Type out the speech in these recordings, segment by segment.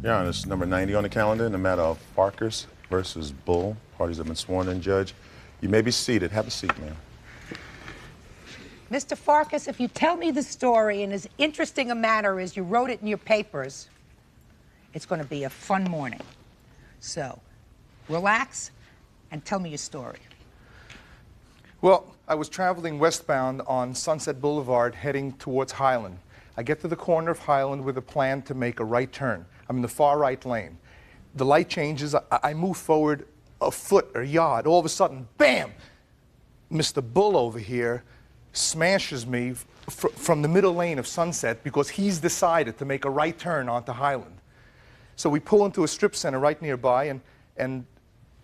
Your Honor, it's number 90 on the calendar in the matter of Farkas versus Bull. Parties have been sworn in, Judge. You may be seated. Have a seat, ma'am. Mr. Farkas, if you tell me the story in as interesting a manner as you wrote it in your papers, it's going to be a fun morning. So, relax and tell me your story. Well, I was traveling westbound on Sunset Boulevard heading towards Highland. I get to the corner of Highland with a plan to make a right turn. I'm in the far right lane. The light changes. I move forward a foot or a yard. All of a sudden, bam! Mr. Bull over here smashes me from the middle lane of Sunset because he's decided to make a right turn onto Highland. So we pull into a strip center right nearby, and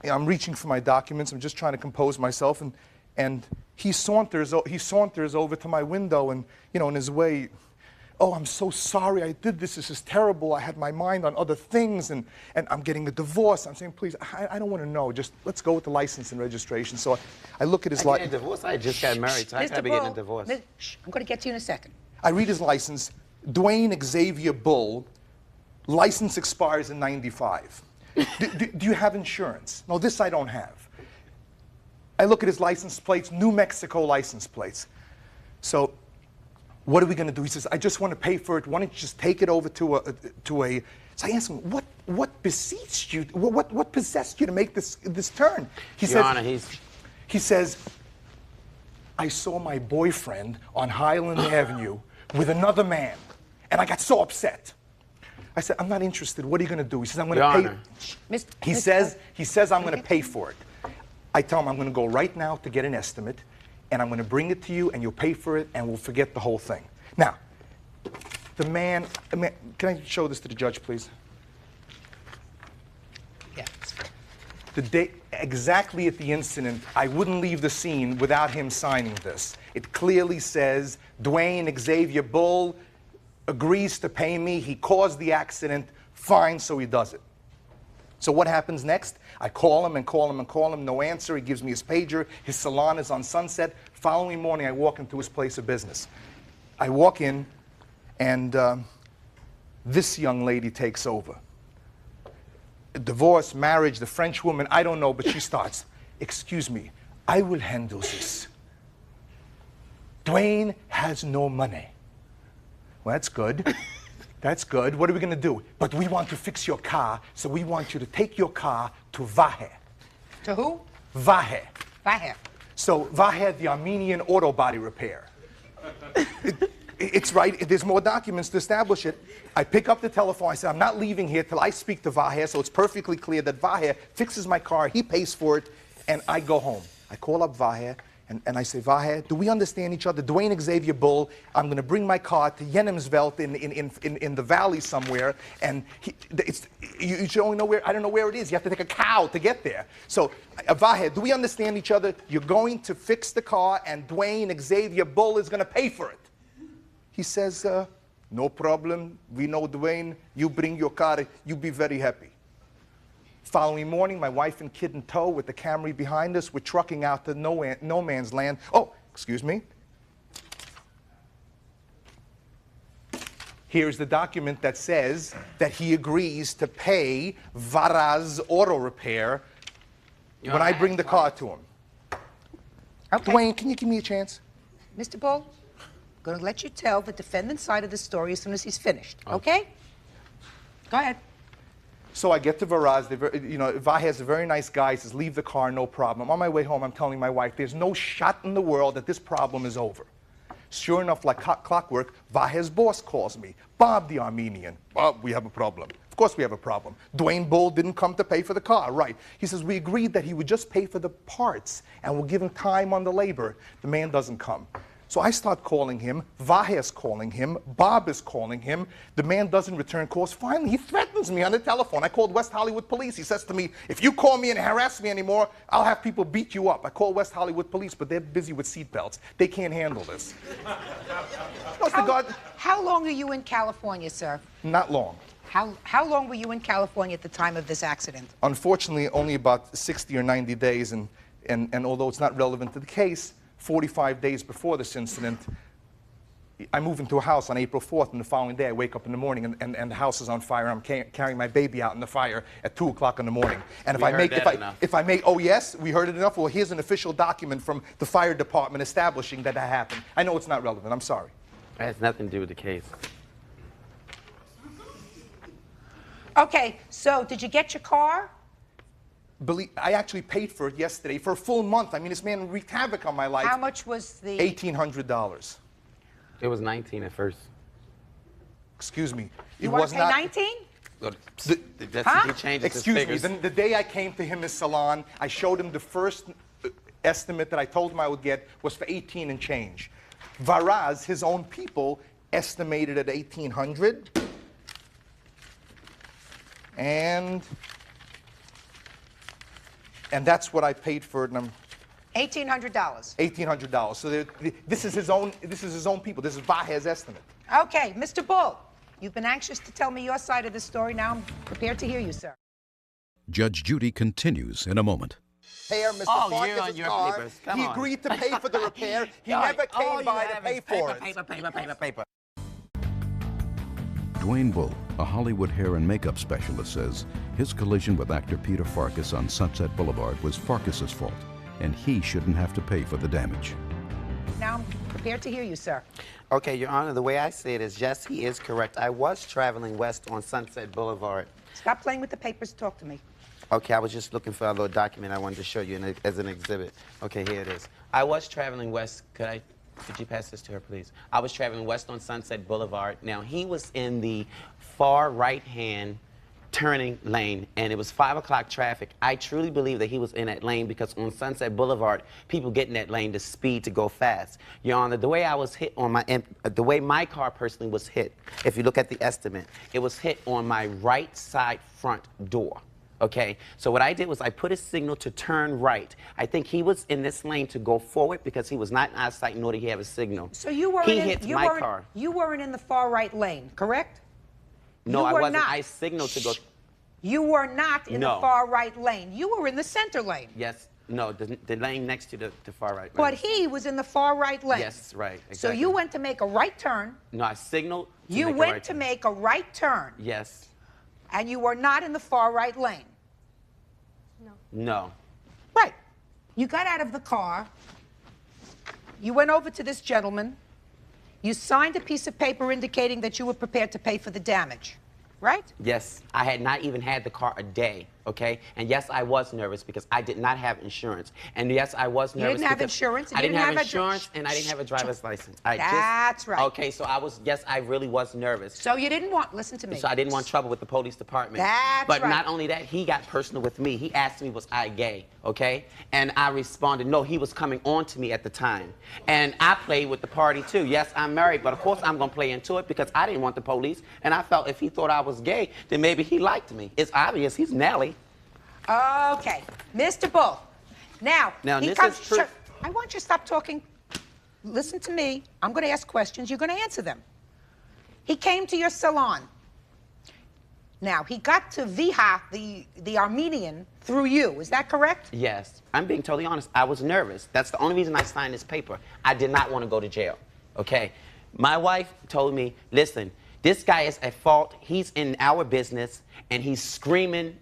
I'm reaching for my documents. I'm just trying to compose myself, and he saunters over to my window, and in his way, "Oh, I'm so sorry I did this. This is terrible. I had my mind on other things, and I'm getting a divorce." I'm saying, "Please, I don't want to know. Just let's go with the license and registration." So I look at his license. I get a divorce? I just got married, so I can't be getting a divorce. I'm going to get to you in a second. I read his license. Dwayne Xavier Bull, license expires in '95. Do you have insurance? No, this I don't have. I look at his license plates, New Mexico license plates. So what are we going to do? He says, "I just want to pay for it. Why don't you just take it over to a So I asked him, what beseeched you? What possessed you to make this turn? Your Honor, he says, "I saw my boyfriend on Highland Avenue with another man, and I got so upset." I said, "I'm not interested. What are you going to do?" He says, "I'm going to pay." Honor. He says, "I'm going to pay for it." I tell him, "I'm going to go right now to get an estimate, and I'm going to bring it to you, and you'll pay for it, and we'll forget the whole thing." Now, the man, can I show this to the judge, please? Yes. The day, exactly at the incident, I wouldn't leave the scene without him signing this. It clearly says, Dwayne Xavier Bull agrees to pay me. He caused the accident. Fine, so he does it. So what happens next? I call him and call him and call him. No answer. He gives me his pager. His salon is on Sunset. Following morning, I walk into his place of business. I walk in, and this young lady takes over. Divorce, marriage, the French woman, I don't know, but she starts, "Excuse me, I will handle this. Dwayne has no money." Well, that's good. That's good. What are we going to do? "But we want to fix your car, so we want you to take your car to Vahe." To who? Vahe. Vahe. So Vahe, the Armenian auto body repair. It's right. There's more documents to establish it. I pick up the telephone. I say, "I'm not leaving here till I speak to Vahe," so it's perfectly clear that Vahe fixes my car. He pays for it, and I go home. I call up Vahe. And I say, "Vahe, do we understand each other? Dwayne Xavier Bull, I'm going to bring my car to Jenemsveld in the valley somewhere, and you should only know where, I don't know where it is. You have to take a cow to get there. So, Vahe, do we understand each other? You're going to fix the car, and Dwayne Xavier Bull is going to pay for it." He says, "No problem. We know Dwayne. You bring your car. You'll be very happy." Following morning, my wife and kid in tow with the Camry behind us. We're trucking out to no man's land. Oh, excuse me. Here's the document that says that he agrees to pay Varaz Auto Repair when I bring the car to him. Okay. Dwayne, can you give me a chance? Mr. Bull, I'm going to let you tell the defendant's side of the story as soon as he's finished, okay? Go ahead. So I get to Varaz. Vahe's a very nice guy. He says, "Leave the car, no problem." On my way home, I'm telling my wife, there's no shot in the world that this problem is over. Sure enough, like clockwork, Vahe's boss calls me. "Bob, the Armenian." "Bob, we have a problem." "Of course we have a problem. Dwayne Bull didn't come to pay for the car." "Right." He says, "We agreed that he would just pay for the parts, and we'll give him time on the labor." The man doesn't come. So I start calling him. Vahe's calling him. Bob is calling him. The man doesn't return calls. Finally, he threatens me on the telephone. I called West Hollywood Police. He says to me, "If you call me and harass me anymore, I'll have people beat you up." I call West Hollywood Police, but they're busy with seatbelts. They can't handle this. How long are you in California, sir? Not long. How long were you in California at the time of this accident? Unfortunately, only about 60 or 90 days, and although it's not relevant to the case, 45 days before this incident, I move into a house on April 4th, and the following day I wake up in the morning and the house is on fire. I'm carrying my baby out in the fire at 2 o'clock in the morning. And We heard that enough. if I make, oh yes, we heard it enough. Well, here's an official document from the fire department establishing that happened. I know it's not relevant. I'm sorry. It has nothing to do with the case. Okay, so did you get your car? I actually paid for it yesterday for a full month. I mean, this man wreaked havoc on my life. How much was the... $1,800. It was 19 at first. Excuse me. You want to pay 19? He changed his Excuse me. figures. The day I came to him in salon, I showed him the first estimate that I told him I would get was for 18 and change. Varaz, his own people, estimated at 1,800. And that's what I paid for it. $1,800. $1,800. So this is his own people. This is Vahez estimate. Okay, Mr. Bull, you've been anxious to tell me your side of the story. Now I'm prepared to hear you, sir. Judge Judy continues in a moment. Mr. Oh, Farkas' you're on your car. papers. Come He on. agreed to pay for the repair. He never came by to pay for it. Paper. Dwayne Bull, a Hollywood hair and makeup specialist, says his collision with actor Peter Farkas on Sunset Boulevard was Farkas's fault, and he shouldn't have to pay for the damage. Now I'm prepared to hear you, sir. Okay, Your Honor, the way I see it is, yes, he is correct. I was traveling west on Sunset Boulevard. Stop playing with the papers. Talk to me. Okay, I was just looking for a little document I wanted to show you as an exhibit. Okay, here it is. I was traveling west. Could you pass this to her, please? I was traveling west on Sunset Boulevard. Now, he was in the far right-hand turning lane, and it was 5 o'clock traffic. I truly believe that he was in that lane because on Sunset Boulevard, people get in that lane to speed to go fast. Your Honor, the way I was hit on the way my car personally was hit, if you look at the estimate, it was hit on my right side front door. Okay, so what I did was I put a signal to turn right. I think he was in this lane to go forward because he was not in our sight, nor did he have a signal. So you weren't you weren't in the far right lane, correct? No, I wasn't. I signaled to go. You were not in the far right lane. You were in the center lane. Yes. No, the lane next to the far right lane. But he was in the far right lane. Yes, right. Exactly. So you went to make a right turn. No, I signaled to You make a went right to turn. make a right turn. Yes. And you were not in the far right lane. No. Right. You got out of the car. You went over to this gentleman. You signed a piece of paper indicating that you were prepared to pay for the damage. Right? Yes. I had not even had the car a day, okay? And yes, I was nervous because I did not have insurance. And yes, I was nervous. You didn't have because insurance. I didn't have insurance, and I didn't have a driver's license. That's right. Okay, so yes, I really was nervous. So you didn't want, listen to me. So I didn't want trouble with the police department. That's but right. not only that, he got personal with me. He asked me, was I gay, okay? And I responded, no, he was coming on to me at the time. And I played with the party too. Yes, I'm married, but of course I'm gonna play into it because I didn't want the police. And I felt if he thought I was gay, then maybe he liked me. It's obvious, he's Nelly. Okay, Mr. Bull. Now he this comes. is true. I want you to stop talking. Listen to me. I'm going to ask questions. You're going to answer them. He came to your salon. Now he got to Viha, the Armenian, through you. Is that correct? Yes. I'm being totally honest. I was nervous. That's the only reason I signed this paper. I did not want to go to jail. Okay. My wife told me, listen, this guy is at fault. He's in our business, and he's screaming,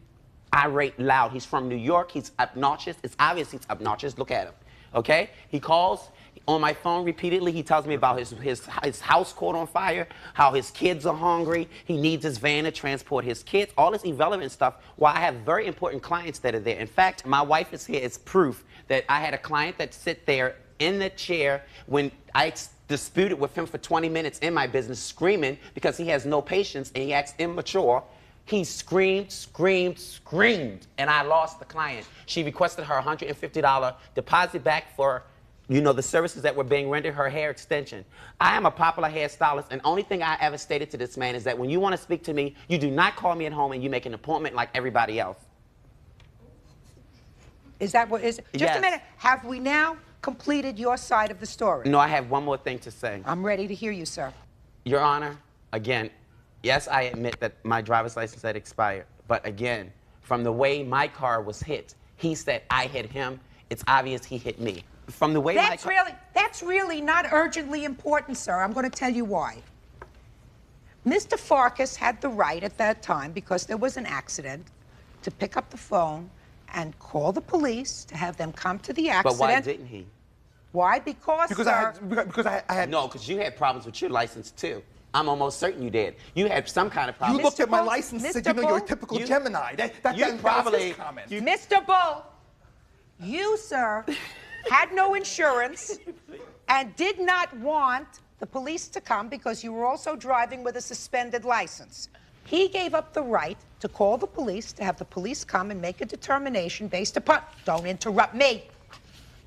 irate, loud. He's from New York. He's obnoxious. It's obvious he's obnoxious. Look at him. Okay? He calls on my phone repeatedly. He tells me about his house caught on fire, how his kids are hungry. He needs his van to transport his kids. All this irrelevant stuff. While I have very important clients that are there. In fact, my wife is here as proof that I had a client that sit there in the chair when I disputed with him for 20 minutes in my business, screaming because he has no patience and he acts immature. He screamed, screamed, screamed, and I lost the client. She requested her $150 deposit back for, the services that were being rendered, her hair extension. I am a popular hairstylist, and only thing I ever stated to this man is that when you want to speak to me, you do not call me at home and you make an appointment like everybody else. Is that what is? Just Yes. a minute. Have we now completed your side of the story? No, I have one more thing to say. I'm ready to hear you, sir. Your Honor, again, yes, I admit that my driver's license had expired. But again, from the way my car was hit, he said I hit him. It's obvious he hit me. from the way That's really not urgently important, sir. I'm going to tell you why. Mr. Farkas had the right at that time, because there was an accident, to pick up the phone and call the police to have them come to the accident. But why didn't he? Why? Because I had... No, because you had problems with your license, too. I'm almost certain you did. You had some kind of problem. You looked at my Bull, license and said, Mr. you know, you're a Bull, typical Gemini. That was his comment. Mr. Bull, you, sir, had no insurance and did not want the police to come because you were also driving with a suspended license. He gave up the right to call the police, to have the police come and make a determination based upon, don't interrupt me,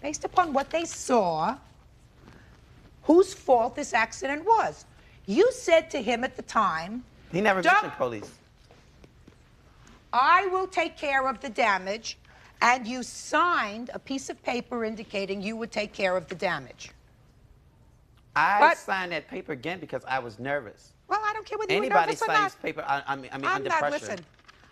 based upon what they saw, whose fault this accident was. You said to him at the time, He never mentioned police. I will take care of the damage, and you signed a piece of paper indicating you would take care of the damage. I signed that paper again because I was nervous. Well, I don't care whether you were Anybody nervous or signs not. paper, I mean, under not, pressure. listen,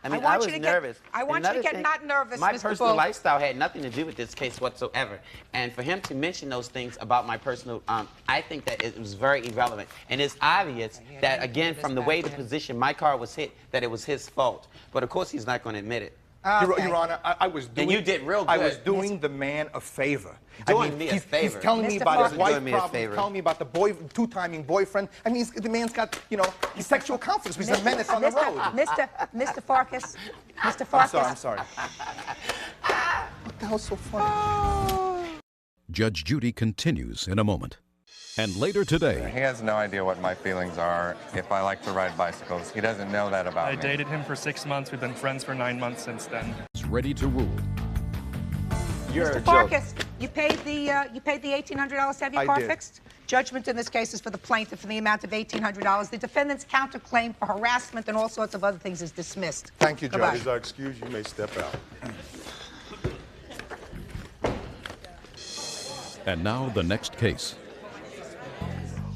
I mean, I I want was you to get- nervous. I want you to get not nervous, My Mr. personal Bull. lifestyle had nothing to do with this case whatsoever. And for him to mention those things about my personal, I think that it was very irrelevant. And it's obvious that, again, from the way the position my car was hit, that it was his fault. But of course, he's not going to admit it. Okay. Your Honor, I was doing... And you did real good. I was doing the man a favor. Doing me a favor. He's telling me Mr. about Farkas. his wife Doing me a problems, favor. telling me about the two-timing boyfriend. I mean, the man's got, you know, sexual confidence. He's a menace on the road. Mr. Farkas, Mr. Farkas. I'm sorry. What the hell's so funny? Judge Judy continues in a moment. And later today, He has no idea what my feelings are if I like to ride bicycles. He doesn't know that about I me. dated him for 6 months. We've been friends for 9 months since then. is ready to rule. You're a Mr. joke. Farkas, you paid the $1,800 to have your I car did. fixed? Judgment in this case is for the plaintiff in the amount of $1,800. The defendant's counterclaim for harassment and all sorts of other things is dismissed. Thank you, Judge. Goodbye. Is our excuse, you may step out. And now the next case.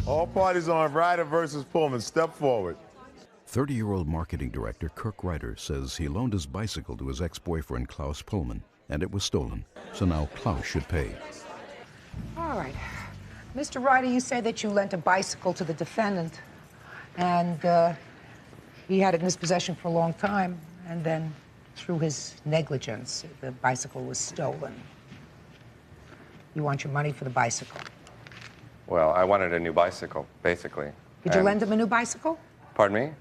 All parties on Ryder versus Pullman, step forward. 30-year-old marketing director Kirk Ryder says he loaned his bicycle to his ex-boyfriend Klaus Pullman, and it was stolen. So now Klaus should pay. All right. Mr. Ryder, you say that you lent a bicycle to the defendant, and he had it in his possession for a long time, and then through his negligence, the bicycle was stolen. You want your money for the bicycle. Well, I wanted a new bicycle, basically. Did you And- lend him a new bicycle? Pardon me?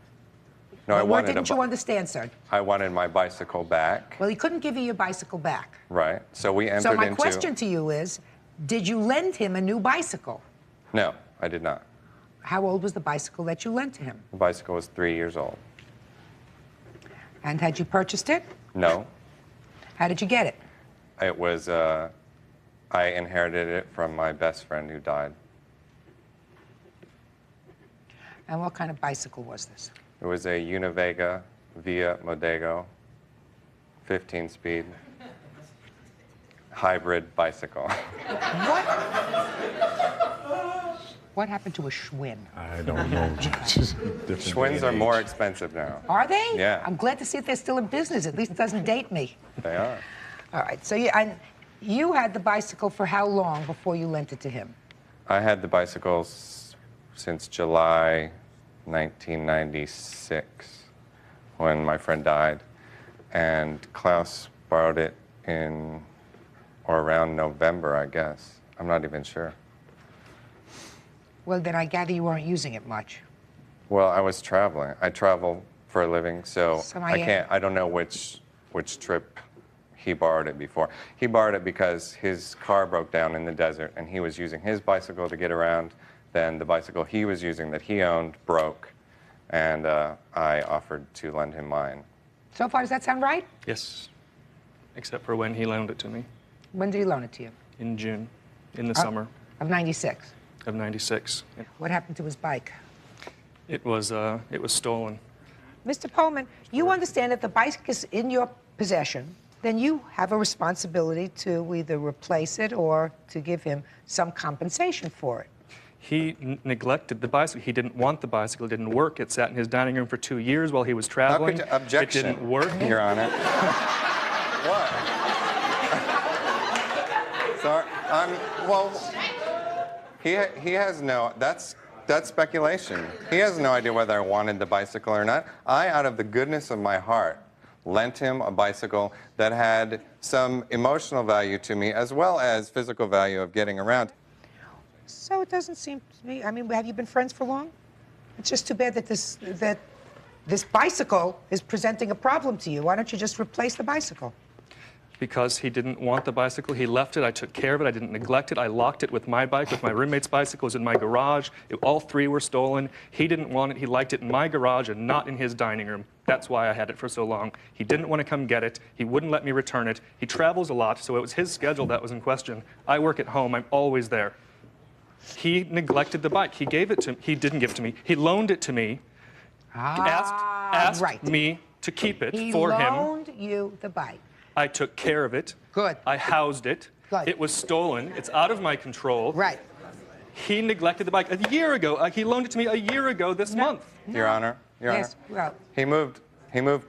No, I What wanted didn't you understand, sir? I wanted my bicycle back. Well, he couldn't give you your bicycle back. Right. So we entered So my into... question to you is, did you lend him a new bicycle? No, I did not. How old was the bicycle that you lent to him? The bicycle was 3 years old. And had you purchased it? No, How did you get it? it was, I inherited it from my best friend who died. And what kind of bicycle was this? It was a Univega Via Modego, 15-speed hybrid bicycle. What happened to a Schwinn? I don't know, Judge. Schwinns are more expensive now. Are they? Yeah. I'm glad to see that they're still in business. At least it doesn't date me. They are. All right. So you had the bicycle for how long before you lent it to him? I had the bicycles since July 1996 when my friend died, and Klaus borrowed it in or around November, I guess. I'm not even sure. Well, then I gather you weren't using it much. Well, I was traveling. I travel for a living, so So I don't know which trip he borrowed it before. He borrowed it because his car broke down in the desert, and he was using his bicycle to get around. Then the bicycle he was using that he owned broke, and I offered to lend him mine. So far, does that sound right? Yes, except for when he loaned it to me When did he loan it to you? in June, in the summer Of '96. of '96. What happened to his bike? It was stolen. Mr. Pullman, you understand if the bike is in your possession, then you have a responsibility to either replace it or to give him some compensation for it. He neglected the bicycle. He didn't want the bicycle. It didn't work. It sat in his dining room for 2 years while he was traveling. Objection. It didn't work. Your Honor. What? Sorry, well, he has no, that's speculation. He has no idea whether I wanted the bicycle or not. I, out of the goodness of my heart, lent him a bicycle that had some emotional value to me as well as physical value of getting around. So it doesn't seem to me, I mean, have you been friends for long? It's just too bad that this bicycle is presenting a problem to you. Why don't you just replace the bicycle? Because he didn't want the bicycle. He left it. I took care of it. I didn't neglect it. I locked it with my bike, with my roommate's bicycle. It was in my garage. All three were stolen. He didn't want it. He liked it in my garage and not in his dining room. That's why I had it for so long. He didn't want to come get it. He wouldn't let me return it. He travels a lot, so it was his schedule that was in question. I work at home. I'm always there. He neglected the bike. He gave it to me. He didn't give it to me. He loaned it to me. Asked right. me to keep it for him. He loaned you the bike. I took care of it. Good. I housed it. Good. It was stolen. It's out of my control. Right. He neglected the bike a year ago. He loaned it to me a year ago this month. Your Honor, Yes, well, he moved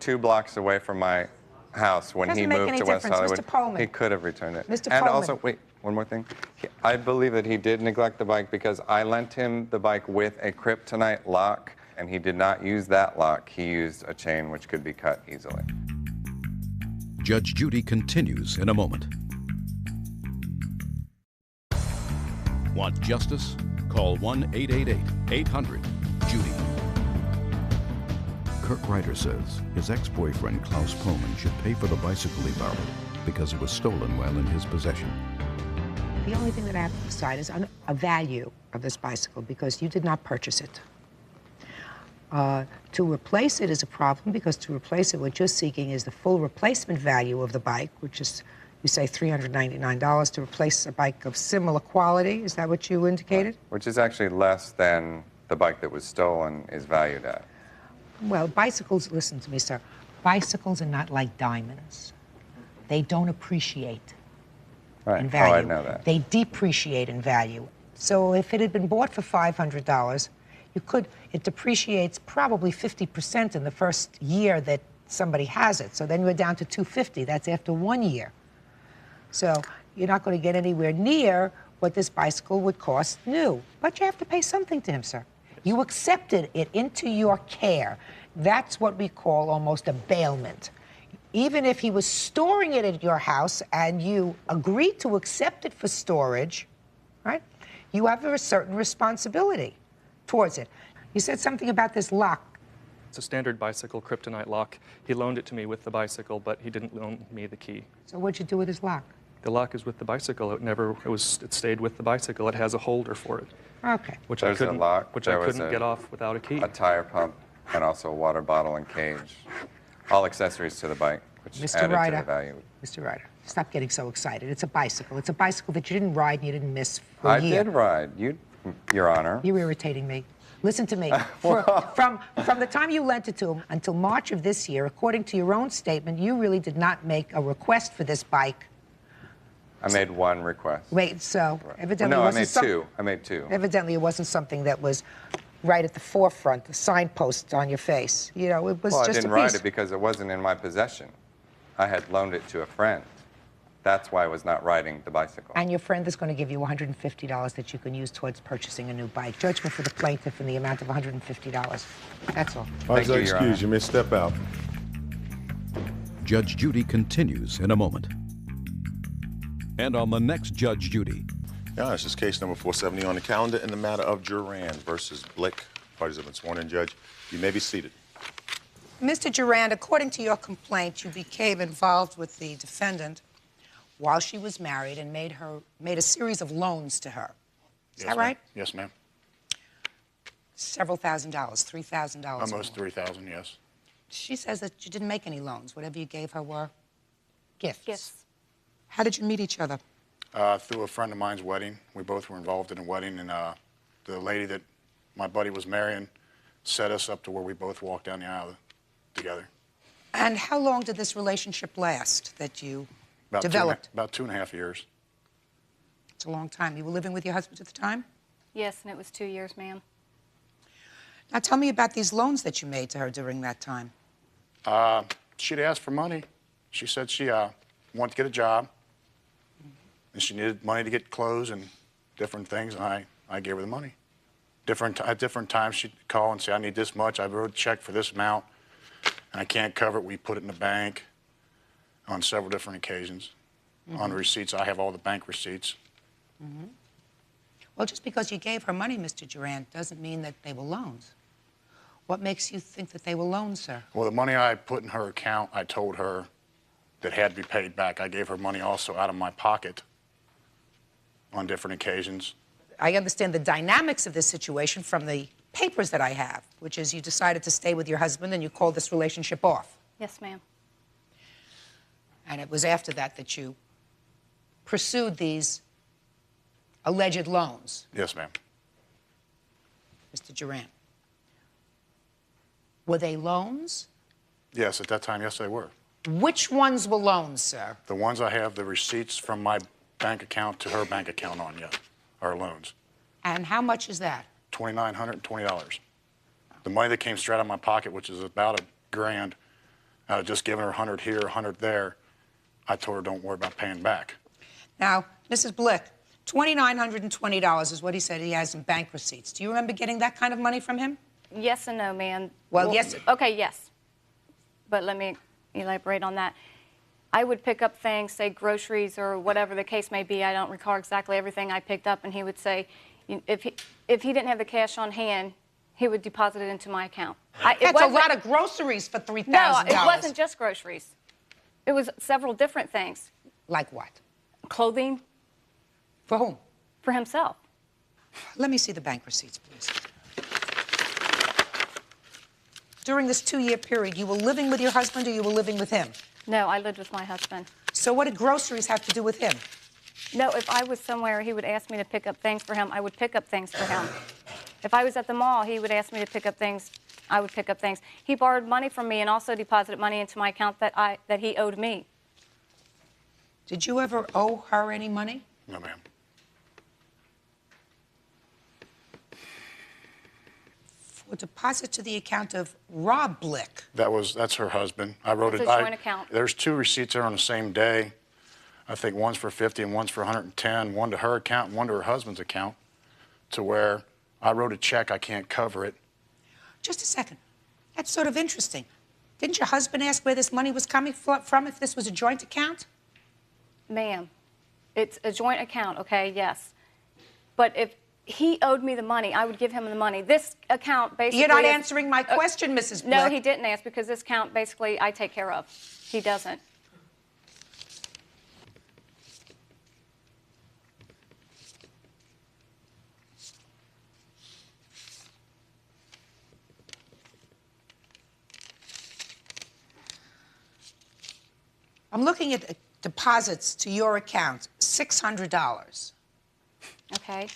2 blocks away from my house when he Doesn't make moved any to West difference, Hollywood. Mr. Pullman. He could have returned it. Mr. And Pullman. also, wait, one more thing. I believe that he did neglect the bike because I lent him the bike with a kryptonite lock, and he did not use that lock. He used a chain which could be cut easily. Judge Judy continues in a moment. Want justice? Call 1-888-800-JUDY. Kirk Ryder says his ex-boyfriend Klaus Pullman should pay for the bicycle he borrowed because it was stolen while in his possession. the only thing that I have to decide is on a value of this bicycle because you did not purchase it. To replace it is a problem because to replace it, what you're seeking is the full replacement value of the bike, which is, you say, $399 to replace a bike of similar quality. Is that what you indicated? Which is actually less than the bike that was stolen is valued at. Well, bicycles, listen to me, sir. Bicycles are not like diamonds. They don't appreciate in value. Oh, I know that. They depreciate in value. So if it had been bought for $500, it depreciates probably 50% in the first year that somebody has it. So then you're down to $250. That's after 1 year. So you're not going to get anywhere near what this bicycle would cost new. But you have to pay something to him, sir. You accepted it into your care. That's what we call almost a bailment. Even if he was storing it at your house and you agreed to accept it for storage, right, you have a certain responsibility towards it. You said something about this lock. It's a standard bicycle kryptonite lock. He loaned it to me with the bicycle, but he didn't loan me the key. So what'd you do with his lock? The lock is with the bicycle. It stayed with the bicycle. It has a holder for it. Okay. Which There's I a couldn't, lock. which There I was couldn't get off without a key. A tire pump and also a water bottle and cage. All accessories to the bike, which Mr. added Ryder, to the value. Mr. Ryder, stop getting so excited. It's a bicycle. It's a bicycle that you didn't ride and you didn't miss for a year. I did ride, Your Honor. You're irritating me. Listen to me. From the time you lent it to him until March of this year, according to your own statement, you really did not make a request for this bike. I made one request. Wait, so evidently No, it I wasn't made two. I made two. Evidently it wasn't something that was right at the forefront, the signpost on your face. You know, it was Well, just I didn't a piece. ride it because it wasn't in my possession. I had loaned it to a friend. That's why I was not riding the bicycle. And your friend is going to give you $150 that you can use towards purchasing a new bike. Judgment for the plaintiff in the amount of $150. That's all. Thank you, Your excuse Honor. you may step out. Judge Judy continues in a moment. And on the next Judge Judy. Yeah, this is case number 470 on the calendar in the matter of Durand versus Blick. Parties have been sworn in, Judge. You may be seated. Mr. Durand, according to your complaint, you became involved with the defendant while she was married and made a series of loans to her. Is that right? Yes, ma'am. Several $1,000s, $3,000. Almost 3,000, yes. She says that you didn't make any loans. Whatever you gave her were gifts. Yes. How did you meet each other? Through a friend of mine's wedding. We both were involved in a wedding, and the lady that my buddy was marrying set us up to where we both walked down the aisle together. And how long did this relationship last that you About developed? About 2.5 years. It's a long time. You were living with your husband at the time? Yes, and it was 2 years, ma'am. Now tell me about these loans that you made to her during that time. She'd asked for money. She said she wanted to get a job, and she needed money to get clothes and different things, and I gave her the money. At different times, she'd call and say, I need this much. I wrote a check for this amount, and I can't cover it. We put it in the bank on several different occasions. On the receipts, I have all the bank receipts. Well, just because you gave her money, Mr. Durant, doesn't mean that they were loans. What makes you think that they were loans, sir? Well, the money I put in her account, I told her that had to be paid back. I gave her money also out of my pocket on different occasions. I understand the dynamics of this situation from the papers that I have, which is you decided to stay with your husband and you called this relationship off. Yes, ma'am. And it was after that that you pursued these alleged loans. Yes, ma'am. Mr. Durant, were they loans? Yes, at that time, yes, they were. Which ones were loans, sir? The ones I have the receipts from my bank account to her bank account on, yes, are loans. And how much is that? $2,920. The money that came straight out of my pocket, which is about $1,000, I had just given her 100 here, 100 there. I told her, don't worry about paying back. Now, Mrs. Blick, $2,920 is what he said he has in bank receipts. Do you remember getting that kind of money from him? Yes and no, ma'am. Well, yes. Okay, yes. But let me elaborate on that. I would pick up things, say groceries or whatever the case may be. I don't recall exactly everything I picked up, and he would say, if he didn't have the cash on hand, he would deposit it into my account. That's a lot of groceries for $3,000. No, it wasn't just groceries. It was several different things. Like what? Clothing. For whom? For himself. Let me see the bank receipts, please. During this 2-year period, you were living with your husband or you were living with him? No, I lived with my husband. So what did groceries have to do with him? No, if I was somewhere, he would ask me to pick up things for him. I would pick up things for him. If I was at the mall, he would ask me to pick up things. I would pick up things. He borrowed money from me and also deposited money into my account that he owed me. Did you ever owe her any money? No, ma'am. For deposit to the account of Rob Blick. That's her husband. I wrote It's it. a joint account. There's 2 receipts there on the same day. I think one's for 50 and one's for 110. One to her account and one to her husband's account. To where I wrote a check, I can't cover it. Just a second. That's sort of interesting. Didn't your husband ask where this money was coming from if this was a joint account? Ma'am, it's a joint account, okay, yes. But if he owed me the money, I would give him the money. This account basically... You're not answering my question, Mrs. Blick. No, he didn't ask because this account basically I take care of. He doesn't. I'm looking at deposits to your account, $600. Okay.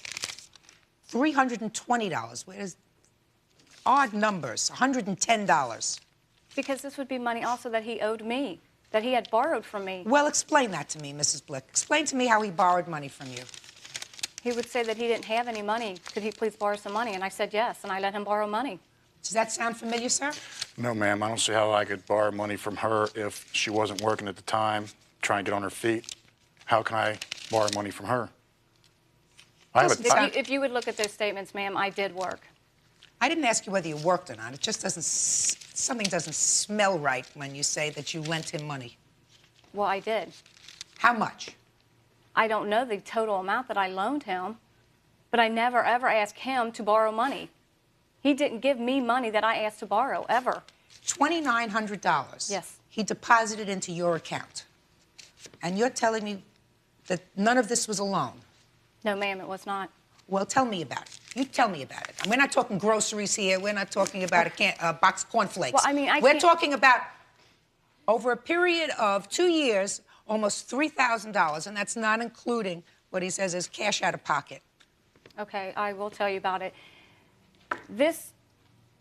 $320. Where's odd numbers? $110. Because this would be money also that he owed me, that he had borrowed from me. Well, explain that to me, Mrs. Blick. Explain to me how he borrowed money from you. He would say that he didn't have any money. Could he please borrow some money? And I said yes, and I let him borrow money. Does that sound familiar, sir? No, ma'am. I don't see how I could borrow money from her if she wasn't working at the time, trying to get on her feet. How can I borrow money from her? If you would look at those statements, ma'am, I did work. I didn't ask you whether you worked or not. It just doesn't... Something doesn't smell right when you say that you lent him money. Well, I did. How much? I don't know the total amount that I loaned him, but I never, ever asked him to borrow money. He didn't give me money that I asked to borrow, ever. $2,900. Yes. He deposited into your account. And you're telling me that none of this was a loan? No, ma'am, it was not. Well, tell me about it. You tell me about it. And we're not talking groceries here. We're not talking about a box of cornflakes. Well, I mean, we're talking about, over a period of 2 years, almost $3,000, and that's not including what he says is cash out of pocket. Okay, I will tell you about it.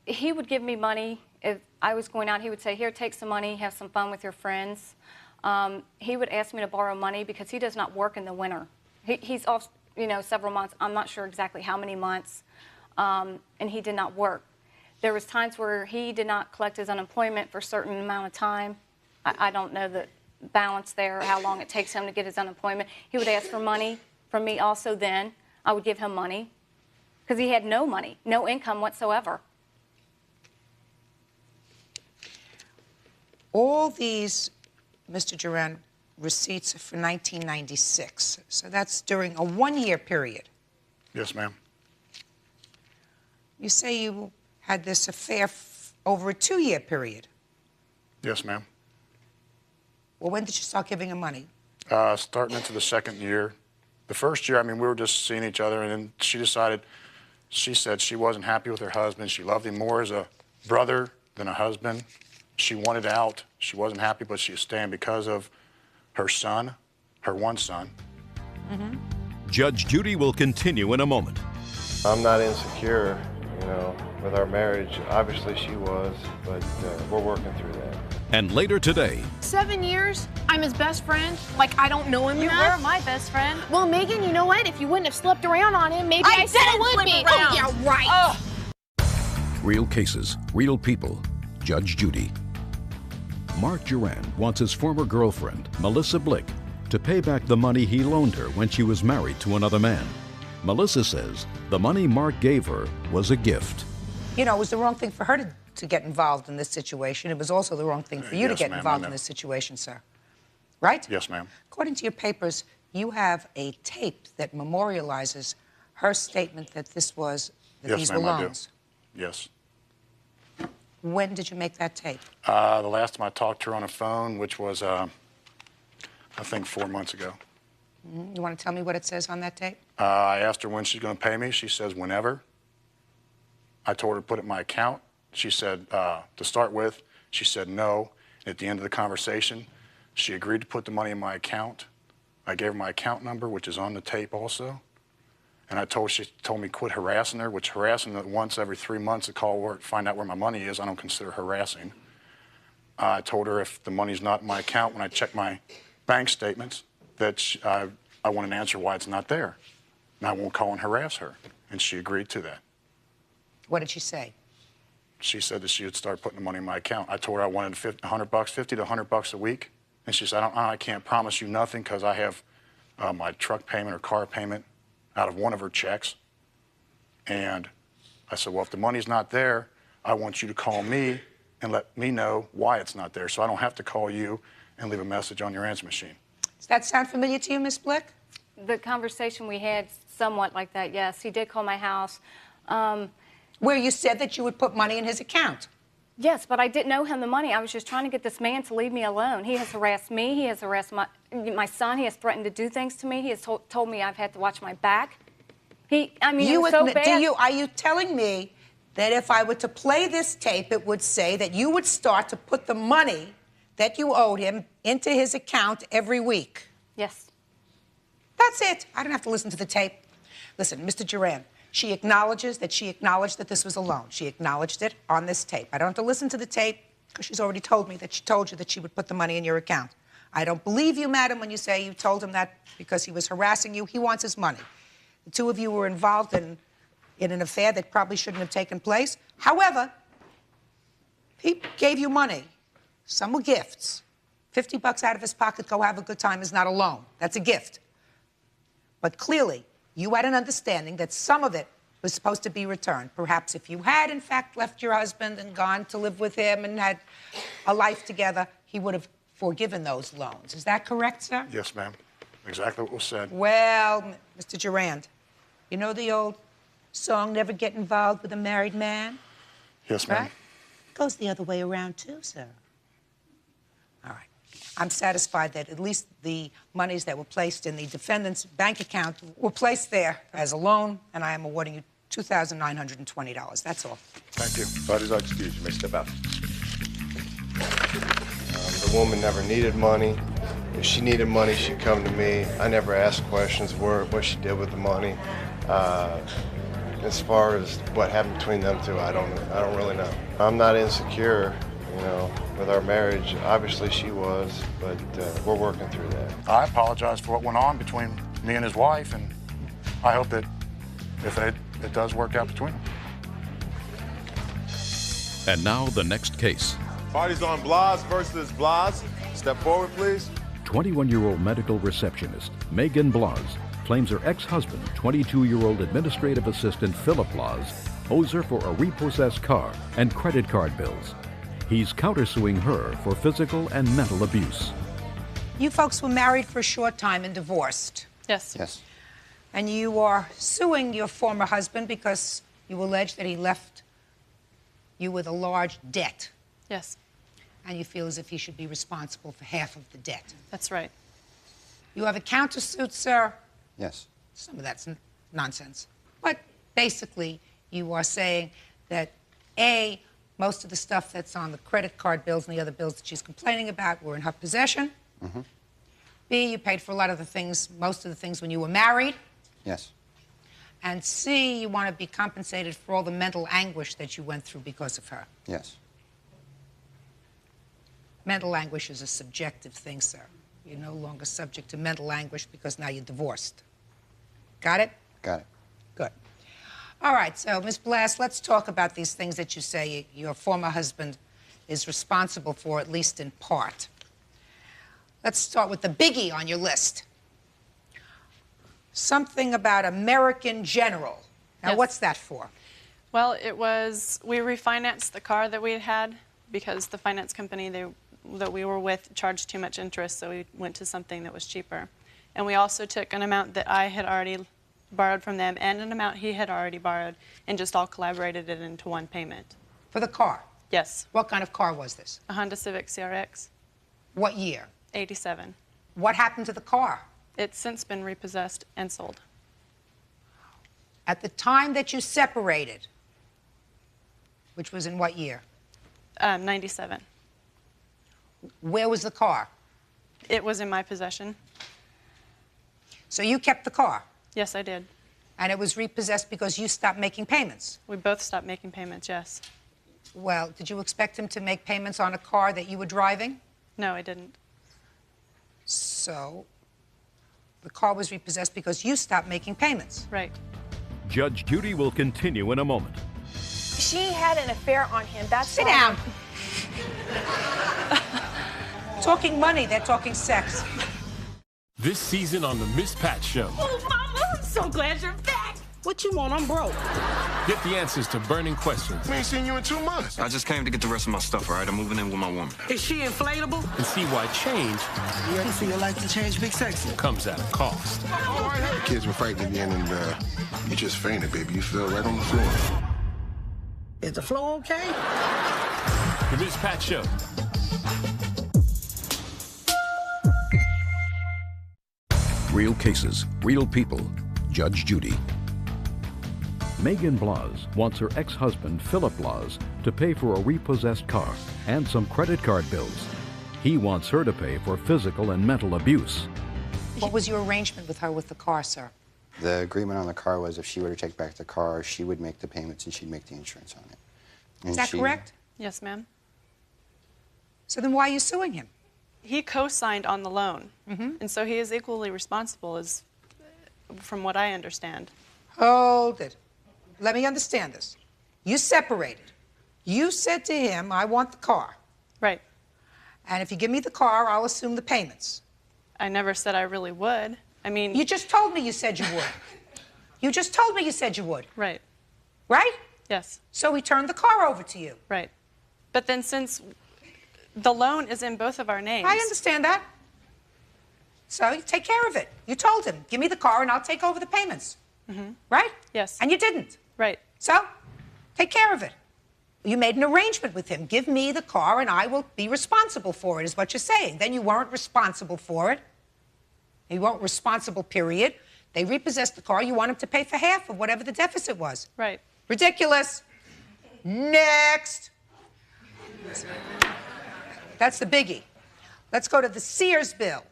He would give me money. If I was going out, he would say, here, take some money, have some fun with your friends. He would ask me to borrow money because he does not work in the winter. He's off, several months. I'm not sure exactly how many months, and he did not work. There was times where he did not collect his unemployment for a certain amount of time. I don't know balance there, how long it takes him to get his unemployment. He would ask for money from me also then. I would give him money because he had no money, no income whatsoever. All these, Mr. Duran, receipts are for 1996. So that's during a one-year period. Yes, ma'am. You say you had this affair over a two-year period. Yes, ma'am. Well, when did you start giving him money? Starting into the second year. The first year, I mean, we were just seeing each other, and then she decided, she said she wasn't happy with her husband. She loved him more as a brother than a husband. She wanted out. She wasn't happy, but she was staying because of her son, her one son. Judge Judy will continue in a moment. I'm not insecure, you know, with our marriage. Obviously she was, but we're working through that. And later today, 7 years, I'm his best friend. Like, I don't know him You enough. were my best friend. Well, Megan, you know what? If you wouldn't have slept around on him, maybe I still would be. Oh, yeah, right. Oh. Real Cases, Real People, Judge Judy. Mark Duran wants his former girlfriend, Melissa Blick, to pay back the money he loaned her when she was married to another man. Melissa says the money Mark gave her was a gift. You know, it was the wrong thing for her to get involved in this situation. It was also the wrong thing for you to Yes, get ma'am, involved I in know. this situation, sir. Right? Yes, ma'am. According to your papers, you have a tape that memorializes her statement that these were Yes, ma'am, I do. loans. Yes. When did you make that tape? The last time I talked to her on the phone, which was, I think 4 months ago. You want to tell me what it says on that tape? I asked her when she's going to pay me. She says whenever. I told her to put it in my account. She said, to start with, she said no. At the end of the conversation, she agreed to put the money in my account. I gave her my account number, which is on the tape also. And she told me quit harassing her, which harassing her once every 3 months to call her, find out where my money is, I don't consider harassing. I told her if the money's not in my account, when I check my bank statements, that I want an answer why it's not there. And I won't call and harass her. And she agreed to that. What did she say? She said that she would start putting the money in my account. I told her I wanted $100, 50 to $100 a week. And she said, I can't promise you nothing because I have my truck payment or car payment out of one of her checks. And I said, well, if the money's not there, I want you to call me and let me know why it's not there so I don't have to call you and leave a message on your answer machine. Does that sound familiar to you, Miss Blick? The conversation we had, somewhat like that, yes. He did call my house. Where you said that you would put money in his account. Yes, but I didn't know him the money. I was just trying to get this man to leave me alone. He has harassed me. He has harassed my son. He has threatened to do things to me. He has told me I've had to watch my back. It was so bad. Are you telling me that if I were to play this tape, it would say that you would start to put the money that you owed him into his account every week? Yes. That's it. I don't have to listen to the tape. Listen, Mr. Duran, she acknowledged that this was a loan. She acknowledged it on this tape. I don't have to listen to the tape because she's already told me that she told you that she would put the money in your account. I don't believe you, madam, when you say you told him that because he was harassing you. He wants his money. The two of you were involved in an affair that probably shouldn't have taken place. However, he gave you money. Some were gifts. $50 out of his pocket, go have a good time is not a loan. That's a gift. But clearly, you had an understanding that some of it was supposed to be returned. Perhaps if you had, in fact, left your husband and gone to live with him and had a life together, he would have forgiven those loans. Is that correct, sir? Yes, ma'am. Exactly what was said. Well, Mr. Durand, you know the old song, Never Get Involved with a Married Man? Yes, ma'am. Right? Goes the other way around, too, sir. All right. I'm satisfied that at least the monies that were placed in the defendant's bank account were placed there as a loan, and I am awarding you $2,920. That's all. Thank you. Parties are excused. You may step out. The woman never needed money. If she needed money, she'd come to me. I never asked questions of what she did with the money. As far as what happened between them two, I don't really know. I'm not insecure, you know, with our marriage. Obviously she was, but we're working through that. I apologize for what went on between me and his wife, and I hope that if it does work out between them. And now the next case. Party's on Blas versus Blas. Step forward, please. 21-year-old medical receptionist Megan Blas claims her ex-husband, 22-year-old administrative assistant Philip Blas, owes her for a repossessed car and credit card bills. He's countersuing her for physical and mental abuse. You folks were married for a short time and divorced. Yes. Yes. And you are suing your former husband because you allege that he left you with a large debt. Yes. And you feel as if he should be responsible for half of the debt. That's right. You have a countersuit, sir. Yes. Some of that's nonsense. But basically, you are saying that, A, most of the stuff that's on the credit card bills and the other bills that she's complaining about were in her possession. Mm-hmm. B, you paid for a lot of the things, most of the things when you were married. Yes. And C, you want to be compensated for all the mental anguish that you went through because of her. Yes. Mental anguish is a subjective thing, sir. You're no longer subject to mental anguish because now you're divorced. Got it? Got it. Good. All right, so, Ms. Blas, let's talk about these things that you say your former husband is responsible for, at least in part. Let's start with the biggie on your list. Something about American General. Now, Yes. what's that for? Well, we refinanced the car that we had because the finance company that we were with charged too much interest, so we went to something that was cheaper. And we also took an amount that I had already borrowed from them and an amount he had already borrowed and just all collaborated it into one payment. For the car? Yes. What kind of car was this? A Honda Civic CRX. What year? 87. What happened to the car? It's since been repossessed and sold. At the time that you separated, which was in what year? 97. Where was the car? It was in my possession. So you kept the car? Yes, I did. And it was repossessed because you stopped making payments? We both stopped making payments, yes. Well, did you expect him to make payments on a car that you were driving? No, I didn't. So the car was repossessed because you stopped making payments? Right. Judge Judy will continue in a moment. She had an affair on him. That's Sit why- down. Talking money, they're talking sex. This season on the Miss Pat Show. Oh, Mama, I'm so glad you're back. What you want? I'm broke. Get the answers to burning questions. I ain't seen you in 2 months. I just came to get the rest of my stuff, all right? I'm moving in with my woman. Is she inflatable? And see why change You ready for your life to change, Big Sexy? comes at a cost. The kids were fighting again, and you just fainted, baby. You fell right on the floor. Is the floor okay? The Miss Pat Show. Real cases, real people. Judge Judy. Megan Blas wants her ex-husband, Philip Blas, to pay for a repossessed car and some credit card bills. He wants her to pay for physical and mental abuse. What was your arrangement with her with the car, sir? The agreement on the car was if she were to take back the car, she would make the payments and she'd make the insurance on it. And Is that correct? Yes, ma'am. So then why are you suing him? He co-signed on the loan, and so he is equally responsible, as from what I understand. Hold it. Let me understand this. You separated. You said to him, I want the car. Right. And if you give me the car, I'll assume the payments. I never said I really would. I mean... You just told me you said you would. You just told me you said you would. Right. Right? Yes. So he turned the car over to you. Right. But then since the loan is in both of our names... I understand that. So you take care of it. You told him, give me the car and I'll take over the payments. Right? Yes. And you didn't. Right. So, take care of it. You made an arrangement with him. Give me the car and I will be responsible for it, is what you're saying. Then you weren't responsible for it. You weren't responsible, period. They repossessed the car. You want him to pay for half of whatever the deficit was. Right. Ridiculous. Next. That's the biggie. Let's go to the Sears bill.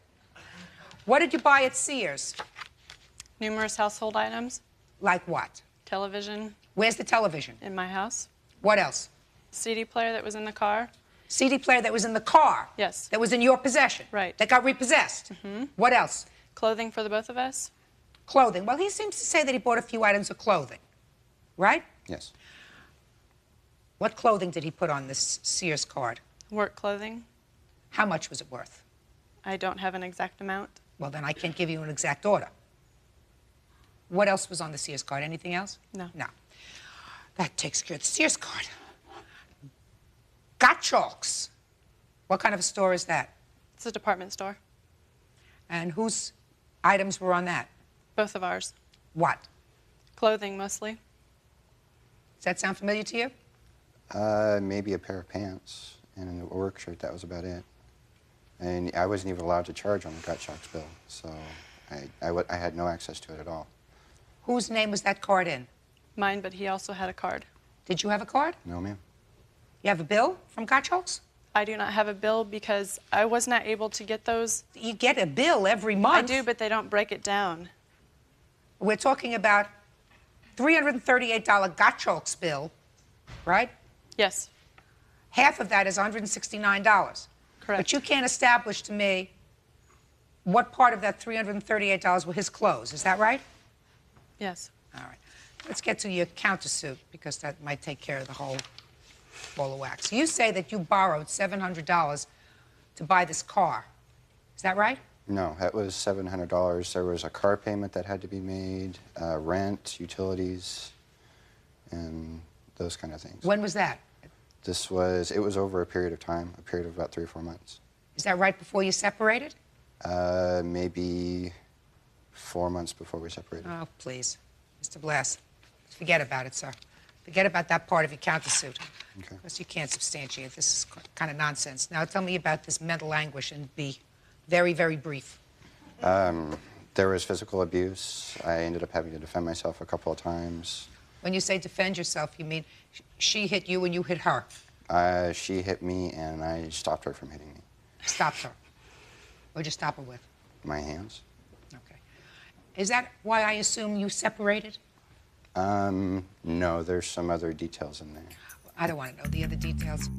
What did you buy at Sears? Numerous household items. Like what? Television. Where's the television? In my house. What else? CD player that was in the car. CD player that was in the car? Yes. That was in your possession? Right. That got repossessed? What else? Clothing for the both of us. Clothing. Well, he seems to say that he bought a few items of clothing. Right? Yes. What clothing did he put on this Sears card? Work clothing. How much was it worth? I don't have an exact amount. Well, then I can't give you an exact order. What else was on the Sears card? Anything else? No. No. That takes care of the Sears card. Gottschalk's. What kind of a store is that? It's a department store. And whose items were on that? Both of ours. What? Clothing, mostly. Does that sound familiar to you? Maybe a pair of pants and a work shirt. That was about it. And I wasn't even allowed to charge on the Gottschalk's bill, so I had no access to it at all. Whose name was that card in? Mine, but he also had a card. Did you have a card? No, ma'am. You have a bill from Gottschalk's? I do not have a bill because I was not able to get those. You get a bill every month. I do, but they don't break it down. We're talking about $338 Gottschalk's bill, right? Yes. Half of that is $169. Correct. But you can't establish to me what part of that $338 were his clothes. Is that right? Yes. All right. Let's get to your countersuit, because that might take care of the whole ball of wax. You say that you borrowed $700 to buy this car. Is that right? No, that was $700. There was a car payment that had to be made, rent, utilities, and those kind of things. When was that? It was over a period of time, a period of about 3 or 4 months. Is that right before you separated? Maybe 4 months before we separated. Oh, please. Mr. Blass, forget about it, sir. Forget about that part of your countersuit. Okay. Because you can't substantiate. This is kind of nonsense. Now, tell me about this mental anguish and be very, very brief. There was physical abuse. I ended up having to defend myself a couple of times. When you say defend yourself, you mean she hit you and you hit her? She hit me, and I stopped her from hitting me. Stopped her. What'd you stop her with? My hands. Okay. Is that why I assume you separated? No, there's some other details in there. I don't want to know the other details.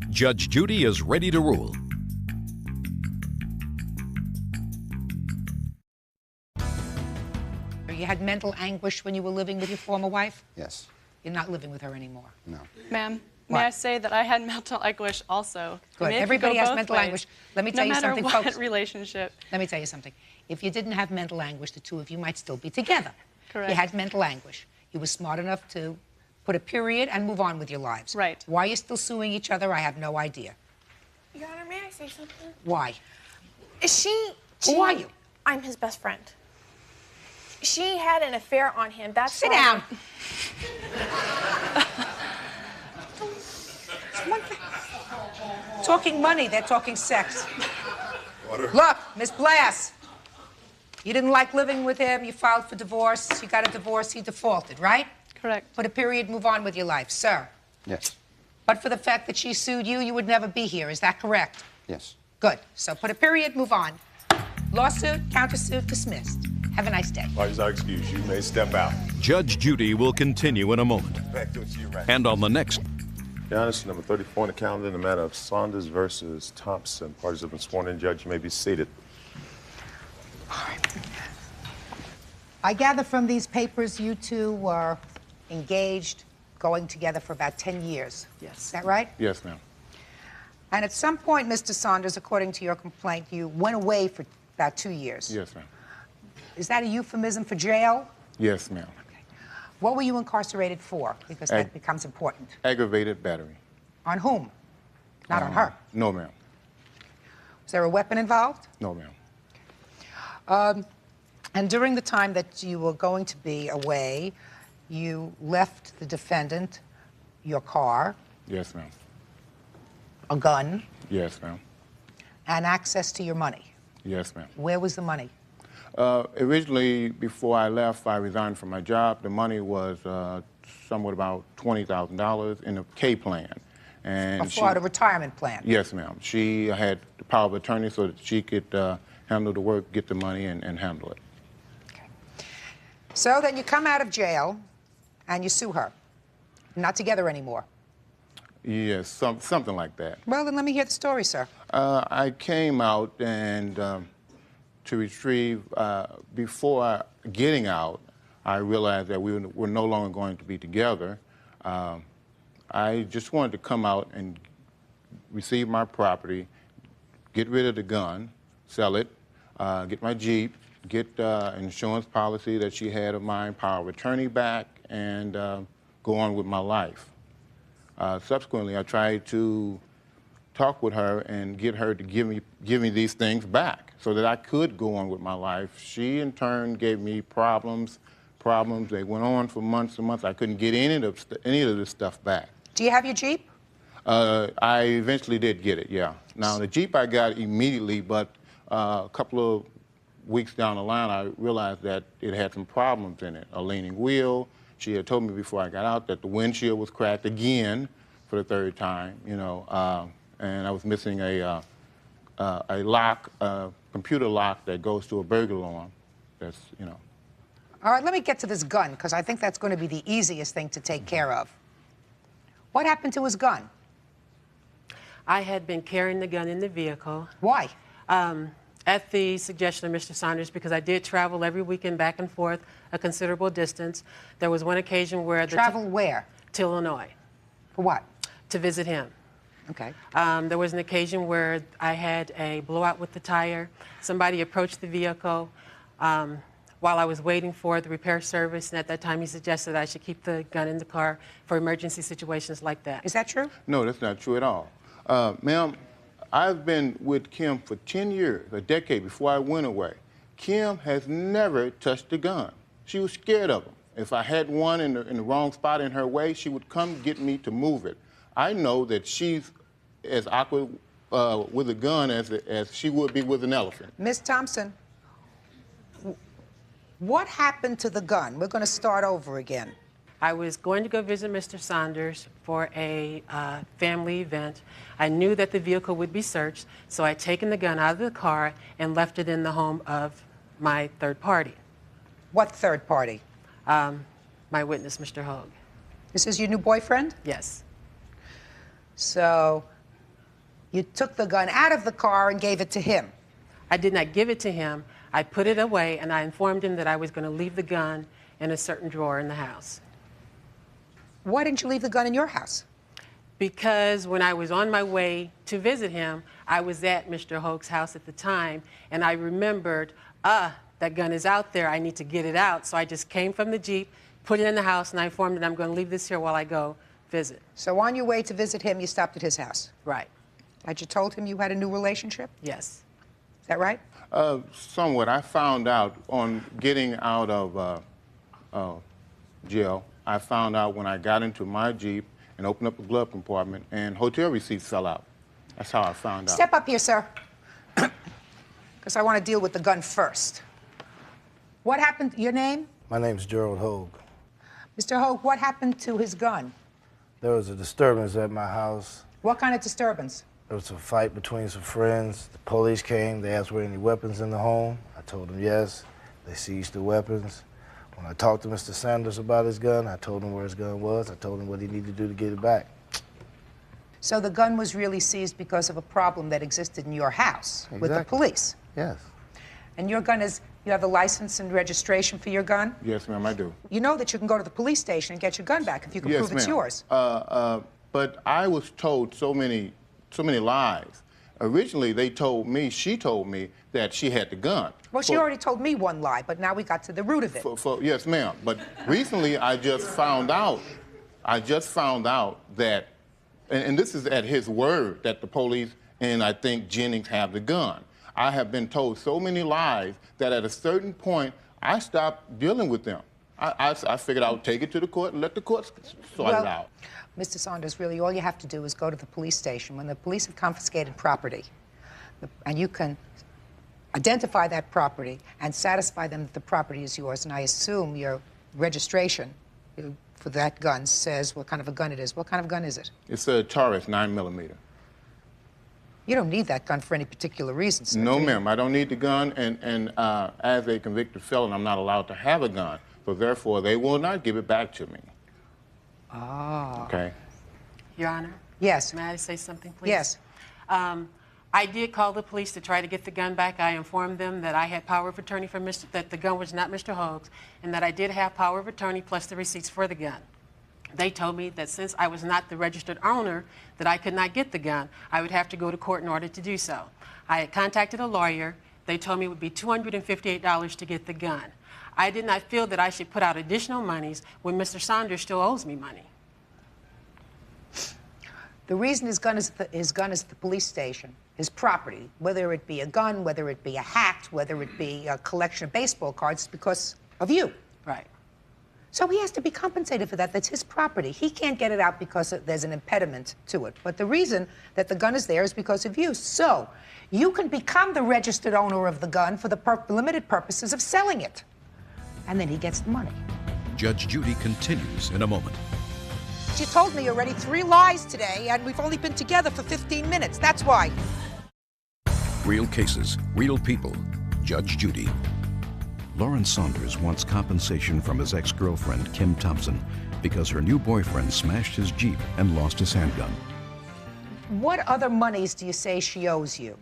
Judge Judy is ready to rule. You had mental anguish when you were living with your former wife? Yes. You're not living with her anymore? No. Ma'am, may I say that I had mental anguish also? Good. I mean, it could Everybody go has both mental ways. anguish. Let me tell you something, No matter folks. what relationship. Let me tell you something. If you didn't have mental anguish, the two of you might still be together. Correct. You had mental anguish. You were smart enough to put a period and move on with your lives. Right. Why you're still suing each other, I have no idea. Your Honor, may I say something? Why? Who are you? I'm his best friend. She had an affair on him. That's Sit why- down. Talking money, they're talking sex. Look, Miss Blass, you didn't like living with him, you filed for divorce, you got a divorce, he defaulted, right? Correct. Put a period, move on with your life. Sir, Yes. but for the fact that she sued you, you would never be here. Is that correct? Yes. Good. So put a period, move on. Lawsuit, countersuit, dismissed. Have a nice day. Parties are excused. You may step out. Judge Judy will continue in a moment. Back to it, you right. And on the next, Your Honor, this is number 34 on the calendar in the matter of Saunders versus Thompson. Parties have been sworn in. Judge, you may be seated. I gather from these papers you two were engaged, going together for about 10 years. Yes. Is that right? Yes, ma'am. And at some point, Mr. Saunders, according to your complaint, you went away for about 2 years. Yes, ma'am. Is that a euphemism for jail? Yes, ma'am. What were you incarcerated for? Because that becomes important. Aggravated battery. On whom? Not on her. No, ma'am. Was there a weapon involved? No, ma'am. And during the time that you were going to be away, you left the defendant your car, Yes, ma'am. a gun, Yes, ma'am. and access to your money. Yes, ma'am. Where was the money? Originally, before I left, I resigned from my job. The money was somewhat about $20,000 in a K plan. And A Florida retirement plan. Yes, ma'am. She had the power of attorney so that she could handle the work, get the money, and handle it. So then you come out of jail and you sue her. Not together anymore. Yes, something like that. Well, then let me hear the story, sir. I came out and to retrieve, before getting out, I realized that we were no longer going to be together. I just wanted to come out and receive my property, get rid of the gun, sell it, get my Jeep, get insurance policy that she had of mine, power of attorney back, and go on with my life. Subsequently, I tried to talk with her and get her to give me these things back so that I could go on with my life. She, in turn, gave me problems. They went on for months and months. I couldn't get any of this stuff back. Do you have your Jeep? I eventually did get it, yeah. Now, the Jeep I got immediately, but a couple of weeks down the line, I realized that it had some problems in it. A leaning wheel. She had told me before I got out that the windshield was cracked again for the third time, you know, and I was missing a lock, a computer lock that goes to a burglar alarm. That's, you know. All right, let me get to this gun, because I think that's going to be the easiest thing to take care of. What happened to his gun? I had been carrying the gun in the vehicle. Why? At the suggestion of Mr. Saunders, because I did travel every weekend back and forth a considerable distance. There was one occasion where... Travel where? To Illinois. For what? To visit him. Okay. There was an occasion where I had a blowout with the tire. Somebody approached the vehicle while I was waiting for the repair service, and at that time he suggested I should keep the gun in the car for emergency situations like that. Is that true? No, that's not true at all. Ma'am, I've been with Kim for 10 years, a decade before I went away. Kim has never touched a gun. She was scared of them. If I had one in the wrong spot in her way, she would come get me to move it. I know that she's as awkward with a gun as she would be with an elephant. Miss Thompson, what happened to the gun? We're going to start over again. I was going to go visit Mr. Saunders for a family event. I knew that the vehicle would be searched, so I'd taken the gun out of the car and left it in the home of my third party. What third party? My witness, Mr. Hogue. This is your new boyfriend? Yes. So you took the gun out of the car and gave it to him? I did not give it to him. I put it away, and I informed him that I was going to leave the gun in a certain drawer in the house. Why didn't you leave the gun in your house? Because when I was on my way to visit him, I was at Mr. Hogue's house at the time, and I remembered, that gun is out there, I need to get it out. So I just came from the Jeep, put it in the house, and I informed him that I'm going to leave this here while I go visit. So on your way to visit him, you stopped at his house? Right. Had you told him you had a new relationship? Yes. Is that right? Somewhat. I found out on getting out of jail, I found out when I got into my Jeep and opened up the glove compartment and hotel receipts fell out. That's how I found out. Step up here, sir. Because I want to deal with the gun first. What happened? Your name? My name's Gerald Hogue. Mr. Hogue, what happened to his gun? There was a disturbance at my house. What kind of disturbance? There was a fight between some friends. The police came. They asked were any weapons in the home. I told them yes. They seized the weapons. When I talked to Mr. Sanders about his gun, I told him where his gun was. I told him what he needed to do to get it back. So the gun was really seized because of a problem that existed in your house with the police? Yes. And your gun is, you have the license and registration for your gun? Yes, ma'am, I do. You know that you can go to the police station and get your gun back if you can prove it's yours. But I was told so many lies. Originally, she told me that she had the gun. Well, she already told me one lie, but now we got to the root of it. Yes, ma'am. But recently, I just found out that, and this is at his word, that the police and I think Jennings have the gun. I have been told so many lies that at a certain point, I stopped dealing with them. I figured I would take it to the court and let the court sort it out. Mr. Saunders, really, all you have to do is go to the police station. When the police have confiscated property, and you can identify that property and satisfy them that the property is yours, and I assume your registration for that gun says what kind of a gun it is. What kind of gun is it? It's a Taurus 9mm. You don't need that gun for any particular reason, sir. No, ma'am. I don't need the gun, and as a convicted felon, I'm not allowed to have a gun. So therefore, they will not give it back to me. Ah. Okay. Your Honor? Yes. May I say something, please? Yes. I did call the police to try to get the gun back. I informed them that I had power of attorney from that the gun was not Mr. Hogue's, and that I did have power of attorney plus the receipts for the gun. They told me that since I was not the registered owner, that I could not get the gun. I would have to go to court in order to do so. I had contacted a lawyer. They told me it would be $258 to get the gun. I did not feel that I should put out additional monies when Mr. Saunders still owes me money. The reason his gun is at the police station, his property, whether it be a gun, whether it be a hat, whether it be a collection of baseball cards, is because of you. Right. So he has to be compensated for that. That's his property. He can't get it out because there's an impediment to it. But the reason that the gun is there is because of you. So you can become the registered owner of the gun for the limited purposes of selling it. And then he gets the money. Judge Judy continues in a moment. She told me already 3 lies today, and we've only been together for 15 minutes. That's why. Real cases, real people. Judge Judy. Lawrence Saunders wants compensation from his ex-girlfriend, Kim Thompson, because her new boyfriend smashed his Jeep and lost his handgun. What other monies do you say she owes you?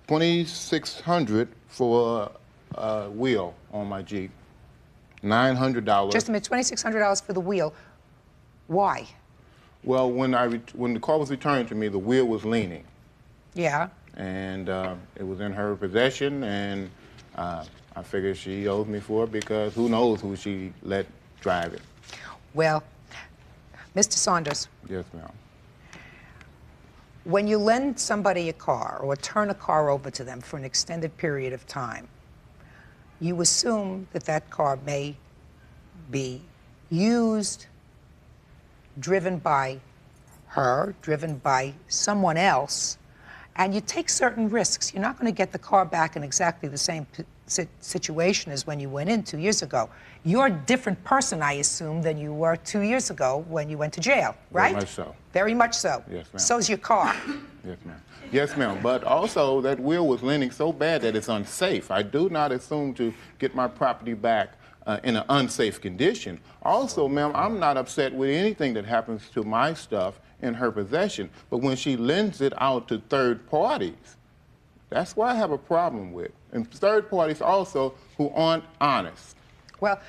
$2,600 for a wheel on my Jeep. $900. Just a minute, $2,600 for the wheel. Why? Well, when the car was returned to me, the wheel was leaning. Yeah. And it was in her possession, and I figured she owes me for it because who knows who she let drive it. Well, Mr. Saunders. Yes, ma'am. When you lend somebody a car or turn a car over to them for an extended period of time, you assume that that car may be used, driven by her, driven by someone else, and you take certain risks. You're not going to get the car back in exactly the same situation as when you went in 2 years ago. You're a different person, I assume, than you were 2 years ago when you went to jail, right? Very much so. Very much so. Yes, ma'am. So's your car. Yes, ma'am. Yes, ma'am. But also, that wheel was leaning so bad that it's unsafe. I do not assume to get my property back in an unsafe condition. Also, ma'am, I'm not upset with anything that happens to my stuff in her possession. But when she lends it out to third parties, that's what I have a problem with. And third parties also who aren't honest. Well,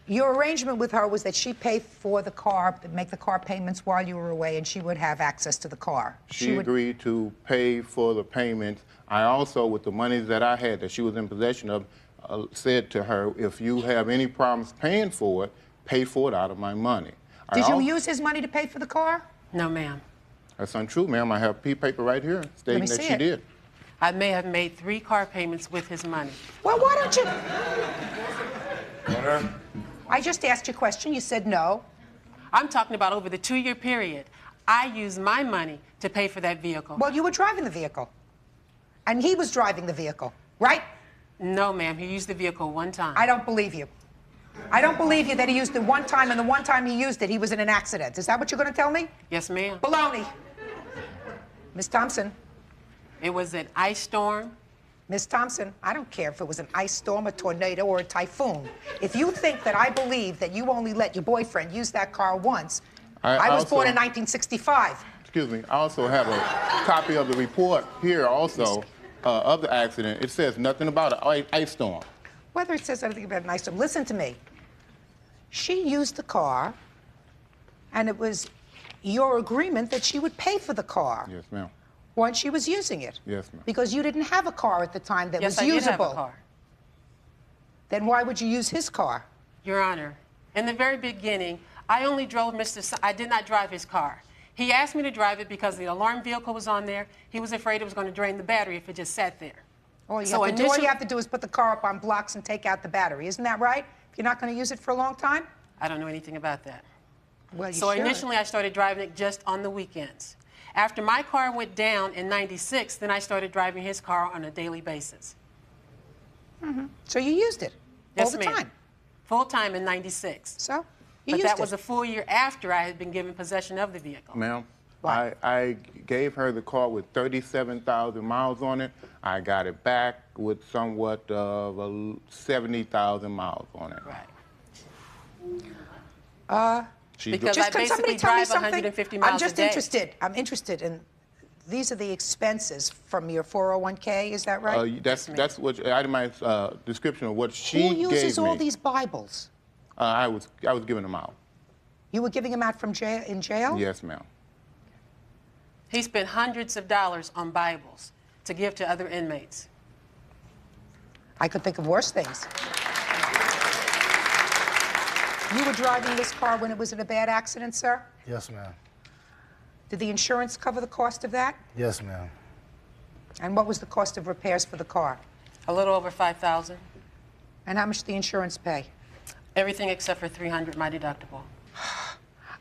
your arrangement with her was that she paid for the car, make the car payments while you were away, and she would have access to the car. She agreed to pay for the payments. I also, with the monies that I had that she was in possession of, said to her, if you have any problems paying for it, pay for it out of my money. Did you use his money to pay for the car? No, ma'am. That's untrue, ma'am. I have paper right here stating that she did. I may have made 3 car payments with his money. Well, why don't you... I just asked you a question. You said no. I'm talking about over the 2-year period. I used my money to pay for that vehicle. Well, you were driving the vehicle. And he was driving the vehicle, right? No, ma'am. He used the vehicle one time. I don't believe you. I don't believe you that he used it one time, and the one time he used it, he was in an accident. Is that what you're going to tell me? Yes, ma'am. Baloney. Miss Thompson. It was an ice storm. Miss Thompson, I don't care if it was an ice storm, a tornado, or a typhoon. If you think that I believe that you only let your boyfriend use that car once, I was born in 1965. Excuse me. I also have a copy of the report here also of the accident. It says nothing about an ice storm. Whether it says anything about an ice storm, listen to me. She used the car, and it was your agreement that she would pay for the car. Yes, ma'am. Once she was using it. Yes, ma'am. Because you didn't have a car at the time that was I usable. Did have a car. Then why would you use his car? Your Honor, in the very beginning, I only drove I did not drive his car. He asked me to drive it because the alarm vehicle was on there. He was afraid it was going to drain the battery if it just sat there. All you have to do is put the car up on blocks and take out the battery. Isn't that right? If you're not going to use it for a long time? I don't know anything about that. Well, you So should. initially, I started driving it just on the weekends. After my car went down in '96, then I started driving his car on a daily basis. Mm-hmm. So you used it all the time? Full time in '96. So But that was a full year after I had been given possession of the vehicle. Ma'am, I gave her the car with 37,000 miles on it. I got it back with somewhat of 70,000 miles on it. Right. Because I basically drive 150 miles a day. I'm just interested. I'm interested in, these are the expenses from your 401k, is that right? That's what itemized description of what she gave me. Who uses all these Bibles? I was giving them out. You were giving him out from jail, in jail? Yes, ma'am. He spent hundreds of dollars on Bibles to give to other inmates. I could think of worse things. You were driving this car when it was in a bad accident, sir? Yes, ma'am. Did the insurance cover the cost of that? Yes, ma'am. And what was the cost of repairs for the car? A little over $5,000. And how much did the insurance pay? Everything except for $300, my deductible.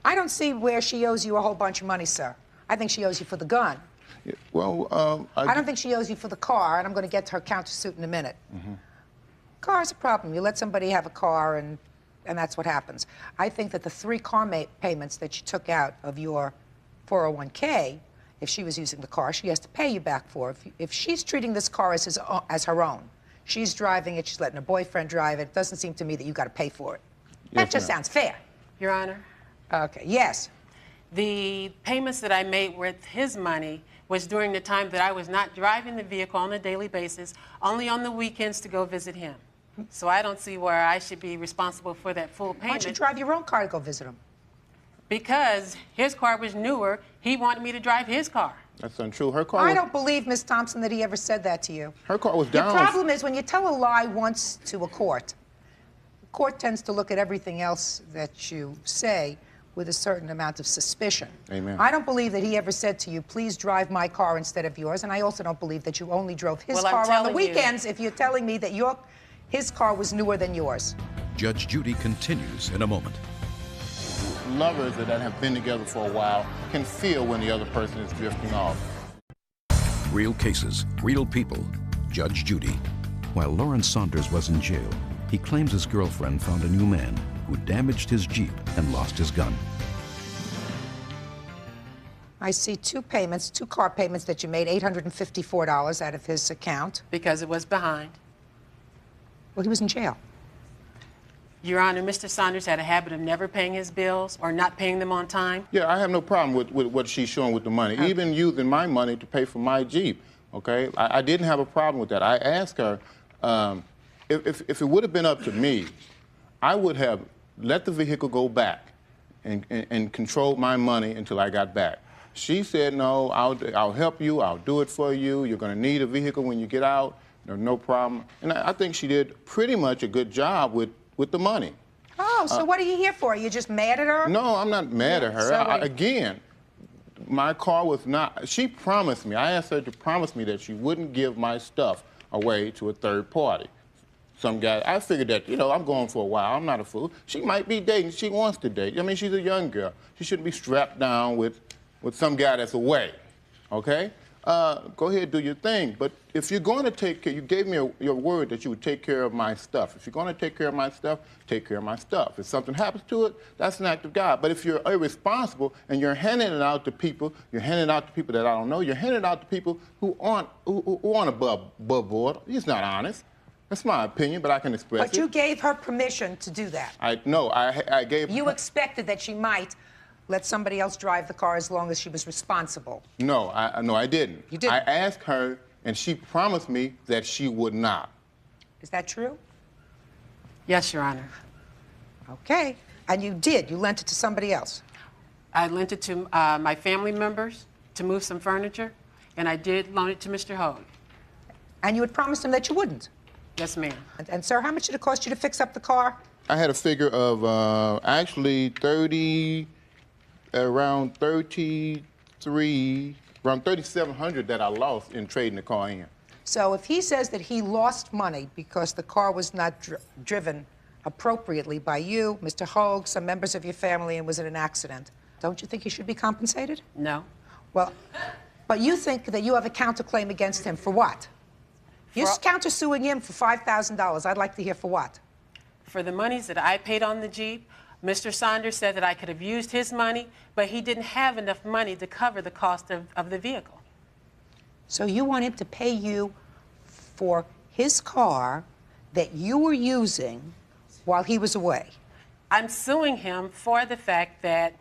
I don't see where she owes you a whole bunch of money, sir. I think she owes you for the gun. Yeah, well, I don't think she owes you for the car, and I'm going to get to her countersuit in a minute. Car's a problem. You let somebody have a car, and that's what happens. I think that the 3 car payments that you took out of your 401k, if she was using the car, she has to pay you back for. If she's treating this car as her own, she's driving it, she's letting her boyfriend drive it, it doesn't seem to me that you got to pay for it. That just sounds fair. Your Honor? Okay, yes. The payments that I made with his money was during the time that I was not driving the vehicle on a daily basis, only on the weekends to go visit him. So I don't see where I should be responsible for that full payment. Why don't you drive your own car to go visit him? Because his car was newer, he wanted me to drive his car. That's untrue. Her car I don't believe, Miss Thompson, that he ever said that to you. Her car was down. The problem is when you tell a lie once to a court, the court tends to look at everything else that you say with a certain amount of suspicion. Amen. I don't believe that he ever said to you, please drive my car instead of yours, and I also don't believe that you only drove his car on the weekends if you're telling me that his car was newer than yours. Judge Judy continues in a moment. Lovers that have been together for a while can feel when the other person is drifting off. Real cases, real people. Judge Judy. While Lawrence Saunders was in jail, he claims his girlfriend found a new man who damaged his Jeep and lost his gun. I see 2 car payments that you made, $854 out of his account. Because it was behind. Well, he was in jail. Your Honor, Mr. Saunders had a habit of never paying his bills or not paying them on time. Yeah, I have no problem with what she's showing with the money, even using my money to pay for my Jeep, okay? I didn't have a problem with that. I asked her, if it would have been up to me, I would have let the vehicle go back and controlled my money until I got back. She said, no, I'll help you, I'll do it for you, you're gonna need a vehicle when you get out, no problem. And I think she did pretty much a good job with the money. Oh, so what are you here for? Are you just mad at her? No, I'm not mad at her. So again, my car was not, she promised me, I asked her to promise me that she wouldn't give my stuff away to a third party. Some guy, I figured that, I'm going for a while, I'm not a fool. She might be dating, she wants to date. I mean, she's a young girl. She shouldn't be strapped down with some guy that's away, okay? Go ahead, do your thing. But if you're going to take care, you gave me your word that you would take care of my stuff. If you're going to take care of my stuff, take care of my stuff. If something happens to it, that's an act of God. But if you're irresponsible and you're handing it out to people, you're handing it out to people that I don't know, you're handing it out to people who aren't above board, it's not honest. That's my opinion, but I can express it. But you gave her permission to do that. I gave You expected that she might let somebody else drive the car as long as she was responsible. No, I didn't. You didn't? I asked her, and she promised me that she would not. Is that true? Yes, Your Honor. Okay. And you did. You lent it to somebody else. I lent it to my family members to move some furniture, and I did loan it to Mr. Hogue. And you had promised him that you wouldn't? Yes, ma'am. And sir, how much did it cost you to fix up the car? I had a figure of actually around 3,700 that I lost in trading the car in. So if he says that he lost money because the car was not driven appropriately by you, Mr. Hogue, some members of your family, and was in an accident, don't you think he should be compensated? No. Well, but you think that you have a counterclaim against him for what? You're countersuing him for $5,000. I'd like to hear for what? For the monies that I paid on the Jeep, Mr. Saunders said that I could have used his money, but he didn't have enough money to cover the cost of the vehicle. So you want him to pay you for his car that you were using while he was away? I'm suing him for the fact that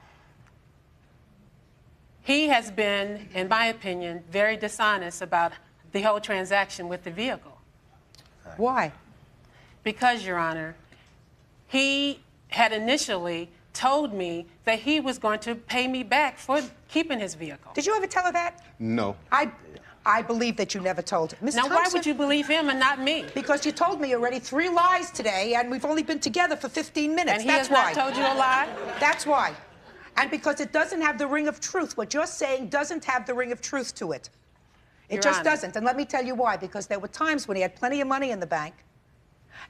he has been, in my opinion, very dishonest about the whole transaction with the vehicle. Why? Because, Your Honor, he had initially told me that he was going to pay me back for keeping his vehicle. Did you ever tell her that? No. I believe that you never told her. Ms. Now, Thompson, why would you believe him and not me? Because you told me already 3 lies today, and we've only been together for 15 minutes. And he That's has why. not told you a lie? That's why. And because it doesn't have the ring of truth. What you're saying doesn't have the ring of truth to it. It Your just Honor. doesn't. And let me tell you why. Because there were times when he had plenty of money in the bank,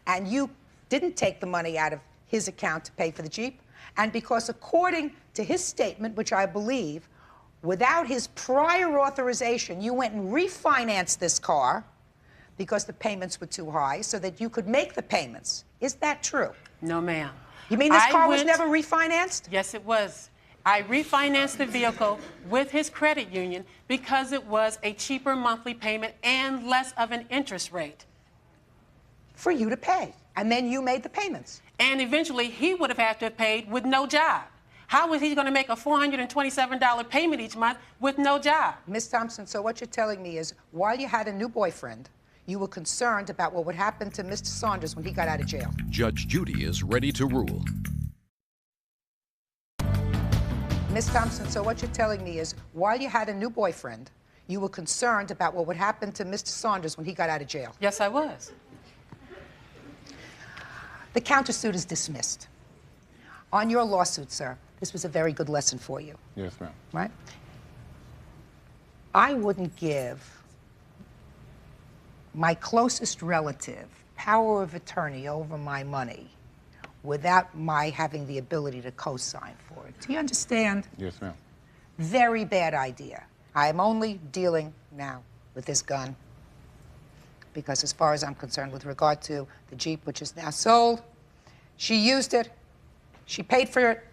and you didn't take the money out of his account to pay for the Jeep. And because according to his statement, which I believe, without his prior authorization, you went and refinanced this car because the payments were too high so that you could make the payments. Is that true? No, ma'am. You mean this I car was went- never refinanced? Yes, it was. I refinanced the vehicle with his credit union because it was a cheaper monthly payment and less of an interest rate. For you to pay. And then you made the payments. And eventually, he would have had to have paid with no job. How was he going to make a $427 payment each month with no job? Ms. Thompson, so what you're telling me is while you had a new boyfriend, you were concerned about what would happen to Mr. Saunders when he got out of jail. Judge Judy is ready to rule. Ms. Thompson, so what you're telling me is while you had a new boyfriend, you were concerned about what would happen to Mr. Saunders when he got out of jail. Yes, I was. The countersuit is dismissed. On your lawsuit, sir, this was a very good lesson for you, Yes, ma'am. right? I wouldn't give my closest relative power of attorney over my money without my having the ability to co-sign for it. Do you understand? Yes, ma'am. Very bad idea. I am only dealing now with this gun because as far as I'm concerned with regard to the Jeep, which is now sold, she used it, she paid for it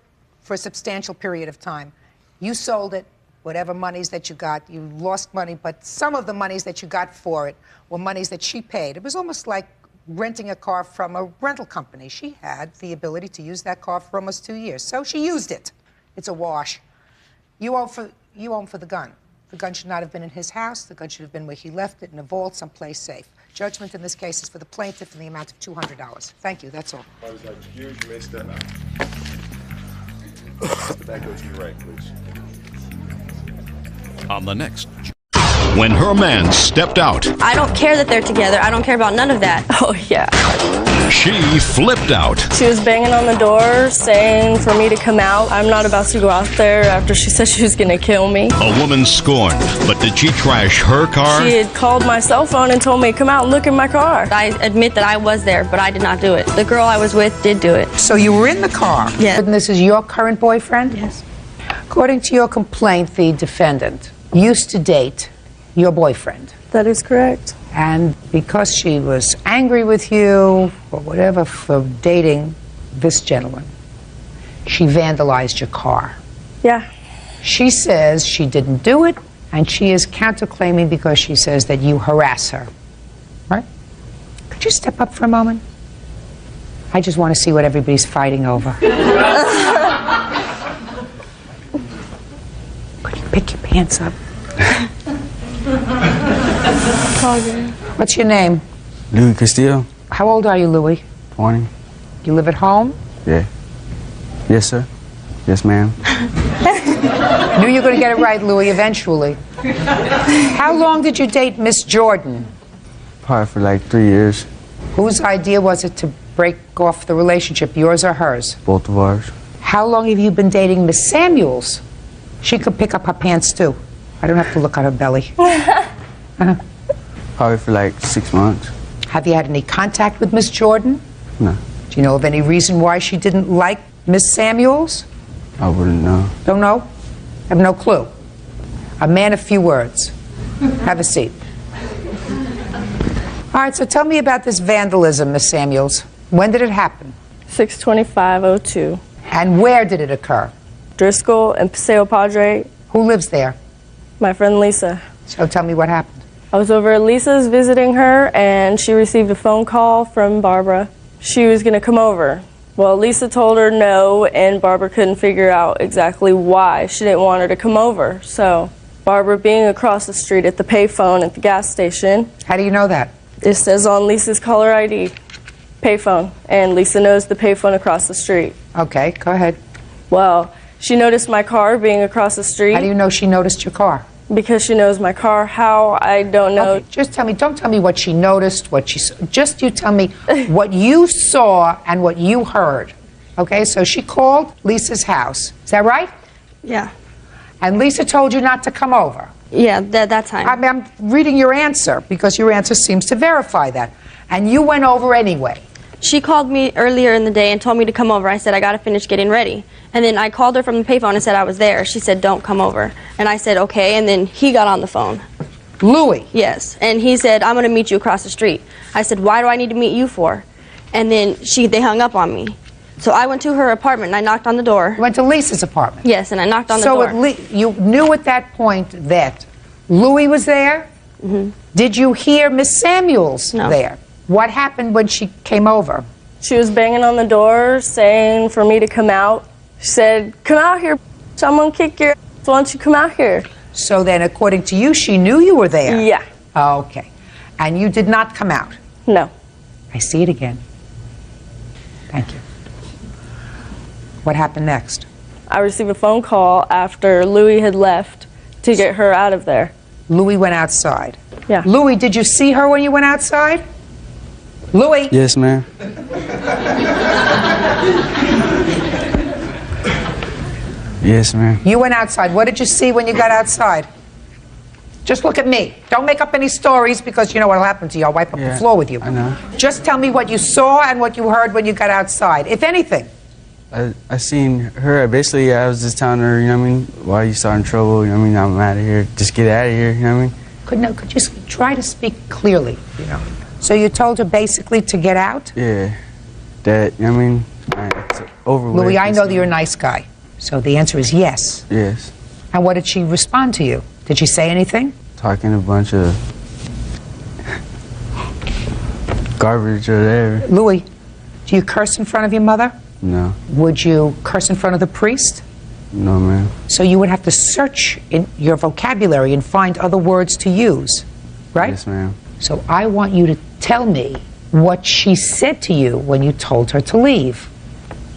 for a substantial period of time. You sold it, whatever monies that you got, you lost money, but some of the monies that you got for it were monies that she paid. It was almost like renting a car from a rental company. She had the ability to use that car for almost 2 years, so she used it. It's a wash. You owe for the gun. The gun should not have been in his house. The gun should have been where he left it, in a vault, someplace safe. Judgment in this case is for the plaintiff in the amount of $200. Thank you, that's all. I was like, you mixed that up. Back goes to your right, please. On the next, when her man stepped out, I don't care that they're together. I don't care about none of that. Oh, yeah. she flipped out. She was banging on the door saying for me to come out. I'm not about to go out there after she said she was going to kill me. A woman scorned, but did she trash her car? She had called my cell phone and told me to come out and look in my car. I admit that I was there, but I did not do it. The girl I was with did do it. So you were in the car? Yeah. And this is your current boyfriend? Yes. According to your complaint, the defendant used to date your boyfriend. That is correct. And because she was angry with you, or whatever, for dating this gentleman, she vandalized your car. Yeah. She says she didn't do it, and she is counterclaiming because she says that you harass her. Right? Could you step up for a moment? I just want to see what everybody's fighting over. Could you pick your pants up? What's your name? Louis Castillo. How old are you, Louis? 20. You live at home? Yeah. Yes, sir. Yes, ma'am. Knew you were going to get it right, Louis, eventually. How long did you date Miss Jordan? Probably for like 3 years. Whose idea was it to break off the relationship, yours or hers? Both of ours. How long have you been dating Miss Samuels? She could pick up her pants, too. I don't have to look at her belly. Probably for like 6 months. Have you had any contact with Miss Jordan? No. Do you know of any reason why she didn't like Miss Samuels? I wouldn't know. Don't know? Have no clue. A man of few words. Have a seat. All right, so tell me about this vandalism, Miss Samuels. When did it happen? 6/25/02. And where did it occur? Driscoll and Paseo Padre. Who lives there? My friend Lisa. So tell me what happened. I was over at Lisa's visiting her, and she received a phone call from Barbara. She was going to come over. Well, Lisa told her no, and Barbara couldn't figure out exactly why she didn't want her to come over. So Barbara being across the street at the payphone at the gas station. How do you know that? It says on Lisa's caller ID, payphone, and Lisa knows the payphone across the street. Okay, go ahead. Well, she noticed my car being across the street. How do you know she noticed your car? Because she knows my car. How? I don't know. Okay, just tell me, don't tell me what she noticed, what she saw. Just you tell me what you saw and what you heard. Okay, so she called Lisa's house. Is that right? Yeah. And Lisa told you not to come over. Yeah, that time. I mean, I'm reading your answer because your answer seems to verify that. And you went over anyway. She called me earlier in the day and told me to come over. I said, I got to finish getting ready. And then I called her from the payphone and said I was there. She said, don't come over. And I said, okay. And then he got on the phone. Louis? Yes. And he said, I'm going to meet you across the street. I said, why do I need to meet you for? And then they hung up on me. So I went to her apartment and I knocked on the door. You went to Lisa's apartment? Yes, and I knocked on the door. So you knew at that point that Louis was there? Mm-hmm. Did you hear Miss Samuels there? What happened when she came over? She was banging on the door saying for me to come out. She said, come out here, I'm going to kick your ass. Why don't you come out here? So then, according to you, she knew you were there? Yeah. Okay. And you did not come out? No. I see it again. Thank you. What happened next? I received a phone call after Louis had left to get her out of there. Louis went outside? Yeah. Louis, did you see her when you went outside? Louis? Yes, ma'am. Yes, ma'am. You went outside. What did you see when you got outside? Just look at me. Don't make up any stories because you know what'll happen to you. I'll wipe up the floor with you. I know. Just tell me what you saw and what you heard when you got outside, if anything. I seen her. Basically, I was just telling her, you know what I mean, why are you starting trouble? You know what I mean, I'm out of here. Just get out of here, you know what I mean? Could you try to speak clearly, you know? So you told her basically to get out? Yeah. That, you know what I mean, it's over with. Louis, I know that you're a nice guy. So the answer is yes. Yes. And what did she respond to you? Did she say anything? Talking a bunch of garbage or whatever. Louis, do you curse in front of your mother? No. Would you curse in front of the priest? No, ma'am. So you would have to search in your vocabulary and find other words to use, right? Yes, ma'am. So I want you to tell me what she said to you when you told her to leave.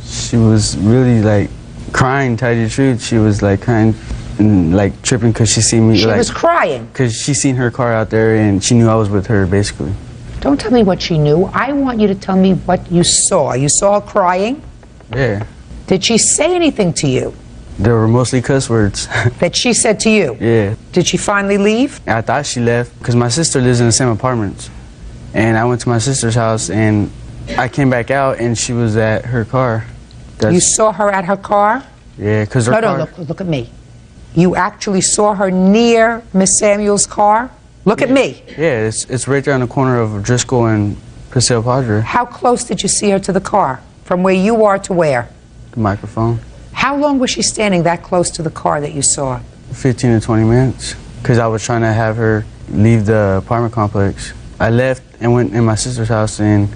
She was really like crying, tell you the truth. She was like crying and like tripping because she seen me. She was crying? Because she seen her car out there and she knew I was with her, basically. Don't tell me what she knew. I want you to tell me what you saw. You saw her crying? Yeah. Did she say anything to you? There were mostly cuss words. That she said to you? Yeah. Did she finally leave? I thought she left because my sister lives in the same apartment. And I went to my sister's house and I came back out and she was at her car. You saw her at her car? Yeah, because her car... No, look at me. You actually saw her near Miss Samuel's car? Look at me. Yeah, it's right there on the corner of Driscoll and Paseo Padre. How close did you see her to the car? From where you are to where? The microphone. How long was she standing that close to the car that you saw? 15 to 20 minutes. Because I was trying to have her leave the apartment complex. I left and went in my sister's house and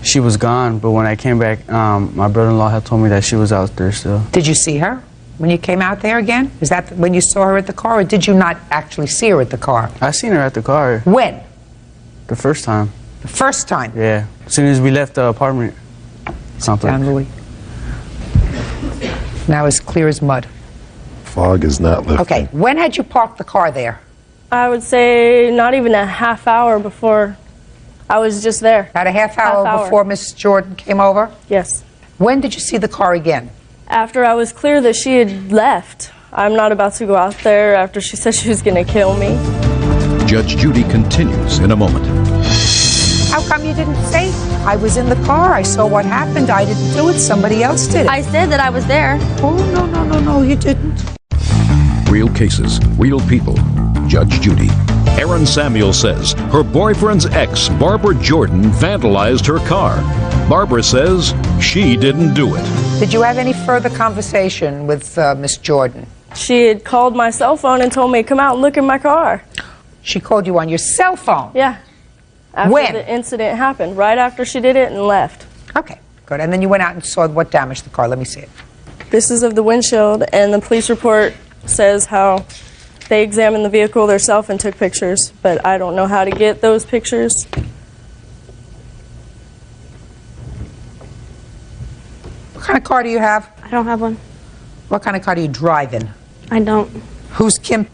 she was gone. But when I came back, my brother-in-law had told me that she was out there still. Did you see her when you came out there again? Is that when you saw her at the car, or did you not actually see her at the car? I seen her at the car. When? The first time. The first time? Yeah. As soon as we left the apartment complex. Sit down, Louis. Now as clear as mud. Fog is not lifting. Okay, when had you parked the car there? I would say not even a half hour before. I was just there. About a half hour before Miss Jordan came over? Yes. When did you see the car again? After I was clear that she had left. I'm not about to go out there after she said she was going to kill me. Judge Judy continues in a moment. How come you didn't say, I was in the car, I saw what happened, I didn't do it, somebody else did it? I said that I was there. Oh, no, you didn't. Real cases, real people. Judge Judy. Aaron Samuel says her boyfriend's ex, Barbara Jordan, vandalized her car. Barbara says she didn't do it. Did you have any further conversation with Miss Jordan? She had called my cell phone and told me, come out and look in my car. She called you on your cell phone? Yeah. After when? The incident happened, right after she did it and left. Okay, good. And then you went out and saw what damaged the car. Let me see it. This is of the windshield, and the police report says how they examined the vehicle themselves and took pictures, but I don't know how to get those pictures. What kind of car do you have? I don't have one. What kind of car do you drive in? I don't. Who's Kim?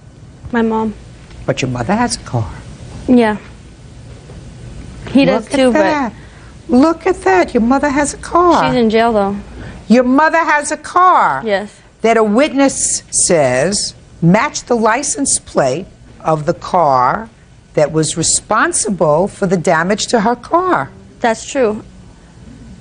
My mom. But your mother has a car. Yeah. He does Look too, at that. Look at that. Your mother has a car. She's in jail, though. Your mother has a car. Yes. That a witness says matched the license plate of the car that was responsible for the damage to her car. That's true.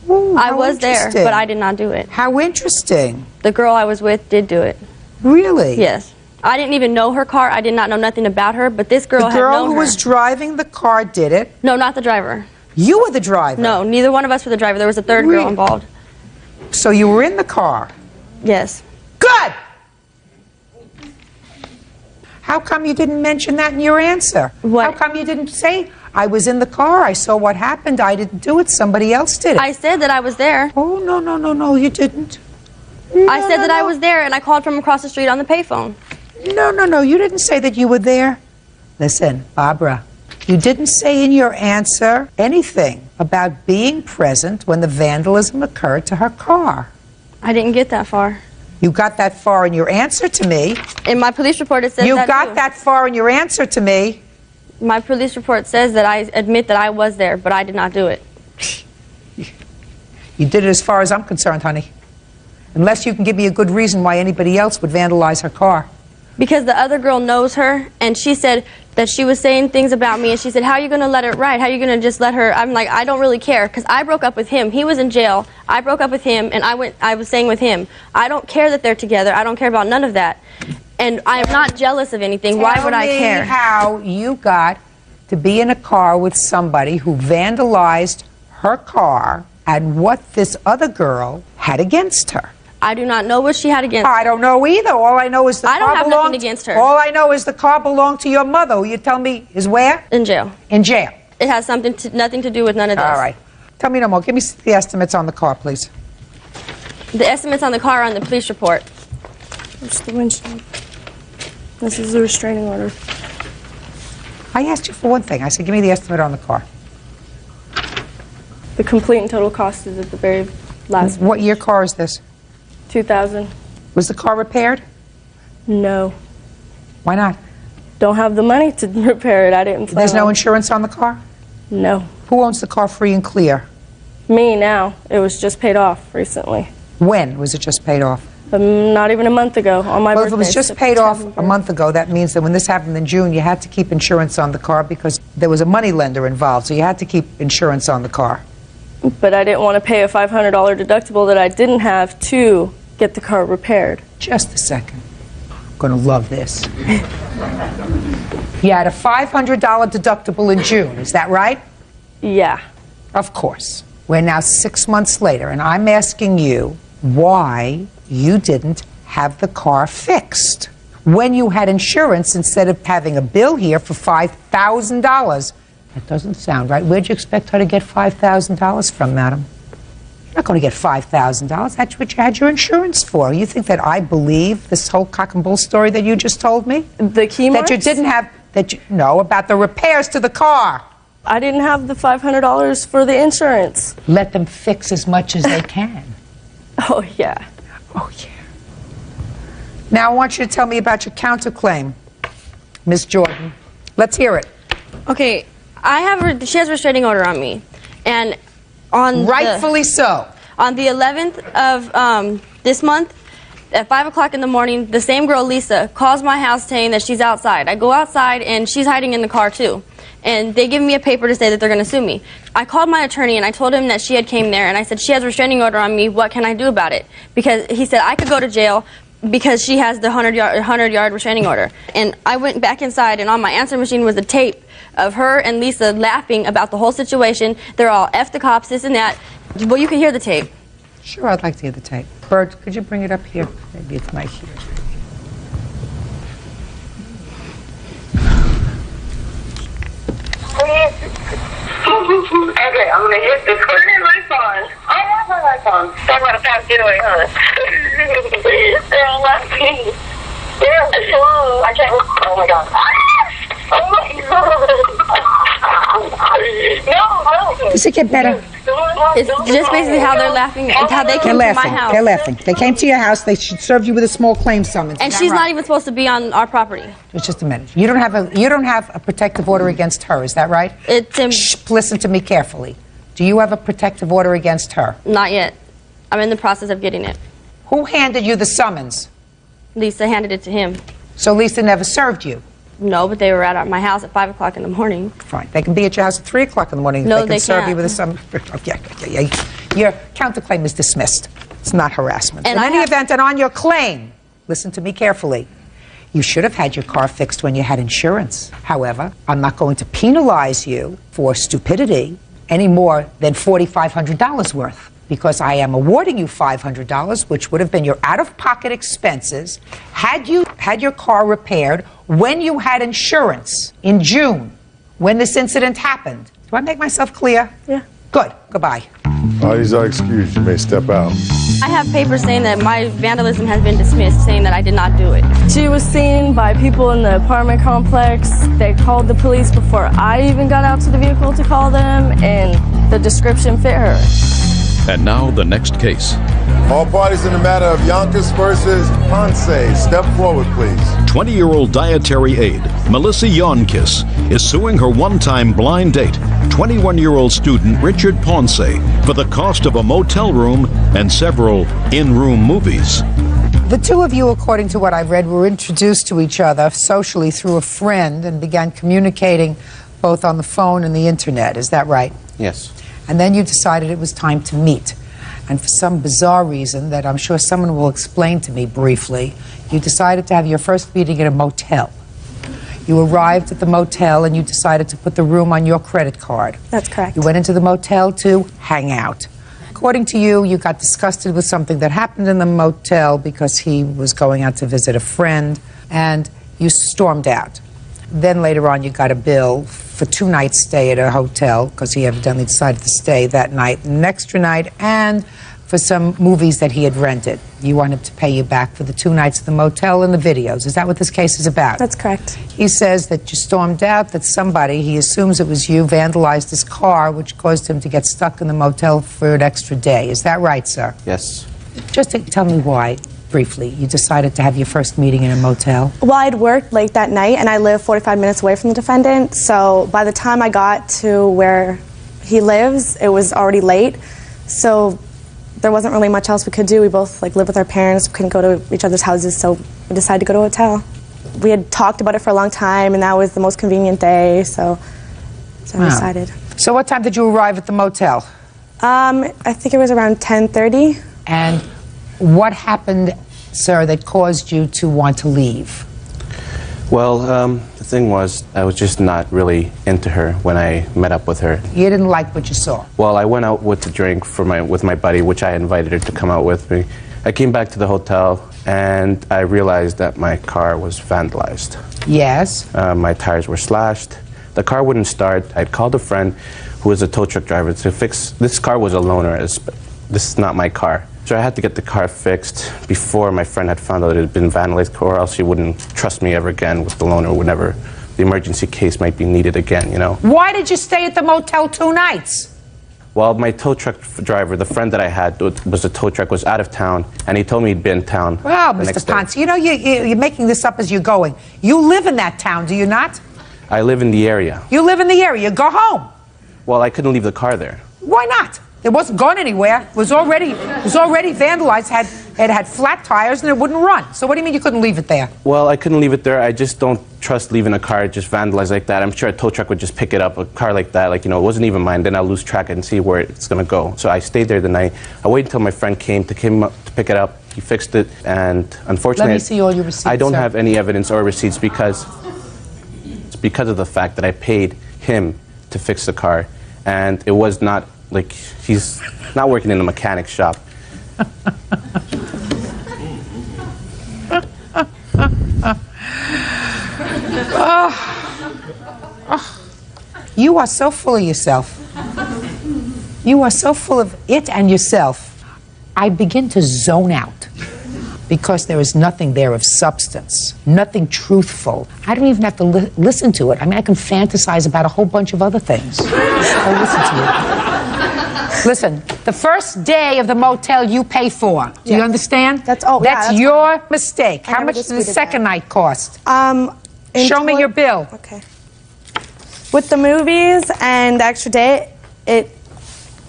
Ooh, I was there, interesting. but I did not do it. How interesting. The girl I was with did do it. Really? Yes. I didn't even know her car. I did not know nothing about her, but this girl The had girl known who her. was driving the car did it? No, not the driver. You were the driver? No, neither one of us were the driver. There was a third girl involved. So you were in the car? Yes. Good! How come you didn't mention that in your answer? What? How come you didn't say, I was in the car, I saw what happened, I didn't do it, somebody else did it? I said that I was there. Oh, no, you didn't. I said that I was there, and I called from across the street on the payphone. No, you didn't say that you were there. Listen, Barbara, you didn't say in your answer anything about being present when the vandalism occurred to her car. I didn't get that far. You got that far in your answer to me. In my police report, it says You that got too. that far in your answer to me. My police report says that I admit that I was there, but I did not do it. You did it as far as I'm concerned, honey. Unless you can give me a good reason why anybody else would vandalize her car. Because the other girl knows her, and she said that she was saying things about me, and she said, how are you going to let it ride? How are you going to just let her? I'm like, I don't really care, because I broke up with him. He was in jail. I broke up with him, and I was staying with him. I don't care that they're together. I don't care about none of that. And I am not jealous of anything. Why would I care? Tell me how you got to be in a car with somebody who vandalized her car and what this other girl had against her. I do not know what she had against her. I don't know either. All I know is the I car don't have belonged. nothing against her. All I know is the car belonged to your mother, who you tell me is where? In jail. In jail. It has nothing to do with none of this. All right. Tell me no more. Give me the estimates on the car, please. The estimates on the car are on the police report. It's the windshield. This is the restraining order. I asked you for one thing. I said, give me the estimate on the car. The complete and total cost is at the very last. What year car is this? 2000. Was the car repaired? No. Why not? Don't have the money to repair it. I didn't plan There's no on- insurance on the car? No. Who owns the car free and clear? Me now. It was just paid off recently. When was it just paid off? Not even a month ago on my Well, birthday. if it was just paid off September. a month ago, that means that when this happened in June, you had to keep insurance on the car because there was a money lender involved, so you had to keep insurance on the car. But I didn't want to pay a $500 deductible that I didn't have to get the car repaired. Just a second. I'm going to love this. You had a $500 deductible in June, is that right? Yeah. Of course. We're now 6 months later, and I'm asking you why you didn't have the car fixed when you had insurance instead of having a bill here for $5,000. That doesn't sound right. Where'd you expect her to get $5,000 from, madam? You're not going to get $5,000. That's what you had your insurance for. You think that I believe this whole cock and bull story that you just told me? The key That marks? you didn't have, no, about the repairs to the car. I didn't have the $500 for the insurance. Let them fix as much as they can. Oh, yeah. Oh, yeah. Now I want you to tell me about your counterclaim, Miss Jordan. Let's hear it. Okay, she has a restraining order on me, and on rightfully so. On the 11th of this month, at 5 o'clock in the morning, the same girl, Lisa, calls my house saying that she's outside. I go outside, and she's hiding in the car too. And they give me a paper to say that they're going to sue me. I called my attorney, and I told him that she had came there, and I said, she has a restraining order on me. What can I do about it? Because he said I could go to jail because she has the 100-yard restraining order. And I went back inside, and on my answer machine was a tape of her and Lisa laughing about the whole situation. They're all F the cops, this and that. Well, you can hear the tape. Sure, I'd like to hear the tape. Bert, could you bring it up here? Maybe it's my here. Okay, I'm gonna hit this one. Where's my phone? I have my phone. So I'm gonna pass it away, huh? They're all laughing. Yeah, whoa, I can't. Oh my god. Oh my god. No. Does it get better? It's just basically how they're laughing, how they came to my house. They're laughing. They came to your house. They served you with a small claim summons. And she's not even supposed to be on our property. Just a minute. You don't have a protective order against her. Is that right? Shh, listen to me carefully. Do you have a protective order against her? Not yet. I'm in the process of getting it. Who handed you the summons? Lisa handed it to him. So Lisa never served you? No, but they were at my house at 5 o'clock in the morning. Fine. They can be at your house at 3 o'clock in the morning. No, they can serve can't. you with a summons. Yeah. Your counterclaim is dismissed. It's not harassment. In any event, and on your claim, listen to me carefully. You should have had your car fixed when you had insurance. However, I'm not going to penalize you for stupidity any more than $4,500 worth, because I am awarding you $500, which would have been your out-of-pocket expenses had you had your car repaired when you had insurance in June, when this incident happened. Do I make myself clear? Yeah. Good. Goodbye. Parties are excused. You may step out. I have papers saying that my vandalism has been dismissed, saying that I did not do it. She was seen by people in the apartment complex. They called the police before I even got out to the vehicle to call them, and the description fit her. And now the next case. All parties in the matter of Yonkers versus Ponce. Step forward, please. 20-year-old dietary aide Melissa Yonkis is suing her one-time blind date, 21-year-old student Richard Ponce, for the cost of a motel room and several in-room movies. The two of you, according to what I've read, were introduced to each other socially through a friend and began communicating both on the phone and the internet. Is that right? Yes. And then you decided it was time to meet. And for some bizarre reason that I'm sure someone will explain to me briefly, you decided to have your first meeting at a motel. You arrived at the motel and you decided to put the room on your credit card. That's correct. You went into the motel to hang out. According to you, you got disgusted with something that happened in the motel because he was going out to visit a friend, and you stormed out. Then later on, you got a bill for 2 nights' stay at a hotel, because he evidently decided to stay that night and an extra night, and for some movies that he had rented. You want him to pay you back for the 2 nights at the motel and the videos. Is that what this case is about? That's correct. He says that you stormed out, that somebody, he assumes it was you, vandalized his car, which caused him to get stuck in the motel for an extra day. Is that right, sir? Yes. Just to tell me why, briefly, you decided to have your first meeting in a motel. Well, I'd worked late that night, and I live 45 minutes away from the defendant, so by the time I got to where he lives, it was already late, so there wasn't really much else we could do. We both live with our parents, we couldn't go to each other's houses, so we decided to go to a hotel. We had talked about it for a long time, and that was the most convenient day, so I decided. So what time did you arrive at the motel? I think it was around 10:30. And what happened, sir, that caused you to want to leave? Well, the thing was, I was just not really into her when I met up with her. You didn't like what you saw? Well, I went out with a drink with my buddy, which I invited her to come out with me. I came back to the hotel, and I realized that my car was vandalized. Yes? My tires were slashed. The car wouldn't start. I'd called a friend who was a tow truck driver to fix. This car was a loaner. This is not my car. So I had to get the car fixed before my friend had found out it had been vandalized, or else he wouldn't trust me ever again with the loaner whenever the emergency case might be needed again, you know. Why did you stay at the motel 2 nights? Well, my tow truck driver, the friend that I had was a tow truck, was out of town, and he told me he'd been in town. Well, Mr. Ponce, you know, you're making this up as you're going. You live in that town, do you not? I live in the area. You live in the area. Go home. Well, I couldn't leave the car there. Why not? It wasn't gone anywhere. It was already vandalized, had flat tires, and it wouldn't run. So what do you mean you couldn't leave it there? Well, I couldn't leave it there. I just don't trust leaving a car just vandalized like that. I'm sure a tow truck would just pick it up, a car like that, like, you know, it wasn't even mine. Then I'll lose track and see where it's going to go. So I stayed there the night. I waited until my friend came to pick it up. He fixed it, and unfortunately, let me see all your receipts, I don't sir. have any evidence or receipts because of the fact that I paid him to fix the car, and it was not like he's not working in a mechanic shop. You are so full of yourself. You are so full of it and yourself. I begin to zone out because there is nothing there of substance, nothing truthful. I don't even have to listen to it. I mean, I can fantasize about a whole bunch of other things. I'll listen to it. Listen, the first day of the motel you pay for. Do you understand? That's your mistake. How much does the second night cost? Show me your bill. Okay. With the movies and the extra day, it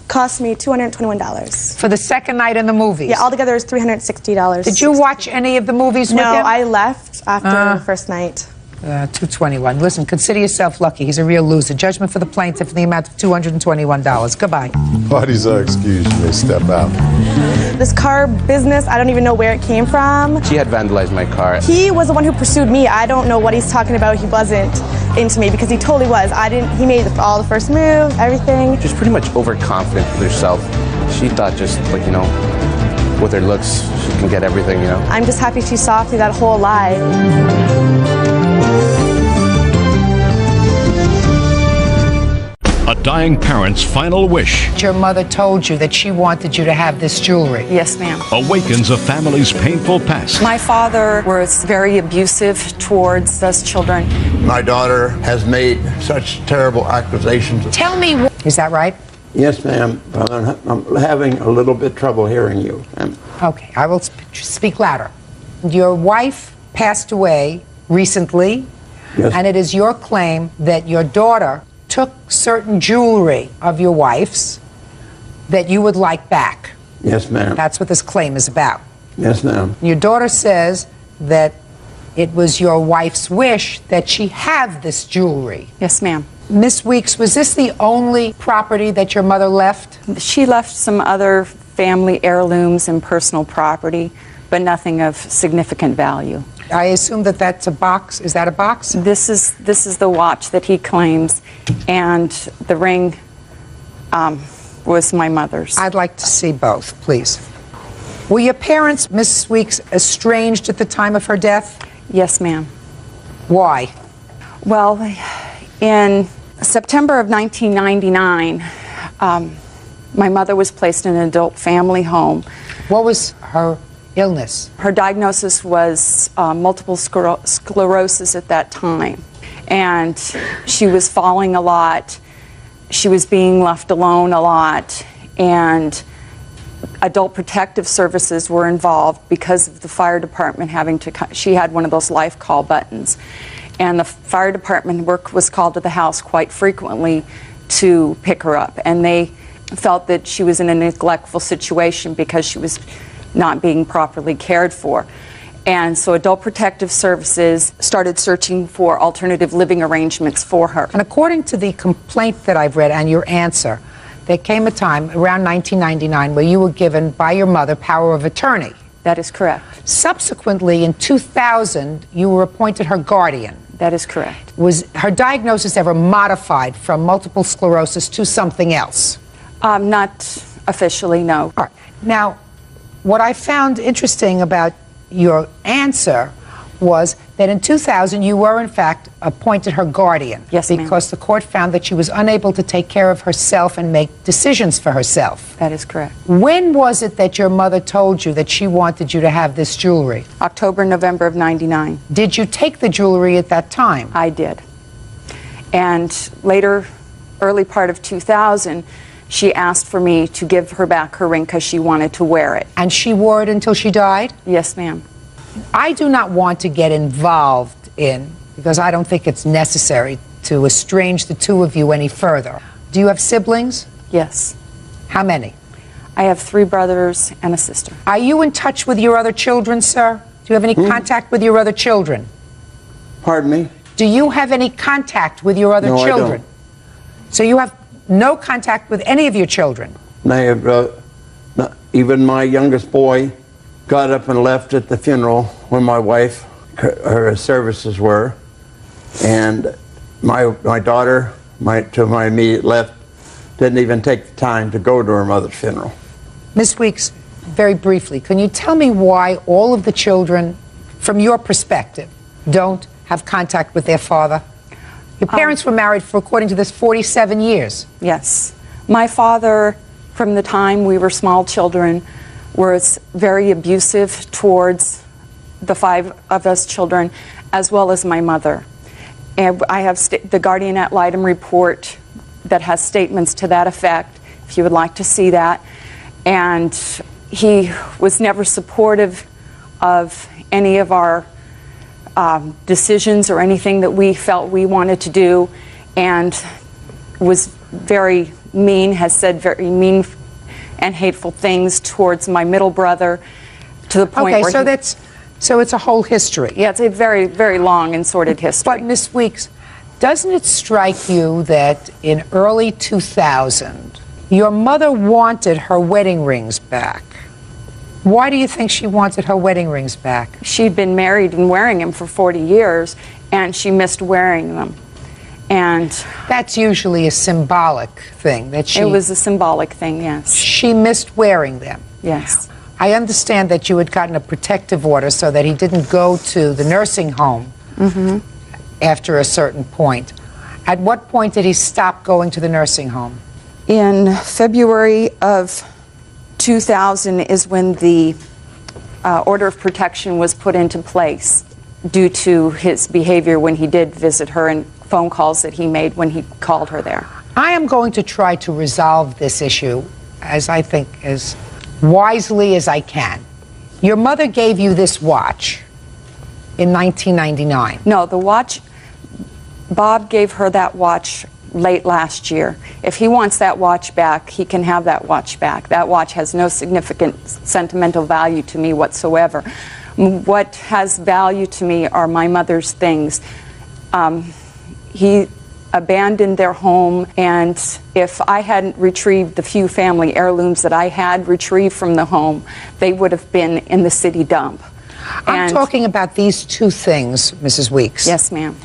cost me $221. For the second night in the movies? Yeah, altogether it was $360. Did you watch any of the movies with him? No, I left after the first night. 221. Listen, consider yourself lucky. He's a real loser. Judgment for the plaintiff in the amount of $221. Goodbye. Parties are excused. You may step out. This car business, I don't even know where it came from. She had vandalized my car. He was the one who pursued me. I don't know what he's talking about. He wasn't into me because he totally was. He made all the first move, everything. She was pretty much overconfident with herself. She thought just like, you know, with her looks, she can get everything, you know. I'm just happy she saw through that whole lie. A dying parent's final wish Your mother told you that she wanted you to have this jewelry. Yes, ma'am. awakens a family's painful past. My father was very abusive towards us children. My daughter has made such terrible accusations. Tell me, is that right? Yes, ma'am. I'm having a little bit trouble hearing you. Okay, I will speak louder. Your wife passed away recently, and it is your claim that your daughter took certain jewelry of your wife's that you would like back. Yes, ma'am. That's what this claim is about. Yes, ma'am. Your daughter says that it was your wife's wish that she have this jewelry. Yes, ma'am. Miss Weeks, was this the only property that your mother left? She left some other family heirlooms and personal property, but nothing of significant value. I assume that that's a box. Is that a box? This is the watch that he claims, and the ring was my mother's. I'd like to see both, please. Were your parents, Miss Weeks, estranged at the time of her death? Yes, ma'am. Why? Well, in September of 1999, my mother was placed in an adult family home. What was her illness? Her diagnosis was multiple sclerosis at that time, and she was falling a lot. She was being left alone a lot, and Adult Protective Services were involved because of the fire department having to, she had one of those life call buttons, and the fire department was called to the house quite frequently to pick her up, and they felt that she was in a neglectful situation because she was not being properly cared for. And so Adult Protective Services started searching for alternative living arrangements for her. And according to the complaint that I've read and your answer, there came a time around 1999 where you were given by your mother power of attorney. That is correct. Subsequently, in 2000, you were appointed her guardian. That is correct. Was her diagnosis ever modified from multiple sclerosis to something else? Not officially, no. All right. Now, what I found interesting about your answer was that in 2000 you were in fact appointed her guardian. Yes, ma'am. Because the court found that she was unable to take care of herself and make decisions for herself. That is correct. When was it that your mother told you that she wanted you to have this jewelry? October, November of 99. Did you take the jewelry at that time? I did. And later, early part of 2000, she asked for me to give her back her ring because she wanted to wear it. And she wore it until she died? Yes, ma'am. I do not want to get involved in, because I don't think it's necessary to estrange the two of you any further. Do you have siblings? Yes. How many? I have 3 brothers and a sister. Are you in touch with your other children, sir? Do you have any contact with your other children? Pardon me? Do you have any contact with your other No, children? I don't. So you have no contact with any of your children? I have, even my youngest boy got up and left at the funeral when my wife, her services were, and my daughter, to my immediate left, didn't even take the time to go to her mother's funeral. Ms. Weeks, very briefly, can you tell me why all of the children, from your perspective, don't have contact with their father? Your parents were married for, according to this, 47 years. Yes. My father, from the time we were small children, was very abusive towards the 5 of us children, as well as my mother. And I have the guardian ad litem report that has statements to that effect. if you would like to see that. And he was never supportive of any of our decisions or anything that we felt we wanted to do, and was very mean, has said very mean and hateful things towards my middle brother, to the point where so it's a whole history. Yeah, it's a very, very long and sordid history. But Ms. Weeks, doesn't it strike you that in early 2000, your mother wanted her wedding rings back? Why do you think she wanted her wedding rings back? She'd been married and wearing them for 40 years, and she missed wearing them. And that's usually a symbolic thing. It was a symbolic thing, yes. She missed wearing them. Yes. I understand that you had gotten a protective order so that he didn't go to the nursing home after a certain point. At what point did he stop going to the nursing home? In February of 2000 is when the order of protection was put into place due to his behavior when he did visit her and phone calls that he made when he called her there. I am going to try to resolve this issue, as I think, as wisely as I can. Your mother gave you this watch in 1999. No, the watch, Bob gave her that watch late last year. If he wants that watch back, he can have that watch back. That watch has no significant sentimental value to me whatsoever. What has value to me are my mother's things. He abandoned their home, and if I hadn't retrieved the few family heirlooms that I had retrieved from the home, they would have been in the city dump. I'm talking about these two things, Mrs. Weeks. Yes, ma'am.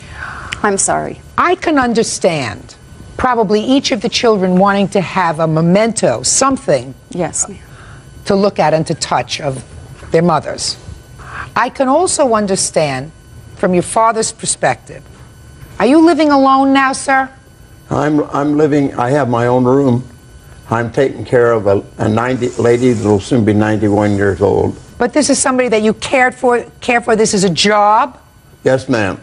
I'm sorry. I can understand probably each of the children wanting to have a memento, something yes, ma'am, to look at and to touch of their mothers. I can also understand from your father's perspective. Are you living alone now, sir? I'm living, I have my own room. I'm taking care of a 90 lady that will soon be 91 years old. But this is somebody that you care for, this is a job? Yes, ma'am.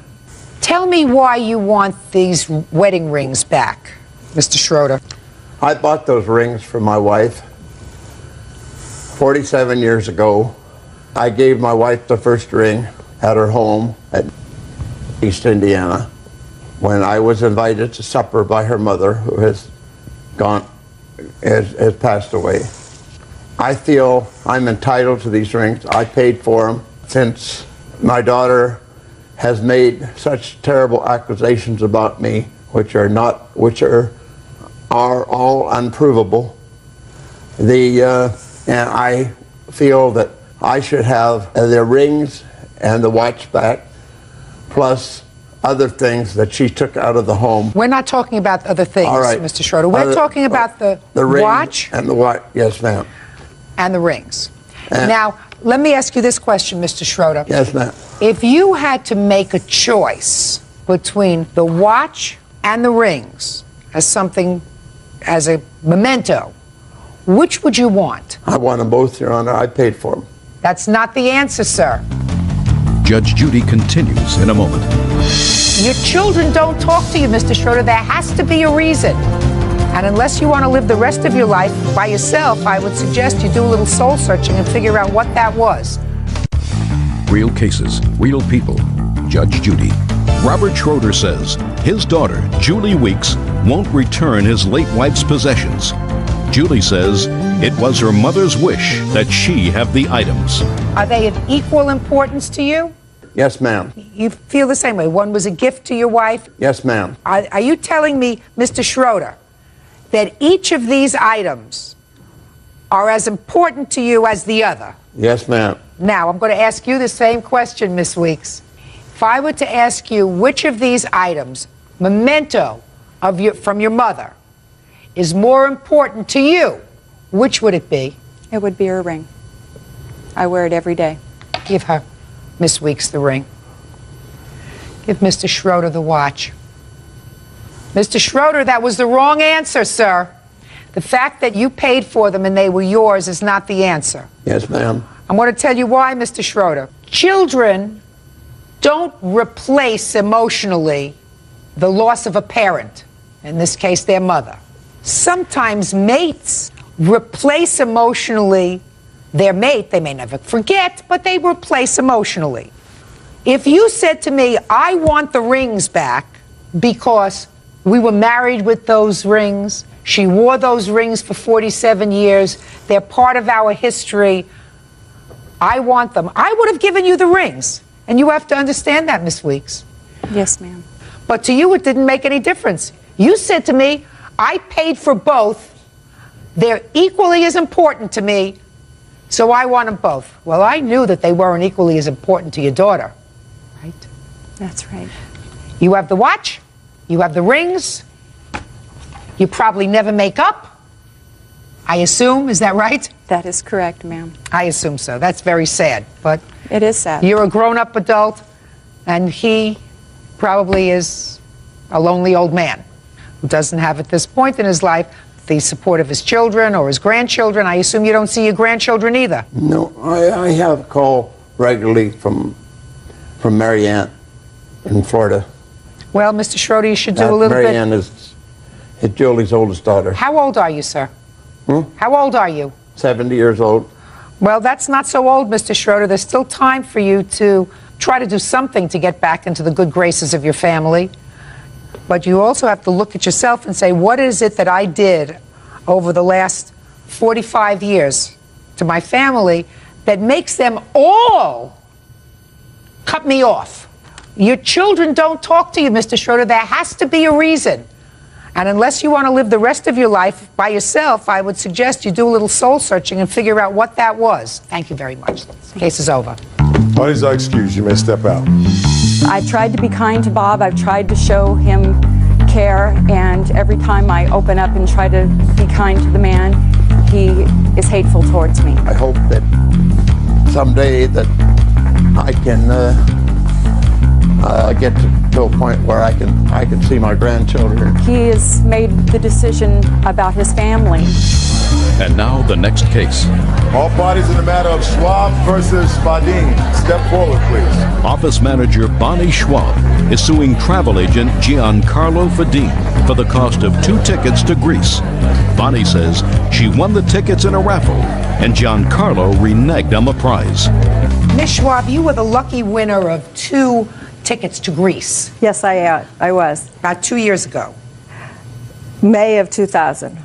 Tell me why you want these wedding rings back, Mr. Schroeder. I bought those rings for my wife 47 years ago. I gave my wife the first ring at her home at East Indiana when I was invited to supper by her mother, who has passed away. I feel I'm entitled to these rings. I paid for them. Since my daughter has made such terrible accusations about me, which are all unprovable, and I feel that I should have the rings and the watch back, plus other things that she took out of the home. We're not talking about other things, all right, Mr. Schroeder. We're talking about the watch and the watch. Yes, ma'am. And the rings. Now, let me ask you this question, Mr. Schroeder. Yes, ma'am. If you had to make a choice between the watch and the rings as something, as a memento, which would you want? I want them both, Your Honor. I paid for them. That's not the answer, sir. Judge Judy continues in a moment. Your children don't talk to you, Mr. Schroeder. There has to be a reason. And unless you want to live the rest of your life by yourself, I would suggest you do a little soul searching and figure out what that was. Real cases, real people. Judge Judy. Robert Schroeder says his daughter, Julie Weeks, won't return his late wife's possessions. Julie says it was her mother's wish that she have the items. Are they of equal importance to you? Yes, ma'am. You feel the same way. One was a gift to your wife? Yes, ma'am. Are you telling me, Mr. Schroeder, that each of these items are as important to you as the other? Yes, ma'am. Now, I'm going to ask you the same question, Miss Weeks. If I were to ask you which of these items, memento from your mother, is more important to you, which would it be? It would be her ring. I wear it every day. Give her, Miss Weeks, the ring. Give Mr. Schroeder the watch. Mr. Schroeder, that was the wrong answer, sir. The fact that you paid for them and they were yours is not the answer. Yes, ma'am. I'm going to tell you why, Mr. Schroeder. Children don't replace emotionally the loss of a parent, in this case, their mother. sometimes mates replace emotionally their mate. They may never forget, but they replace emotionally. If you said to me, I want the rings back because we were married with those rings, she wore those rings for 47 years, they're part of our history, I want them, I would have given you the rings. And you have to understand that, Miss Weeks. Yes, ma'am. But to you, it didn't make any difference. You said to me, I paid for both. They're equally as important to me, so I want them both. Well, I knew that they weren't equally as important to your daughter, right? That's right. You have the watch, you have the rings, you probably never make up, I assume. Is that right? That is correct, ma'am. I assume so. That's very sad, but it is sad. You're a grown-up adult, and he probably is a lonely old man who doesn't have at this point in his life the support of his children or his grandchildren. I assume you don't see your grandchildren either. No, I have a call regularly from Mary Ann in Florida. Well, Mr. Schroeder, you should do a little Mary bit. Ann is Julie's oldest daughter. How old are you, sir? How old are you? 70 years old. Well, that's not so old, Mr. Schroeder. There's still time for you to try to do something to get back into the good graces of your family. But you also have to look at yourself and say, what is it that I did over the last 45 years to my family that makes them all cut me off? Your children don't talk to you, Mr. Schroeder. There has to be a reason. And unless you want to live the rest of your life by yourself, I would suggest you do a little soul searching and figure out what that was. Thank you very much. The case is over. Parties are excused. You may step out. I've tried to be kind to Bob. I've tried to show him care, and every time I open up and try to be kind to the man, he is hateful towards me. I hope that someday that I can get to a point where I can see my grandchildren. He has made the decision about his family. And now the next case. All parties in the matter of Schwab versus Fadin. Step forward, please. Office manager Bonnie Schwab is suing travel agent Giancarlo Fadin for the cost of 2 tickets to Greece. Bonnie says she won the tickets in a raffle, and Giancarlo reneged on the prize. Miss Schwab, you were the lucky winner of 2 tickets to Greece. Yes, I was. About 2 years ago. May of 2000.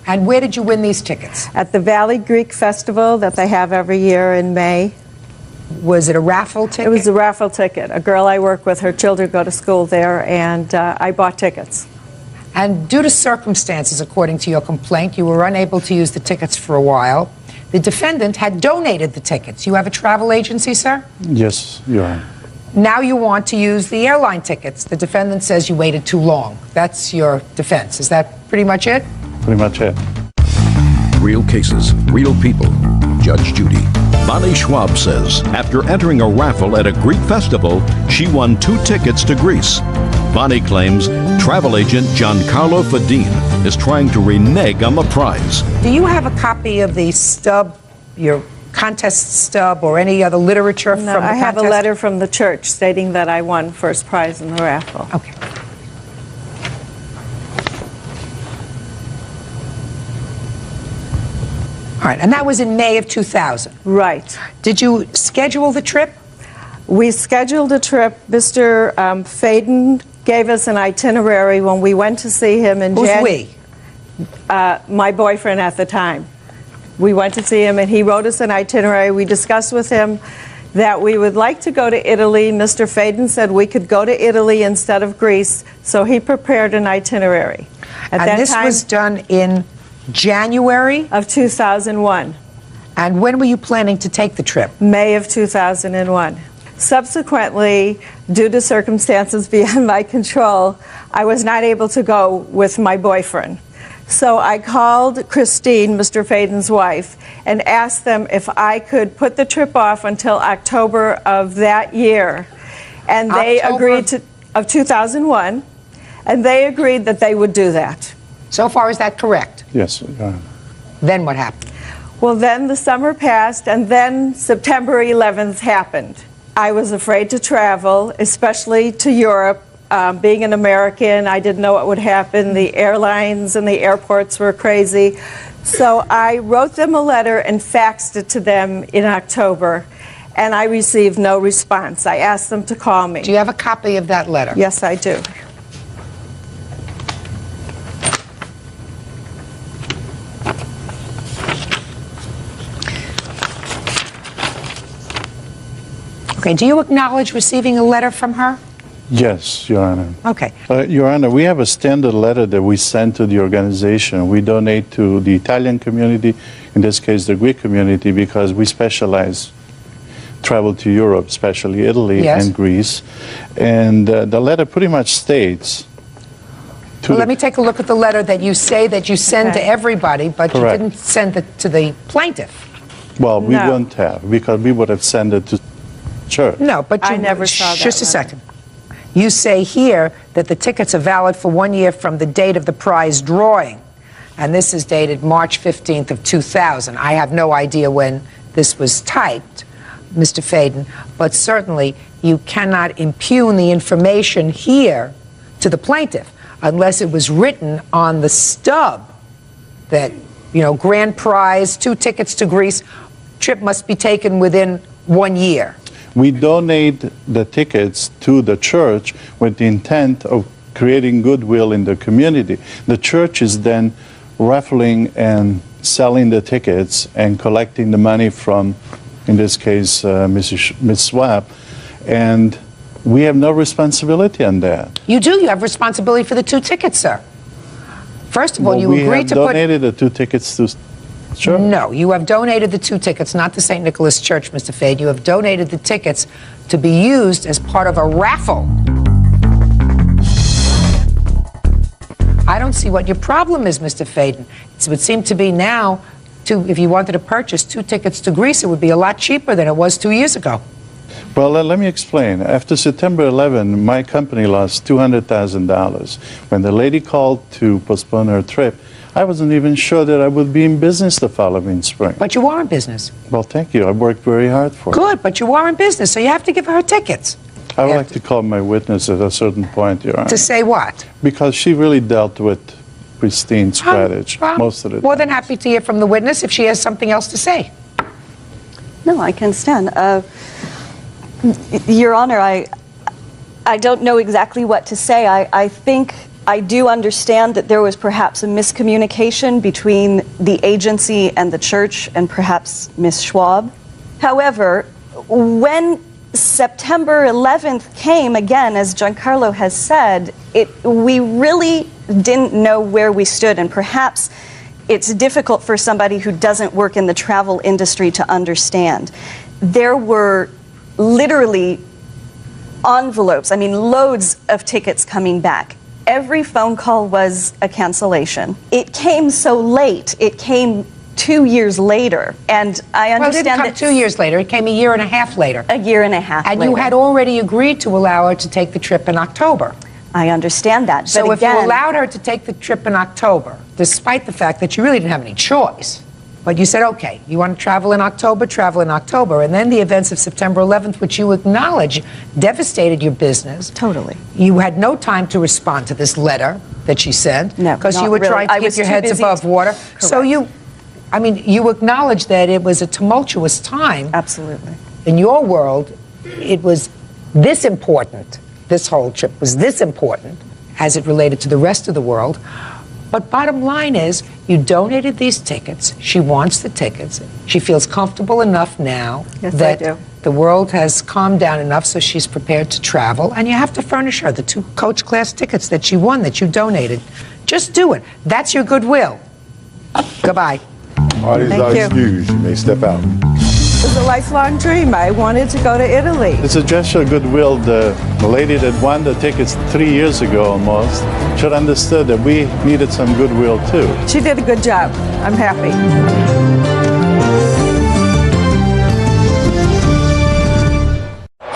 And where did you win these tickets? At the Valley Greek Festival that they have every year in May. Was it a raffle ticket? It was a raffle ticket. A girl I work with, her children go to school there, and I bought tickets. And due to circumstances, according to your complaint, you were unable to use the tickets for a while. The defendant had donated the tickets. You have a travel agency, sir? Yes, Your Honor. Now you want to use the airline tickets. The defendant says you waited too long. That's your defense. Is that pretty much it? Pretty much it. Real cases, real people. Judge Judy. Bonnie Schwab says after entering a raffle at a Greek festival, she won 2 tickets to Greece. Bonnie claims travel agent Giancarlo Fadin is trying to renege on the prize. Do you have a copy of the stub, your contest stub, or any other literature from the contest? I have a letter from the church stating that I won first prize in the raffle. Okay. All right, and that was in May of 2000. Right. Did you schedule the trip? We scheduled a trip. Mr. Fadin gave us an itinerary when we went to see him in January. Who's we? My boyfriend at the time. We went to see him, and he wrote us an itinerary. We discussed with him that we would like to go to Italy. Mr. Fadin said we could go to Italy instead of Greece, so he prepared an itinerary. At And that this time, was done in January? Of 2001. And when were you planning to take the trip? May of 2001. Subsequently, due to circumstances beyond my control, I was not able to go with my boyfriend. So I called Christine, Mr. Fadin's wife, and asked them if I could put the trip off until October of that year. And they agreed to, of 2001, and they agreed that they would do that. So far, is that correct? Yes, Your Honor. Then what happened? Well, then the summer passed, and then September 11th happened. I was afraid to travel, especially to Europe, Being an American, I didn't know what would happen. The airlines and the airports were crazy. So I wrote them a letter and faxed it to them in October, and I received no response. I asked them to call me. Do you have a copy of that letter? Yes, I do. Okay, do you acknowledge receiving a letter from her? Yes, Your Honor. Okay. Your Honor, we have a standard letter that we send to the organization. We donate to the Italian community, in this case the Greek community, because we specialize travel to Europe, especially Italy and Greece. And the letter pretty much states... Well, let me take a look at the letter that you say that you send to everybody, but Correct. you didn't send it to the plaintiff. Well, we wouldn't have, because we would have sent it to church. No, but you, I never saw that just a letter. second. You say here that the tickets are valid for 1 year from the date of the prize drawing, and this is dated March 15th of 2000. I have no idea when this was typed, Mr. Faden, but certainly you cannot impugn the information here to the plaintiff unless it was written on the stub that, you know, grand prize, 2 tickets to Greece, trip must be taken within 1 year. We donate the tickets to the church with the intent of creating goodwill in the community. The church is then raffling and selling the tickets and collecting the money from, in this case, Ms. Swab, and we have no responsibility on that. You do. You have responsibility for the 2 tickets, sir. First of all, you agreed to put... We have donated the 2 tickets to church. No, you have donated the 2 tickets, not to St. Nicholas Church, Mr. Fade. You have donated the tickets to be used as part of a raffle. I don't see what your problem is, Mr. Faden. It would seem to be now, if you wanted to purchase 2 tickets to Greece, it would be a lot cheaper than it was 2 years ago. Well, let me explain. After September 11, my company lost $200,000. When the lady called to postpone her trip, I wasn't even sure that I would be in business the following spring. But you are in business. Well, thank you. I worked very hard for it. Good, but you are in business, so you have to give her tickets. I would like to call my witness at a certain point, Your Honor. To say what? Because she really dealt with pristine strategy most of the time. More than happy to hear from the witness if she has something else to say. No, I can stand. Your Honor, I don't know exactly what to say. I think I do understand that there was perhaps a miscommunication between the agency and the church and perhaps Ms. Schwab. However, when September 11th came, again, as Giancarlo has said, we really didn't know where we stood, and perhaps it's difficult for somebody who doesn't work in the travel industry to understand. There were literally envelopes, I mean loads of tickets coming back. Every phone call was a cancellation. It came so late. It came 2 years later, and I understand well, it didn't come 2 years later. It came 1.5 years later. 1.5 years and later. You had already agreed to allow her to take the trip in October. I understand that. So but if you allowed her to take the trip in October, despite the fact that you really didn't have any choice, but you said, okay, you want to travel in October, and then the events of September 11th, which you acknowledge devastated your business. Totally. You had no time to respond to this letter that she sent. No, because you were really. trying to keep your heads above water. Correct. So you acknowledge that it was a tumultuous time. Absolutely. In your world, it was this important. This whole trip was this important as it related to the rest of the world. But bottom line is, you donated these tickets. She wants the tickets. She feels comfortable enough now that the world has calmed down enough so she's prepared to travel. And you have to furnish her the 2 coach class tickets that she won, that you donated. Just do it. That's your goodwill. Goodbye. Parties are excused. You may step out. It was a lifelong dream. I wanted to go to Italy. It's a gesture of goodwill. The lady that won the tickets 3 years ago almost should understood that we needed some goodwill too. She did a good job. I'm happy.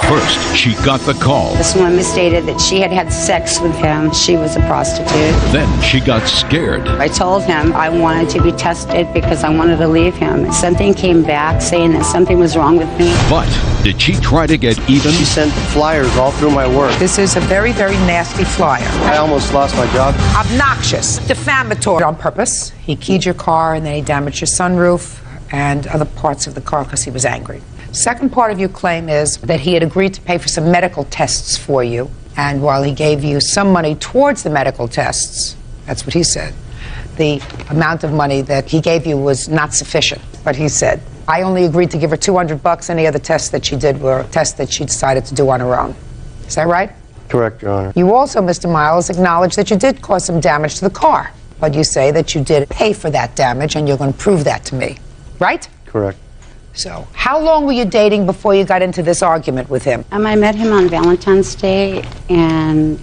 For first, she got the call. This woman stated that she had had sex with him. She was a prostitute. Then she got scared. I told him I wanted to be tested because I wanted to leave him. Something came back saying that something was wrong with me. But did she try to get even? She sent flyers all through my work. This is a very, very nasty flyer. I almost lost my job. Obnoxious, defamatory on purpose. He keyed your car and then he damaged your sunroof and other parts of the car because he was angry. Second part of your claim is that he had agreed to pay for some medical tests for you, and while he gave you some money towards the medical tests, that's what he said, the amount of money that he gave you was not sufficient. But he said, I only agreed to give her $200. Any other tests that she did were tests that she decided to do on her own. Is that right? Correct, Your Honor. You also, Mr. Miles, acknowledge that you did cause some damage to the car, but you say that you did pay for that damage, and you're going to prove that to me, right? Correct. So, how long were you dating before you got into this argument with him? I met him on Valentine's Day, and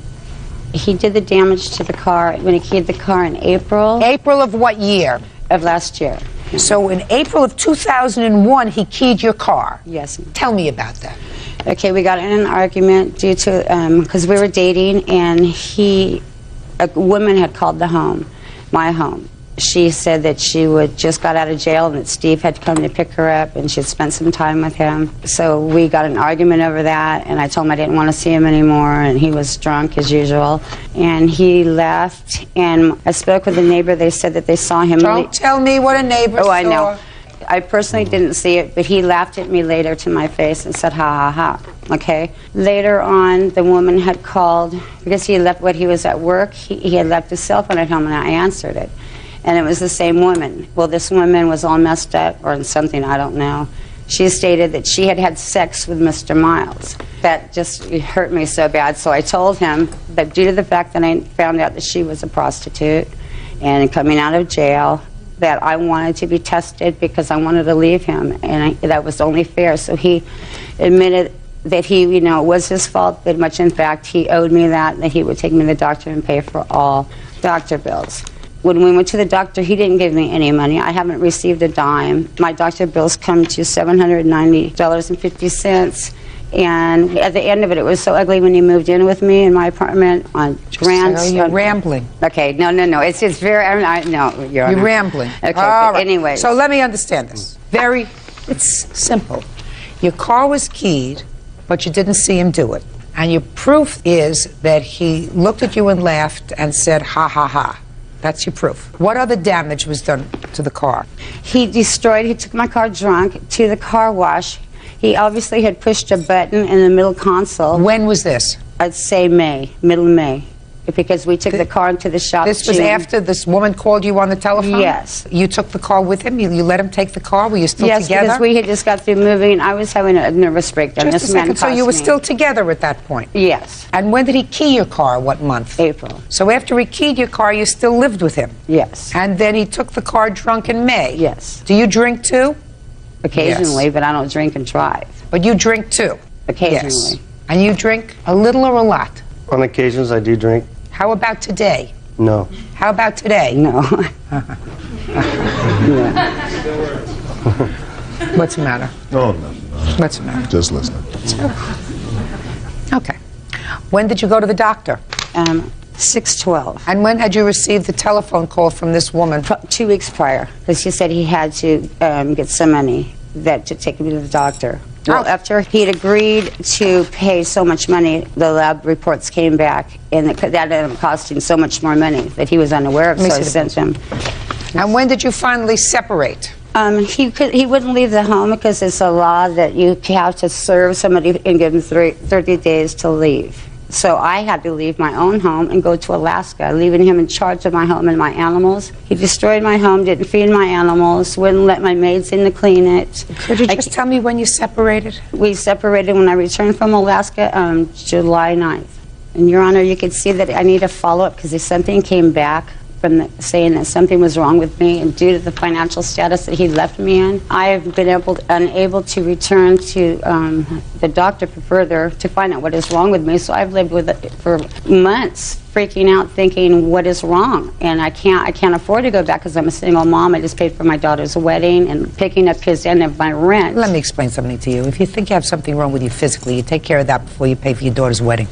he did the damage to the car when he keyed the car in April. April of what year? Of last year. So in April of 2001, he keyed your car? Yes. Tell me about that. Okay, we got in an argument due to, because we were dating, and a woman had called the home, my home. She said that she just got out of jail and that Steve had come to pick her up and she'd spent some time with him. So we got an argument over that, and I told him I didn't want to see him anymore, and he was drunk as usual. And he left, and I spoke with a neighbor. They said that they saw him. Don't tell me what a neighbor saw. Oh, I know. I personally didn't see it, but he laughed at me later to my face and said, ha, ha, ha. Okay? Later on, the woman had called, because he left when he was at work, he had left his cell phone at home, and I answered it. And it was the same woman. Well, this woman was all messed up or something, I don't know. She stated that she had had sex with Mr. Miles. That just hurt me so bad. So I told him that due to the fact that I found out that she was a prostitute and coming out of jail, that I wanted to be tested because I wanted to leave him, and that was only fair. So he admitted that it was his fault, that much in fact he owed me that he would take me to the doctor and pay for all doctor bills. When we went to the doctor, he didn't give me any money. I haven't received a dime. My doctor bills come to $790.50. And at the end of it, it was so ugly when he moved in with me in my apartment on Grand. You're rambling. Okay, no. It's very, no, You're rambling. Okay, all right. Anyway. So let me understand this. It's simple. Your car was keyed, but you didn't see him do it. And your proof is that he looked at you and laughed and said, ha, ha, ha. That's your proof. What other damage was done to the car? He took my car drunk to the car wash. He obviously had pushed a button in the middle console. When was this? I'd say middle May. Because we took the car into the shop. This was after this woman called you on the telephone? Yes. You took the car with him? You let him take the car? Were you still together? Yes, because we had just got through moving. I was having a nervous breakdown. Just a second. So you were still together at that point? Yes. And when did he key your car? What month? April. So after he keyed your car, you still lived with him? Yes. And then he took the car drunk in May? Yes. Do you drink too? Occasionally, but I don't drink and drive. But you drink too? Occasionally. Yes. And you drink a little or a lot? On occasions, I do drink. How about today? No. How about today? No. What's the matter? No. What's the matter? Just listening. Okay. When did you go to the doctor? 6/12. And when had you received the telephone call from this woman? 2 weeks prior, because she said he had to get some money to take me to the doctor. Well, after he'd agreed to pay so much money, the lab reports came back, and that ended up costing so much more money that he was unaware of, so I sent him. And when did you finally separate? He wouldn't leave the home because it's a law that you have to serve somebody and give them 30 days to leave. So I had to leave my own home and go to Alaska, leaving him in charge of my home and my animals. He destroyed my home, didn't feed my animals, wouldn't let my maids in to clean it. Could you just tell me when you separated? We separated when I returned from Alaska July 9th. And Your Honor, you could see that I need a follow-up because something came back from saying that something was wrong with me, and due to the financial status that he left me in, I have been unable to return to the doctor to find out what is wrong with me. So I've lived with it for months, freaking out, thinking what is wrong, and I can't afford to go back because I'm a single mom. I just paid for my daughter's wedding and picking up his end of my rent. Let me explain something to you. If you think you have something wrong with you physically, you take care of that before you pay for your daughter's wedding.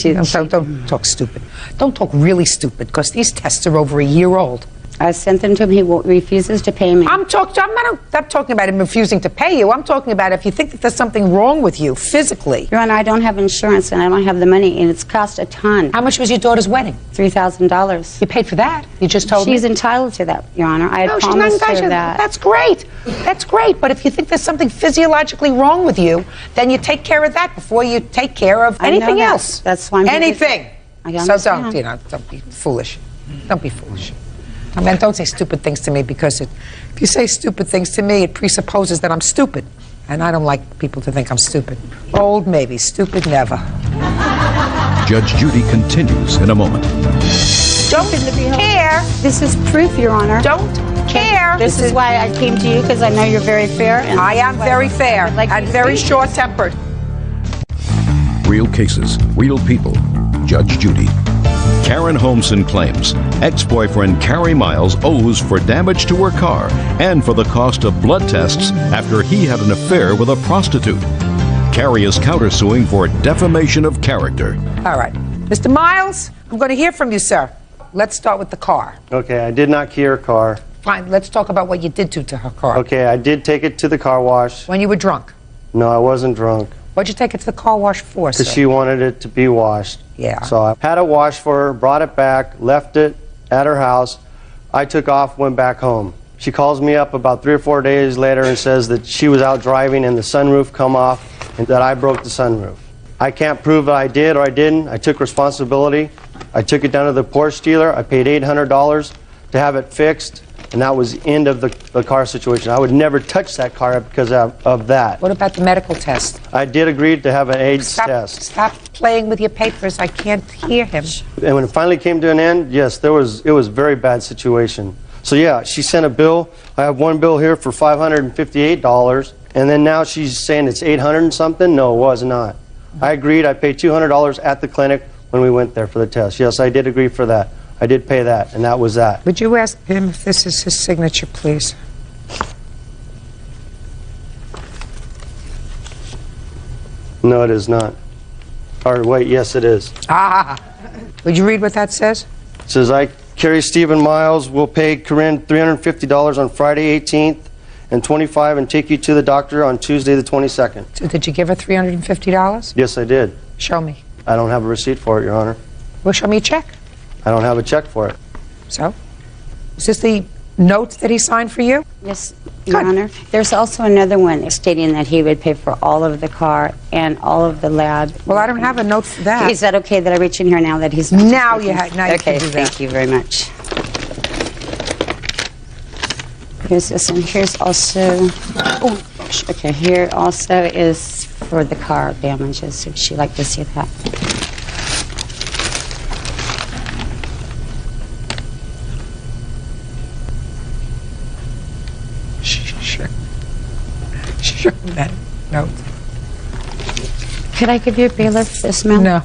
Don't talk stupid. Don't talk really stupid, because these tests are over a year old. I sent them to him. He refuses to pay me. I'm not talking about him refusing to pay you. I'm talking about if you think that there's something wrong with you physically. Your Honor, I don't have insurance and I don't have the money, and it's cost a ton. How much was your daughter's wedding? $3,000. You paid for that? You just told me? She's entitled to that, Your Honor. I had promised her that. That's great. That's great. But if you think there's something physiologically wrong with you, then you take care of that before you take care of anything else. That's why I'm anything. So don't be foolish. Don't be foolish. I mean, don't say stupid things to me, because if you say stupid things to me, it presupposes that I'm stupid. And I don't like people to think I'm stupid. Old, maybe. Stupid, never. Judge Judy continues in a moment. Don't care. This is proof, Your Honor. Don't care. This is why I came to you, because I know you're very fair. And I am very fair and very short-tempered. Real cases, real people. Judge Judy. Karen Holmeson claims ex-boyfriend Carrie Miles owes for damage to her car and for the cost of blood tests after he had an affair with a prostitute. Carrie is countersuing for defamation of character. All right. Mr. Miles, I'm going to hear from you, sir. Let's start with the car. Okay, I did not key her car. Fine, let's talk about what you did to her car. Okay, I did take it to the car wash. When you were drunk? No, I wasn't drunk. What'd you take it to the car wash for, sir? Because she wanted it to be washed. Yeah. So I had it washed for her, brought it back, left it at her house. I took off, went back home. She calls me up about 3 or 4 days later and says that she was out driving and the sunroof come off and that I broke the sunroof. I can't prove that I did or I didn't. I took responsibility. I took it down to the Porsche dealer. I paid $800 to have it fixed, and that was the end of the car situation. I would never touch that car because of that. What about the medical test? I did agree to have an AIDS test. Stop playing with your papers. I can't hear him. And when it finally came to an end, yes, it was a very bad situation. So yeah, she sent a bill. I have one bill here for $558, and then now she's saying it's $800 and something. No, it was not. I agreed. I paid $200 at the clinic when we went there for the test. Yes, I did agree for that. I did pay that, and that was that. Would you ask him if this is his signature, please? No, it is not. Or wait, yes, it is. Ah. Would you read what that says? It says, I, Carrie Stephen Miles, will pay Corinne $350 on Friday 18th and $25 and take you to the doctor on Tuesday the 22nd. So did you give her $350? Yes, I did. Show me. I don't have a receipt for it, Your Honor. Well, show me a check. I don't have a check for it. So? Is this the note that he signed for you? Yes, Your Honor. There's also another one stating that he would pay for all of the car and all of the lab. Well, I don't have a note for that. Is that okay that I reach in here now that he's not? Now you have. Now you can do that. Thank you very much. Here's this one. Here's also. Oh gosh. Okay. Here also is for the car damages. Would she like to see that? Sure, that note. Could I give you a bailiff for this, ma'am? No.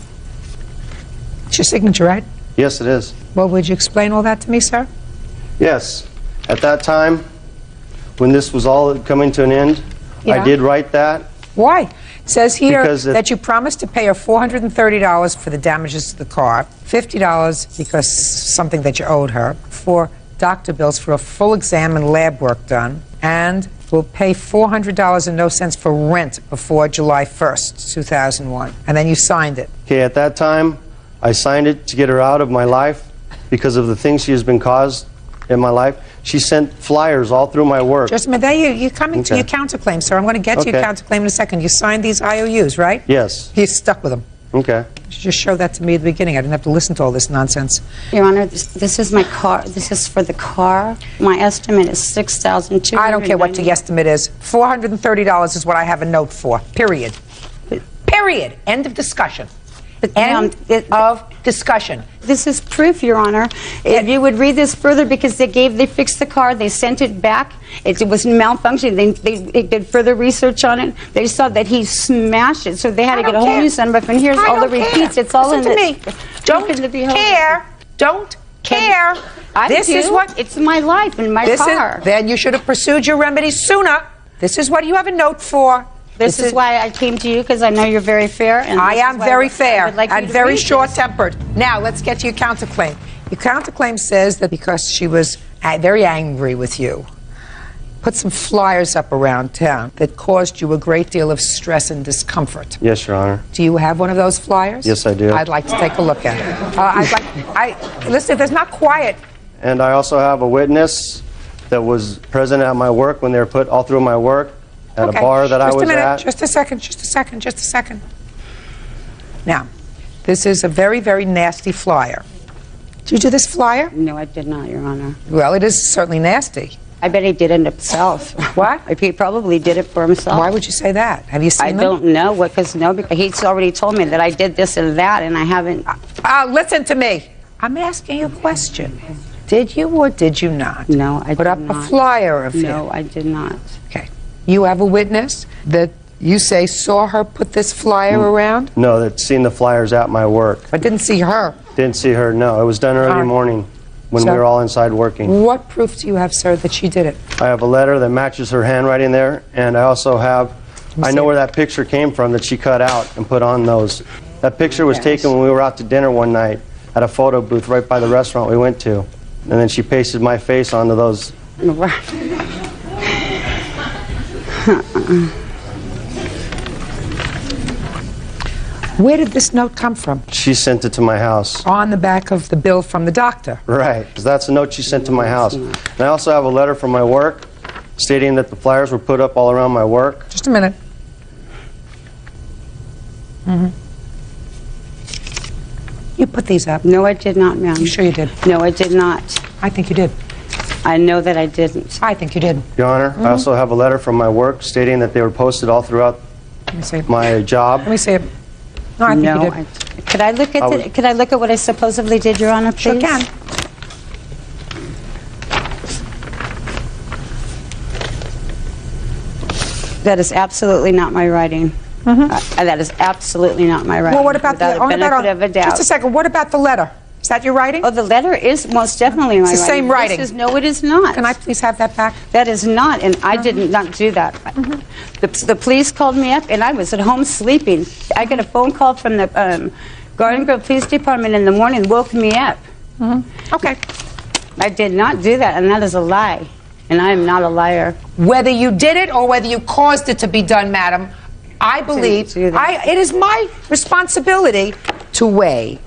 It's your signature, right? Yes, it is. Well, would you explain all that to me, sir? Yes. At that time, when this was all coming to an end, Yeah. I did write that. Why? It says here Because that you promised to pay her $430 for the damages to the car, $50 because something that you owed her, for doctor bills for a full exam and lab work done, and will pay $400 and no cents for rent before July 1st, 2001. And then you signed it. Okay, at that time, I signed it to get her out of my life because of the things she has been caused in my life. She sent flyers all through my work. Just a minute, you're coming to your counterclaim, sir. I'm going to get to your counterclaim in a second. You signed these IOUs, right? Yes. You stuck with them. Okay. You should just show that to me at the beginning. I didn't have to listen to all this nonsense. Your Honor, this is my car. This is for the car. My estimate is $6,200. I don't care what the estimate is. $430 is what I have a note for. Period. Period. End of discussion. End of discussion. This is proof, Your Honor. If you would read this further, because they fixed the car, they sent it back. It was malfunctioning. They did further research on it. They saw that he smashed it, so they had to get a whole new sunroof. And here's all the repeats. It's all in Listen to me. Don't care. Don't care. This is what it's my life and my car. Then you should have pursued your remedies sooner. This is what you have a note for. This is why I came to you, because I know you're very fair. And I am very fair like and very short-tempered. Now, let's get to your counterclaim. Your counterclaim says that because she was very angry with you, put some flyers up around town that caused you a great deal of stress and discomfort. Yes, Your Honor. Do you have one of those flyers? Yes, I do. I'd like to take a look at it. Listen, if there's not quiet. And I also have a witness that was present at my work when they were put all through my work at a bar that I was at. Just a second. Now, this is a very, very nasty flyer. Did you do this flyer? No, I did not, Your Honor. Well, it is certainly nasty. I bet he did it himself. What? He probably did it for himself. Why would you say that? Have you seen them? I don't know. Because he's already told me that I did this and that, and I haven't. Listen to me. I'm asking you a question. Did you or did you not? No, I did not. Put up a flyer of him? No, I did not. Okay. You have a witness that you say saw her put this flyer around? No, that seen the flyers at my work. But didn't see her? Didn't see her, no. It was done early morning when we were all inside working. What proof do you have, sir, that she did it? I have a letter that matches her handwriting there, and I also have, I know where that picture came from that she cut out and put on those. That picture was taken when we were out to dinner one night at a photo booth right by the restaurant we went to. And then she pasted my face onto those. Where did this note come from? She sent it to my house. On the back of the bill from the doctor. Right, because that's the note she sent to my house. And I also have a letter from my work stating that the flyers were put up all around my work. Just a minute. You put these up? No, I did not, ma'am. You sure you did? No, I did not. I think you did. I know that I didn't. I think you did. Your Honor, I also have a letter from my work stating that they were posted all throughout my job. Let me see it. No, I think you did. Could I look at it? Could I look at what I supposedly did, Your Honor, please? Sure can. That is absolutely not my writing. That is absolutely not my writing. Well, what about the benefit of a doubt? Just a second. What about the letter? Is that your writing? Oh, the letter is most definitely my writing. It's the same writing. No, it is not. Can I please have that back? That is not, and I did not do that. The police called me up, and I was at home sleeping. I got a phone call from the Garden Grove Police Department in the morning, woke me up. Okay. I did not do that, and that is a lie. And I am not a liar. Whether you did it or whether you caused it to be done, madam, I believe it is my responsibility to weigh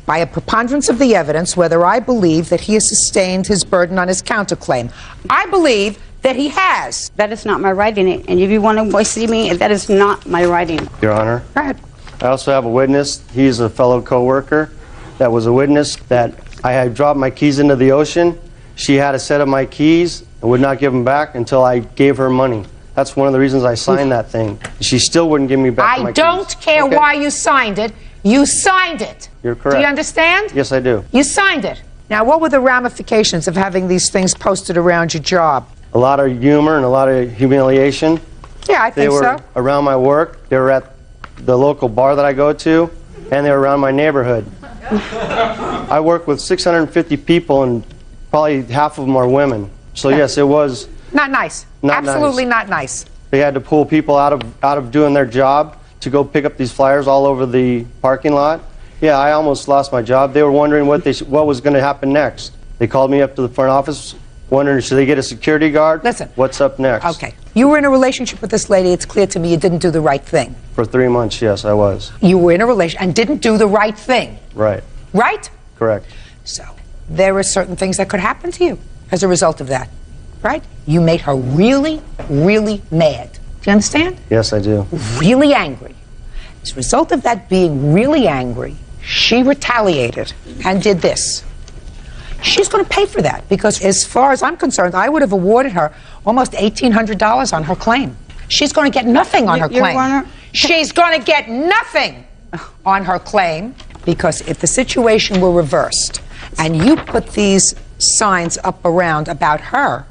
by a preponderance of the evidence whether I believe that he has sustained his burden on his counterclaim. I believe that he has. That is not my writing, and if you want to see me, that is not my writing. Your Honor. Go ahead. I also have a witness. He's a fellow co-worker that was a witness that I had dropped my keys into the ocean. She had a set of my keys and would not give them back until I gave her money. That's one of the reasons I signed that thing. She still wouldn't give me back my keys. I don't care why you signed it. You signed it. You're correct. Do you understand? Yes, I do. You signed it. Now, what were the ramifications of having these things posted around your job? A lot of humor and a lot of humiliation. Yeah, I think They were so. around my work. They were at the local bar that I go to, and they were around my neighborhood. I work with 650 people, and probably half of them are women. So yes, it was not nice. Absolutely not nice. They had to pull people out of doing their job to go pick up these flyers all over the parking lot. Yeah, I almost lost my job. They were wondering what was going to happen next. They called me up to the front office, wondering should they get a security guard? Listen. What's up next? Okay. You were in a relationship with this lady. It's clear to me you didn't do the right thing. For 3 months, yes, I was. You were in a relationship and didn't do the right thing. Right. Right? Correct. So there are certain things that could happen to you as a result of that. Right? You made her really, really mad. Do you understand? Yes, I do. Really angry. As a result of that being really angry, she retaliated and did this. She's going to pay for that because as far as I'm concerned, I would have awarded her almost $1,800 on her claim. She's going to get nothing on her claim. She's going to get nothing. on her claim, because if the situation were reversed and you put these signs up around about her,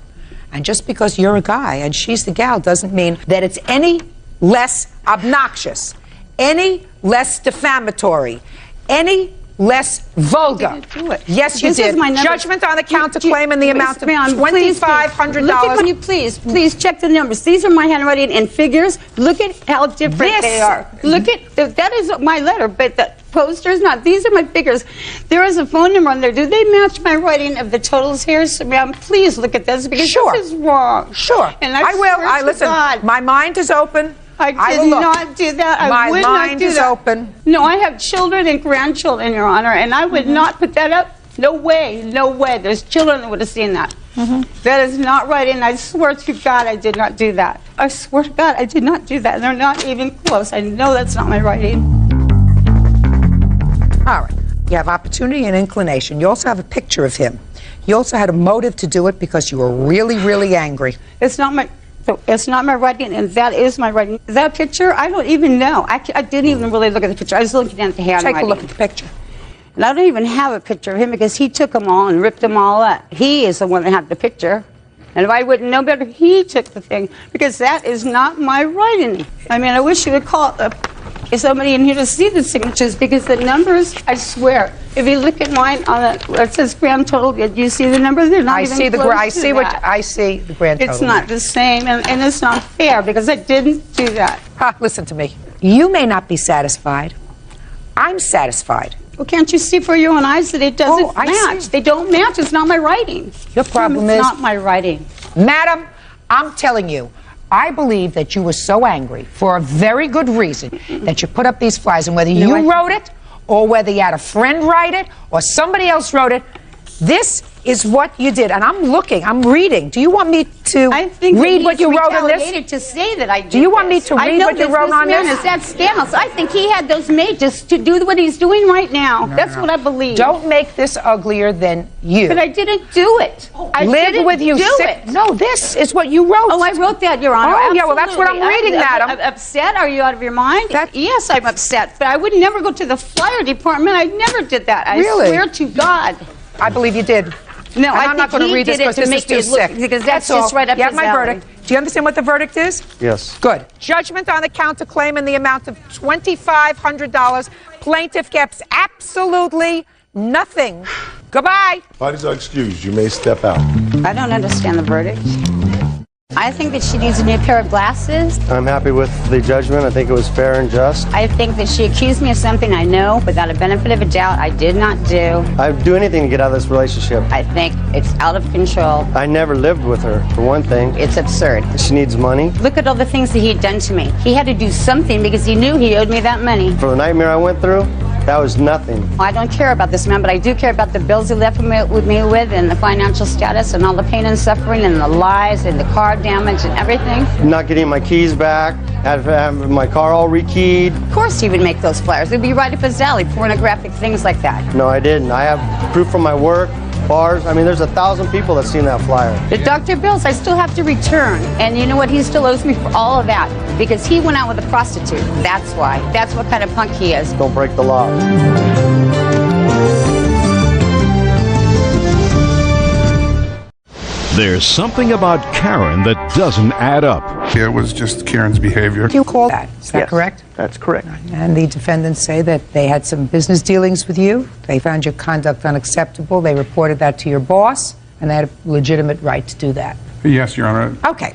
and just because you're a guy and she's the gal doesn't mean that it's any less obnoxious, any less defamatory, any less vulgar. I didn't do it. Yes, you This did. is my number. Judgment on the counterclaim in the amount of $2,500. Look at when you please check the numbers. These are my handwriting and figures. Look at how different they are. Look at that is my letter, but the poster is not. These are my figures. There is a phone number on there. Do they match my writing of the totals here? So, ma'am, please look at this because this is wrong. Sure. And I will. swear to Listen. God, My mind is open. I will did look. not do that. I My would mind not do is that. open. No, I have children and grandchildren, Your Honor, and I would not put that up. No way. No way. There's children that would have seen that. That is not right, and I swear to God I did not do that. I swear to God I did not do that. And they're not even close. I know that's not my writing. All right. You have opportunity and inclination. You also have a picture of him. You also had a motive to do it because you were really, really angry. It's not my writing, and that is my writing. That picture, I don't even know. I didn't even really look at the picture. I was looking at the handwriting. Take a look at the picture. And I don't even have a picture of him because he took them all and ripped them all up. He is the one that had the picture. And if I wouldn't know better, he took the thing because that is not my writing. I mean, I wish you would call somebody in here to see the signatures because the numbers, I swear, if you look at mine on it says grand total, do you see the numbers? They're not even close to that. I see the grand total. It's not the same, and it's not fair because I didn't do that. Listen to me. You may not be satisfied. I'm satisfied. Well, can't you see for your own eyes that it doesn't match? They don't match. It's not my writing. Your problem is... It's not my writing. Madam, I'm telling you, I believe that you were so angry for a very good reason that you put up these flyers, and whether you wrote it or whether you had a friend write it or somebody else wrote it, this is what you did. And I'm reading. Do you want me to read what you wrote on this? To say that I did Do you want me to read what you wrote on this? Is that scandalous? I think he had those made just to do what he's doing right now. That's what I believe. Don't make this uglier than you. But I didn't do it. I Live didn't with you. do it. No, this is what you wrote. Oh, I wrote that, Your Honor. Oh, yeah, well, that's what I'm reading, madam. Upset? Are you out of your mind? Yes, I'm upset. But I would never go to the fire department. I never did that. I swear to God. I believe you did. No, I'm not going to read this because this is too sick. Because that's just right up You have his my alley. verdict. Do you understand what the verdict is? Yes. Good. Judgment on the counterclaim in the amount of $2,500. Plaintiff gets absolutely nothing. Goodbye. Parties are excused. You may step out. I don't understand the verdict. I think that she needs a new pair of glasses. I'm happy with the judgment. I think it was fair and just. I think that she accused me of something I know without a benefit of a doubt I did not do. I'd do anything to get out of this relationship. I think it's out of control. I never lived with her, for one thing. It's absurd. She needs money. Look at all the things that he had done to me. He had to do something because he knew he owed me that money. For the nightmare I went through, that was nothing. I don't care about this man, but I do care about the bills he left with me and the financial status and all the pain and suffering and the lies and the car damage and everything. Not getting my keys back, had to have my car all rekeyed. Of course he would make those flyers. They'd be right up his alley, pornographic things like that. No, I didn't. I have proof from my work, bars. I mean, there's 1,000 people that seen that flyer. The doctor bills I still have to return. And you know what? He still owes me for all of that because he went out with a prostitute. That's why. That's what kind of punk he is. Don't break the law. There's something about Karen that doesn't add up. It was just Karen's behavior. You call that? Is that correct? That's correct. And the defendants say that they had some business dealings with you. They found your conduct unacceptable. They reported that to your boss, and they had a legitimate right to do that. Yes, Your Honor. Okay.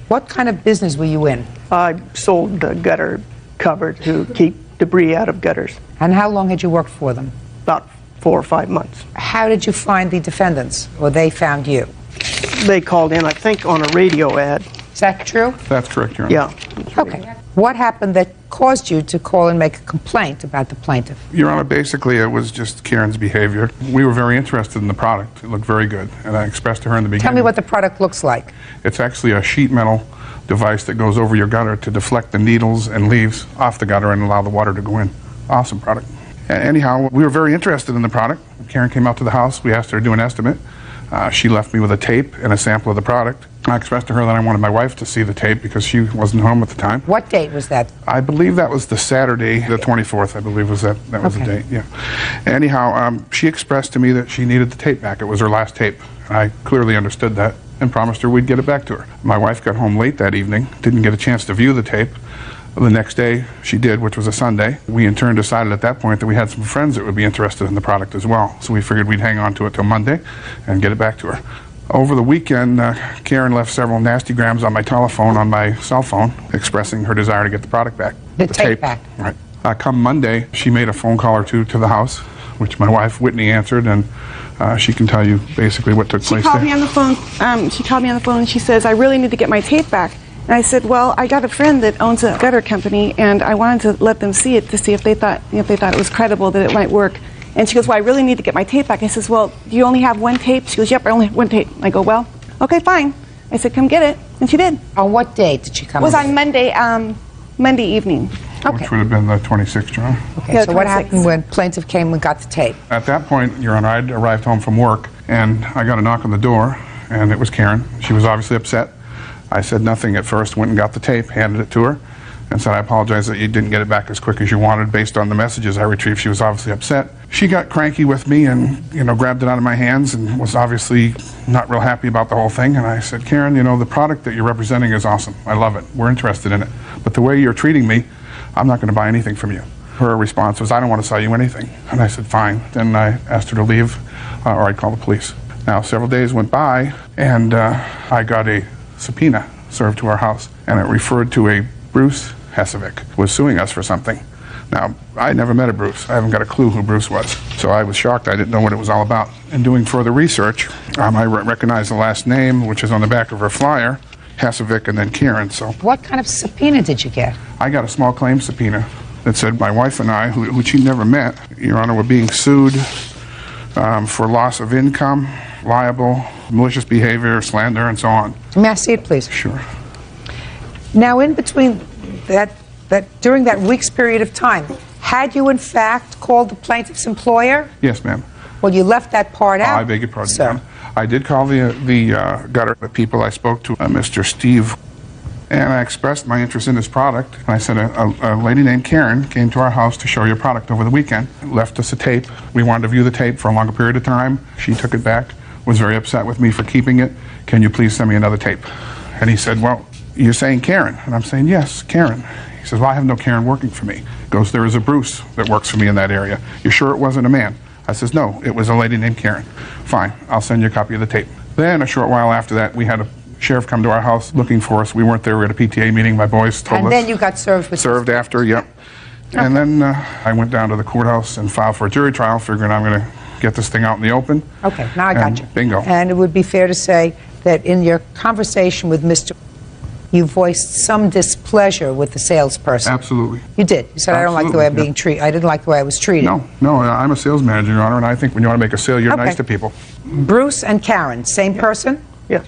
What kind of business were you in? I sold gutter cover to keep debris out of gutters. And how long had you worked for them? About 4 or 5 months. How did you find the defendants, or they found you? They called in, I think, on a radio ad. Is that true? That's correct, Your Honor. Yeah. Okay. What happened that caused you to call and make a complaint about the plaintiff? Your Honor, basically it was just Karen's behavior. We were very interested in the product. It looked very good, and I expressed to her in the beginning. Tell me what the product looks like. It's actually a sheet metal device that goes over your gutter to deflect the needles and leaves off the gutter and allow the water to go in. Awesome product. Anyhow, we were very interested in the product. Karen came out to the house. We asked her to do an estimate. She left me with a tape and a sample of the product. I expressed to her that I wanted my wife to see the tape because she wasn't home at the time. What date was that? I believe that was the Saturday, the 24th, I believe was that was the date, yeah. Anyhow, she expressed to me that she needed the tape back. It was her last tape. I clearly understood that and promised her we'd get it back to her. My wife got home late that evening, didn't get a chance to view the tape. The next day, she did, which was a Sunday. We in turn decided at that point that we had some friends that would be interested in the product as well. So we figured we'd hang on to it till Monday and get it back to her. Over the weekend, Karen left several nasty grams on my telephone, on my cell phone, expressing her desire to get the product back. The tape back. Right. Come Monday, she made a phone call or two to the house, which my wife, Whitney, answered, and she can tell you basically what took place She called there. me on the phone. She called me on the phone and she says, I really need to get my tape back. And I said, well, I got a friend that owns a gutter company, and I wanted to let them see it to see if they thought it was credible, that it might work. And she goes, well, I really need to get my tape back. I says, well, do you only have one tape? She goes, yep, I only have one tape. I go, well, okay, fine. I said, come get it. And she did. On what date did she come? It was on Monday, Monday evening. Which would have been the 26th, Your Honor. Okay, Yeah, so what 26. happened when plaintiff came and got the tape? At that point, Your Honor, I'd arrived home from work, and I got a knock on the door, and it was Karen. She was obviously upset. I said nothing at first, went and got the tape, handed it to her, and said, I apologize that you didn't get it back as quick as you wanted based on the messages I retrieved. She was obviously upset. She got cranky with me and, grabbed it out of my hands and was obviously not real happy about the whole thing. And I said, Karen, the product that you're representing is awesome. I love it. We're interested in it. But the way you're treating me, I'm not going to buy anything from you. Her response was, I don't want to sell you anything. And I said, fine. Then I asked her to leave or I'd call the police. Now, several days went by and I got a subpoena served to our house, and it referred to a Bruce Hesevic who was suing us for something. Now, I never met a Bruce. I haven't got a clue who Bruce was. So I was shocked. I didn't know what it was all about. In doing further research, I recognized the last name, which is on the back of her flyer, Hesevic and then Karen. So What kind of subpoena did you get? I got a small claim subpoena that said my wife and I, who she never met, Your Honor, were being sued for loss of income, liable, malicious behavior, slander, and so on. May I see it, please? Sure. Now, in between during that week's period of time, had you in fact called the plaintiff's employer? Yes, ma'am. Well, you left that part out. I beg your pardon, ma'am. I did call the gutter people. I spoke to Mr. Steve, and I expressed my interest in this product. And I said a lady named Karen came to our house to show your product over the weekend, left us a tape. We wanted to view the tape for a longer period of time. She took it back, was very upset with me for keeping it. Can you please send me another tape? And he said, well, you're saying Karen? And I'm saying, yes, Karen. He says, well, I have no Karen working for me. He goes, there is a Bruce that works for me in that area. You're sure it wasn't a man? I says, no, it was a lady named Karen. Fine, I'll send you a copy of the tape. Then a short while after that, we had a sheriff come to our house looking for us. We weren't there. We were at a PTA meeting. My boys told us. And then you got served with Served after, yep. Okay. And then I went down to the courthouse and filed for a jury trial, figuring I'm going to get this thing out in the open. Okay, now I got you. Bingo. And it would be fair to say that in your conversation with Mr. you voiced some displeasure with the salesperson. Absolutely. You did. You said, I don't like the way I'm being treated. I didn't like the way I was treated. No, I'm a sales manager, Your Honor, and I think when you want to make a sale, you're nice to people. Bruce and Karen, same person? Yes.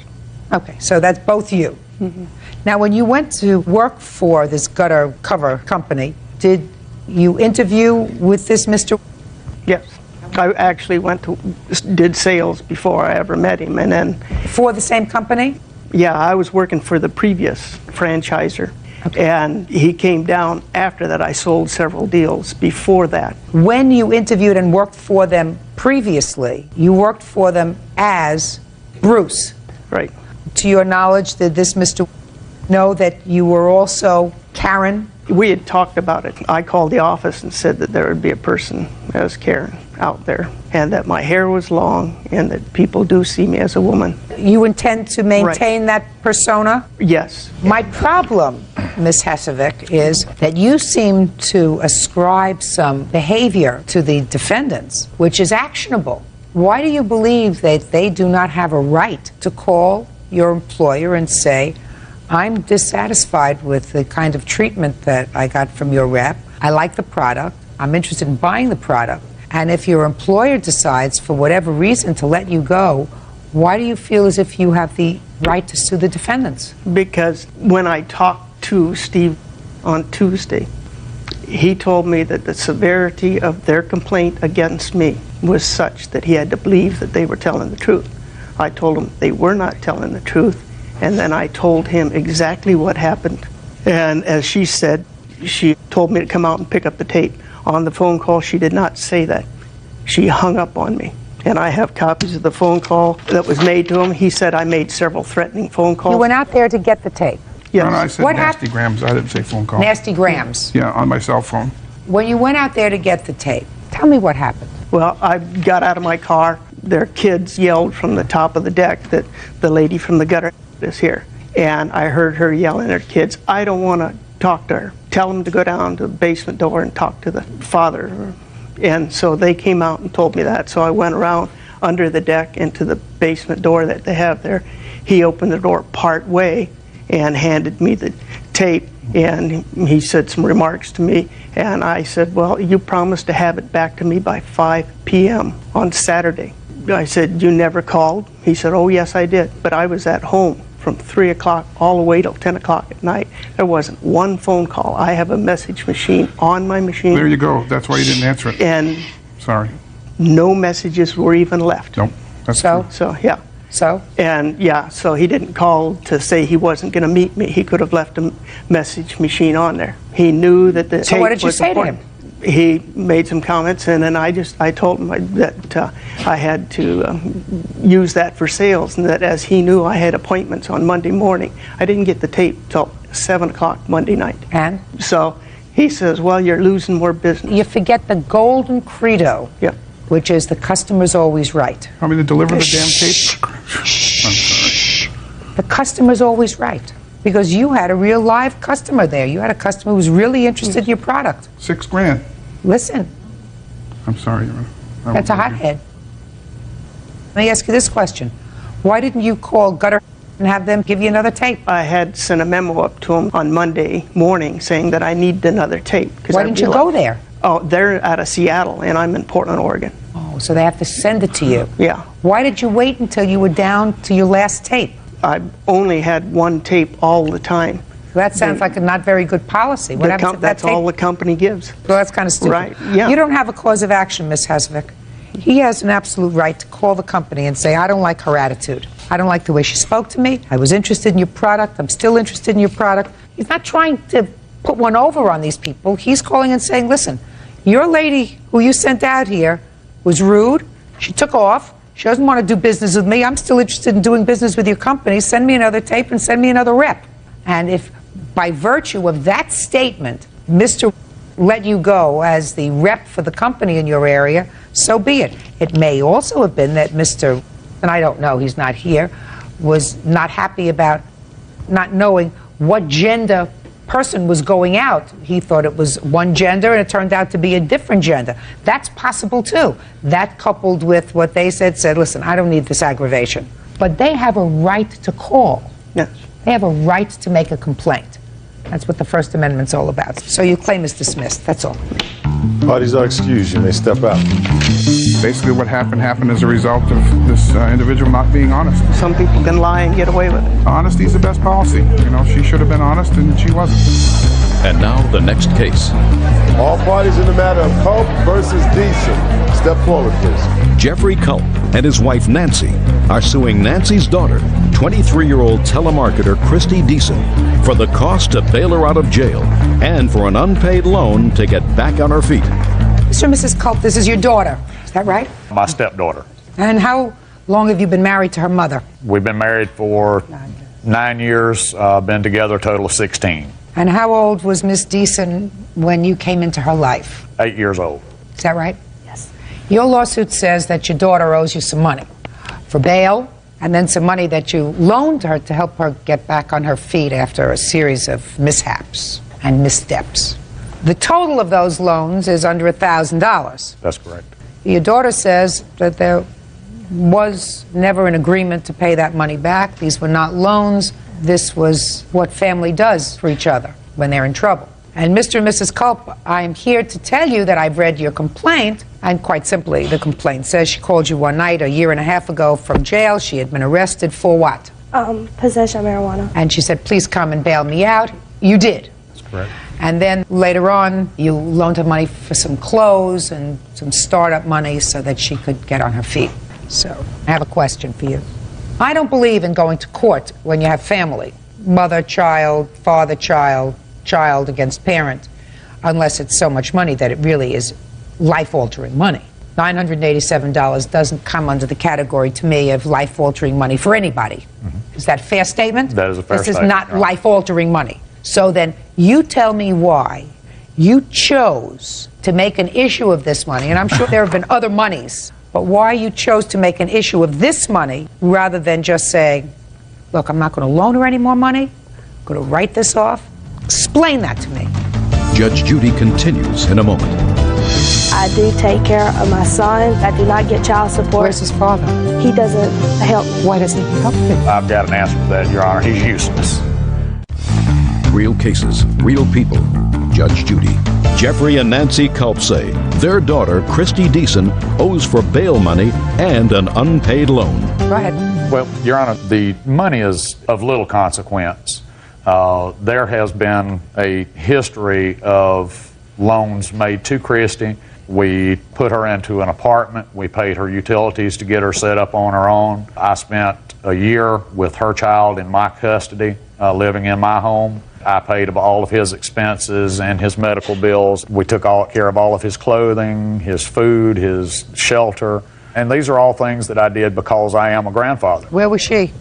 Okay, so that's both you. Mm-hmm. Now, when you went to work for this gutter cover company, did you interview with this Mr.? Yes. I actually did sales before I ever met him, and then... For the same company? Yeah, I was working for the previous franchisor, and he came down after that. I sold several deals before that. When you interviewed and worked for them previously, you worked for them as Bruce. Right. To your knowledge, did this Mr. know that you were also Karen? We had talked about it. I called the office and said that there would be a person as Karen out there, and that my hair was long, and that people do see me as a woman. You intend to maintain that persona? Yes. My problem, Ms. Hesevic, is that you seem to ascribe some behavior to the defendants, which is actionable. Why do you believe that they do not have a right to call your employer and say, I'm dissatisfied with the kind of treatment that I got from your rep. I like the product. I'm interested in buying the product. And if your employer decides, for whatever reason, to let you go, why do you feel as if you have the right to sue the defendants? Because when I talked to Steve on Tuesday, he told me that the severity of their complaint against me was such that he had to believe that they were telling the truth. I told him they were not telling the truth, And then I told him exactly what happened. And as she said, she told me to come out and pick up the tape. On the phone call, she did not say that. She hung up on me. And I have copies of the phone call that was made to him. He said I made several threatening phone calls. You went out there to get the tape? Yes. No, I said What nasty grams. I didn't say phone call. Nasty grams. Yeah, on my cell phone. When you went out there to get the tape, tell me what happened. Well, I got out of my car. Their kids yelled from the top of the deck that the lady from the gutter is here. And I heard her yelling at her kids, I don't want to talk to her. Tell them to go down to the basement door and talk to the father. And so they came out and told me that. So I went around under the deck into the basement door that they have there. He opened the door part way and handed me the tape, and he said some remarks to me, and I said, well, you promised to have it back to me by 5 p.m. on Saturday. I said, you never called? He said, oh yes I did, but I was at home from 3 o'clock all the way till 10 o'clock at night. There wasn't one phone call. I have a message machine on my machine. There you go. That's why you didn't answer it. And sorry. No messages were even left. Nope. That's true. So, yeah. So? And, yeah, so he didn't call to say he wasn't going to meet me. He could have left a message machine on there. He knew that the So tape what did you was say important. to him? He made some comments, and then I told him that I had to use that for sales, and that as he knew I had appointments on Monday morning, I didn't get the tape till 7 o'clock Monday night. And? So he says, well, you're losing more business. You forget the golden credo, yep, which is the customer's always right. Want me to deliver the damn tape? I'm sorry. The customer's always right. Because you had a real live customer there. You had a customer who was really interested in your product. $6 grand. Listen. I'm sorry. That's a hothead. Let me ask you this question. Why didn't you call Gutter and have them give you another tape? I had sent a memo up to him on Monday morning saying that I needed another tape. Why didn't you go there? Oh, they're out of Seattle, and I'm in Portland, Oregon. Oh, so they have to send it to you. Yeah. Why did you wait until you were down to your last tape? I only had one tape all the time. That sounds like a not very good policy. What happens if that that's tape? all the company gives. Well, that's kind of stupid. Right, yeah. You don't have a cause of action, Ms. Hesvik. He has an absolute right to call the company and say, I don't like her attitude. I don't like the way she spoke to me. I was interested in your product. I'm still interested in your product. He's not trying to put one over on these people. He's calling and saying, listen, your lady who you sent out here was rude. She took off. She doesn't want to do business with me. I'm still interested in doing business with your company. Send me another tape and send me another rep. And if by virtue of that statement, Mr. let you go as the rep for the company in your area, so be it. It may also have been that Mr., and I don't know, he's not here, was not happy about not knowing what gender person was going out. He thought it was one gender and it turned out to be a different gender. That's possible too. That coupled with what they said, listen, I don't need this aggravation. But they have a right to call. Yes. They have a right to make a complaint. That's what the First Amendment's all about. So your claim is dismissed, that's all. Parties are excused, you may step out. Basically what happened as a result of this individual not being honest. Some people can lie and get away with it. Honesty is the best policy. You know, she should have been honest and she wasn't. And now the next case. All parties in the matter of Culp versus Deason. Step forward, please. Jeffrey Culp and his wife Nancy are suing Nancy's daughter, 23-year-old telemarketer Christy Deason, for the cost to bail her out of jail and for an unpaid loan to get back on her feet. Mr. and Mrs. Culp, this is your daughter, is that right? My stepdaughter. And how long have you been married to her mother? We've been married for 9 years, been together a total of 16. And how old was Miss Deason when you came into her life? 8 years old. Is that right? Yes. Your lawsuit says that your daughter owes you some money for bail and then some money that you loaned her to help her get back on her feet after a series of mishaps and missteps. The total of those loans is under $1,000. That's correct. Your daughter says that there was never an agreement to pay that money back. These were not loans. This was what family does for each other when they're in trouble. And Mr. and Mrs. Culp, I'm here to tell you that I've read your complaint, and quite simply, the complaint says she called you one night a year and a half ago from jail. She had been arrested for what? Possession of marijuana. And she said, please come and bail me out. You did. That's correct. And then later on, you loaned her money for some clothes and some startup money so that she could get on her feet. So I have a question for you. I don't believe in going to court when you have family. Mother, child, father, child, child against parent, unless it's so much money that it really is life-altering money. $987 doesn't come under the category, to me, of life-altering money for anybody. Is that a fair statement? That is a fair statement. statement. This is not life-altering money. So then, you tell me why you chose to make an issue of this money, and I'm sure there have been other monies, but why you chose to make an issue of this money rather than just saying, look, I'm not going to loan her any more money, I'm going to write this off. Explain that to me. Judge Judy continues in a moment. I do take care of my son. I do not get child support. Where's his father? He doesn't help me. Why doesn't he help you? I've got an answer for that, Your Honor. He's useless. Real cases, real people. Judge Judy. Jeffrey and Nancy Culp say their daughter, Christy Deason, owes for bail money and an unpaid loan. Go ahead. Well, Your Honor, the money is of little consequence. There has been a history of loans made to Christy. We put her into an apartment. We paid her utilities to get her set up on her own. I spent a year with her child in my custody, living in my home. I paid all of his expenses and his medical bills. We took care of all of his clothing, his food, his shelter. And these are all things that I did because I am a grandfather. Where was she?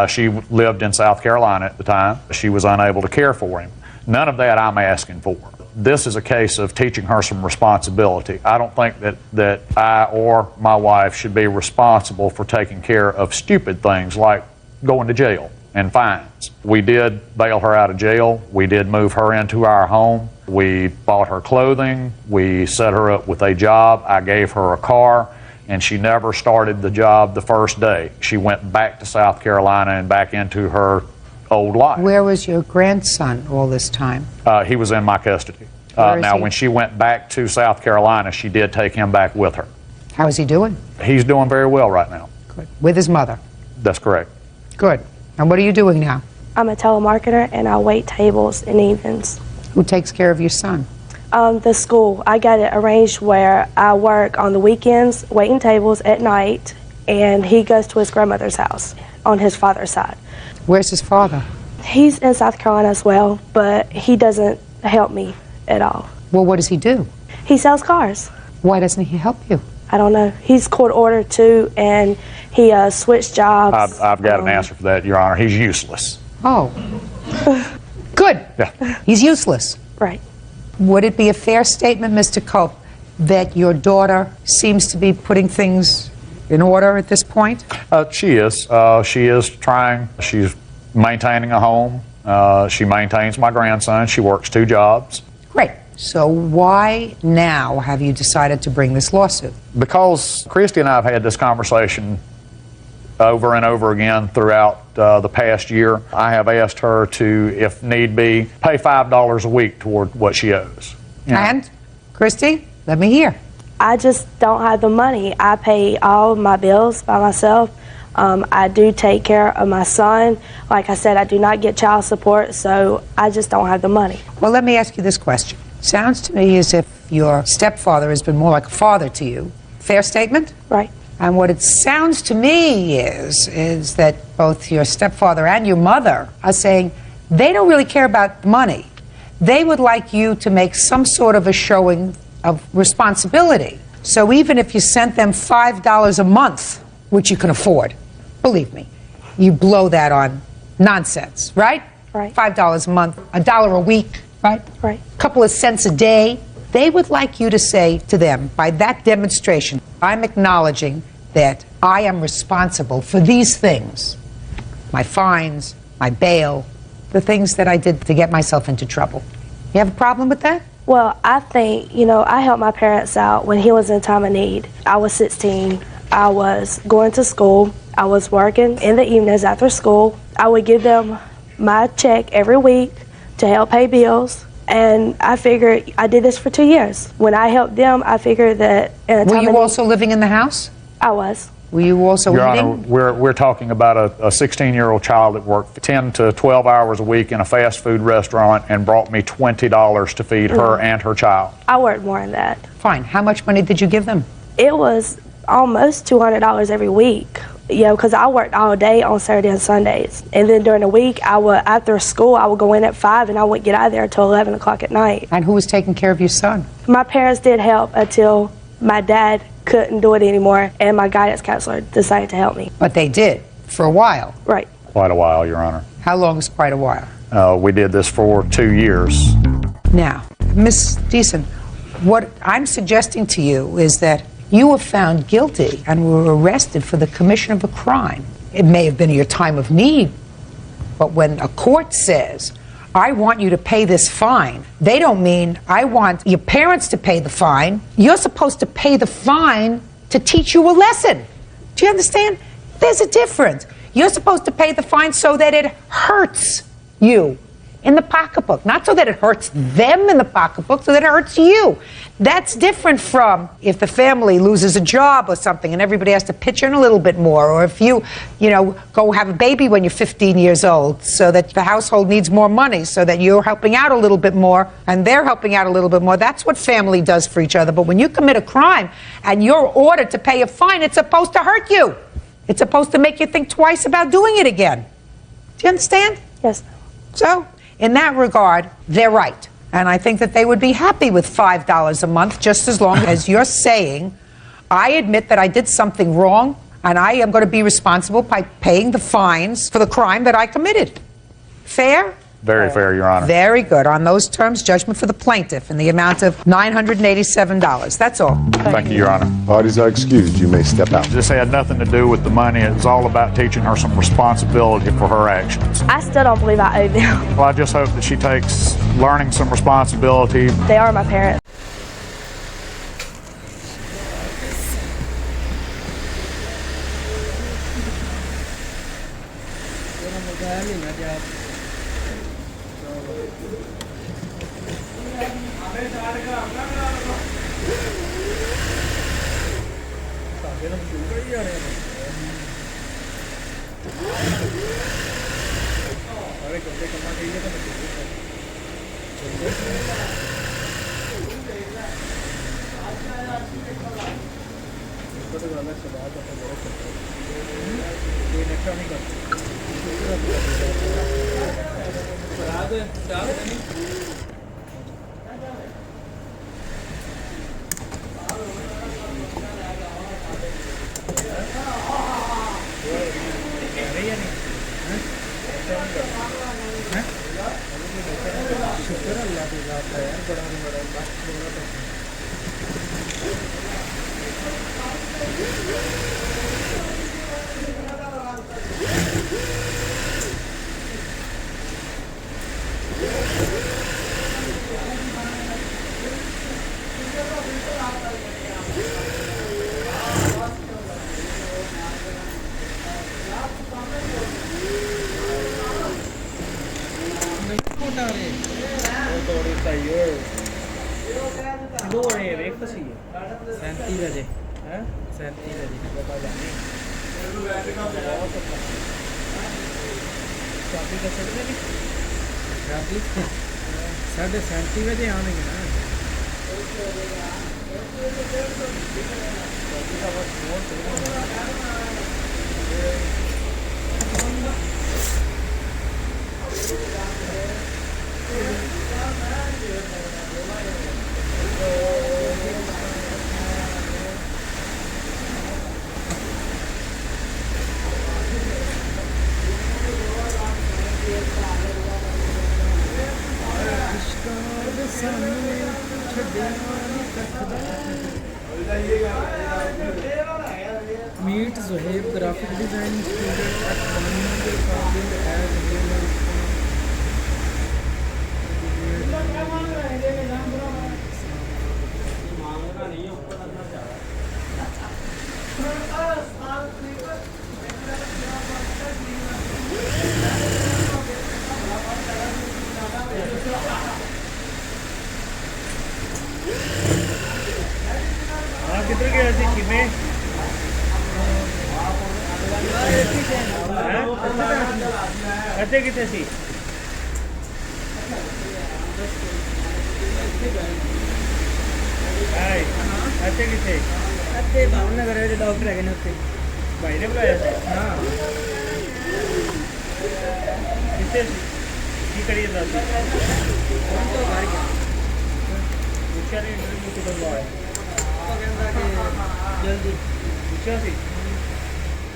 She lived in South Carolina at the time. She was unable to care for him. None of that I'm asking for. This is a case of teaching her some responsibility. I don't think that I or my wife should be responsible for taking care of stupid things like going to jail and fines. We did bail her out of jail. We did move her into our home. We bought her clothing. We set her up with a job. I gave her a car, and she never started the job the first day. She went back to South Carolina and back into her old life. Where was your grandson all this time? He was in my custody. Where is now, he? when she went back to South Carolina, she did take him back with her. How is he doing? He's doing very well right now. Good. With his mother? That's correct. Good. And what are you doing now? I'm a telemarketer and I wait tables in evenings. Who takes care of your son? The school. I got it arranged where I work on the weekends, waiting tables at night, and he goes to his grandmother's house on his father's side. Where's his father? He's in South Carolina as well, but he doesn't help me at all. Well, what does he do? He sells cars. Why doesn't he help you? I don't know. He's court ordered too, and he switched jobs. I've got an answer for that, Your Honor. He's useless. Oh. Good. Yeah. He's useless. Right. Would it be a fair statement, Mr. Culp, that your daughter seems to be putting things in order at this point? She is. She is trying. She's maintaining a home. She maintains my grandson. She works 2 jobs. Great. So why now have you decided to bring this lawsuit? Because Christy and I have had this conversation over and over again throughout the past year. I have asked her to, if need be, pay $5 a week toward what she owes. You know? And, Christy, let me hear. I just don't have the money. I pay all of my bills by myself. I do take care of my son. Like I said, I do not get child support, so I just don't have the money. Well, let me ask you this question. Sounds to me as if your stepfather has been more like a father to you. Fair statement? Right. And what it sounds to me is that both your stepfather and your mother are saying they don't really care about money. They would like you to make some sort of a showing of responsibility. So even if you sent them $5 a month, which you can afford, believe me, you blow that on nonsense, right? Right. $5 a month, $1 a week, right? Right. A couple of cents a day. They would like you to say to them, by that demonstration, I'm acknowledging that I am responsible for these things. My fines, my bail, the things that I did to get myself into trouble. You have a problem with that? Well, I think, I helped my parents out when he was in time of need. I was 16. I was going to school. I was working in the evenings after school. I would give them my check every week to help pay bills. And I figured I did this for 2 years. When I helped them, I figured that in a time Were you of also living in the house? I was. Were you also Your eating? Honor, we're talking about a 16-year-old child that worked 10 to 12 hours a week in a fast food restaurant and brought me $20 to feed her and her child. I worked more than that. Fine. How much money did you give them? It was almost $200 every week. Yeah, because I worked all day on Saturday and Sundays. And then during the week, after school, I would go in at 5 and I wouldn't get out of there until 11 o'clock at night. And who was taking care of your son? My parents did help until my dad couldn't do it anymore and my guidance counselor decided to help me. But they did, for a while. Right. Quite a while, Your Honor. How long is quite a while? We did this for 2 years. Now, Ms. Deason, what I'm suggesting to you is that you were found guilty and were arrested for the commission of a crime. It may have been your time of need, but when a court says, I want you to pay this fine, they don't mean I want your parents to pay the fine. You're supposed to pay the fine to teach you a lesson. Do you understand? There's a difference. You're supposed to pay the fine so that it hurts you in the pocketbook, not so that it hurts them in the pocketbook, so that it hurts you. That's different from if the family loses a job or something and everybody has to pitch in a little bit more, or if you go have a baby when you're 15 years old so that the household needs more money so that you're helping out a little bit more and they're helping out a little bit more. That's what family does for each other. But when you commit a crime and you're ordered to pay a fine, it's supposed to hurt you. It's supposed to make you think twice about doing it again. Do you understand? Yes. So, in that regard, they're right. And I think that they would be happy with $5 a month, just as long as you're saying, I admit that I did something wrong, and I am going to be responsible by paying the fines for the crime that I committed. Fair? Very fair, Your Honor. Very good. On those terms, judgment for the plaintiff in the amount of $987. That's all. Thank you, Your Honor. Parties are excused. You may step out. This had nothing to do with the money. It was all about teaching her some responsibility for her actions. I still don't believe I owe them. Well, I just hope that she takes learning some responsibility. They are my parents. Meet Zohaib, graphic design student at Monumental College as किधर गया थी किमे कितने सी कितने Bhavnagar doctor है भाई ने बुलाया था हाँ किससे की करी था कौन तो बाहर गया पूछा नहीं इंटरव्यू को करवाया तो कहता कि जल्दी पूछा सी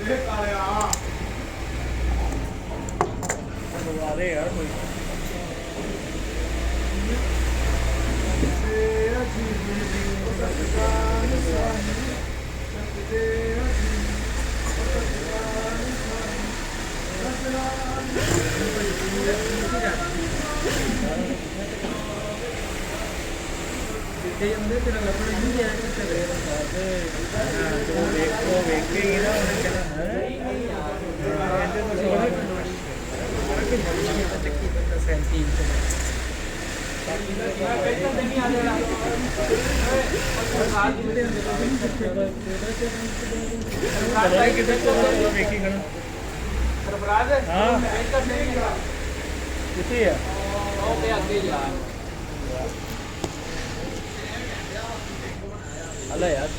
ले काले आ बुला दे यार कोई यार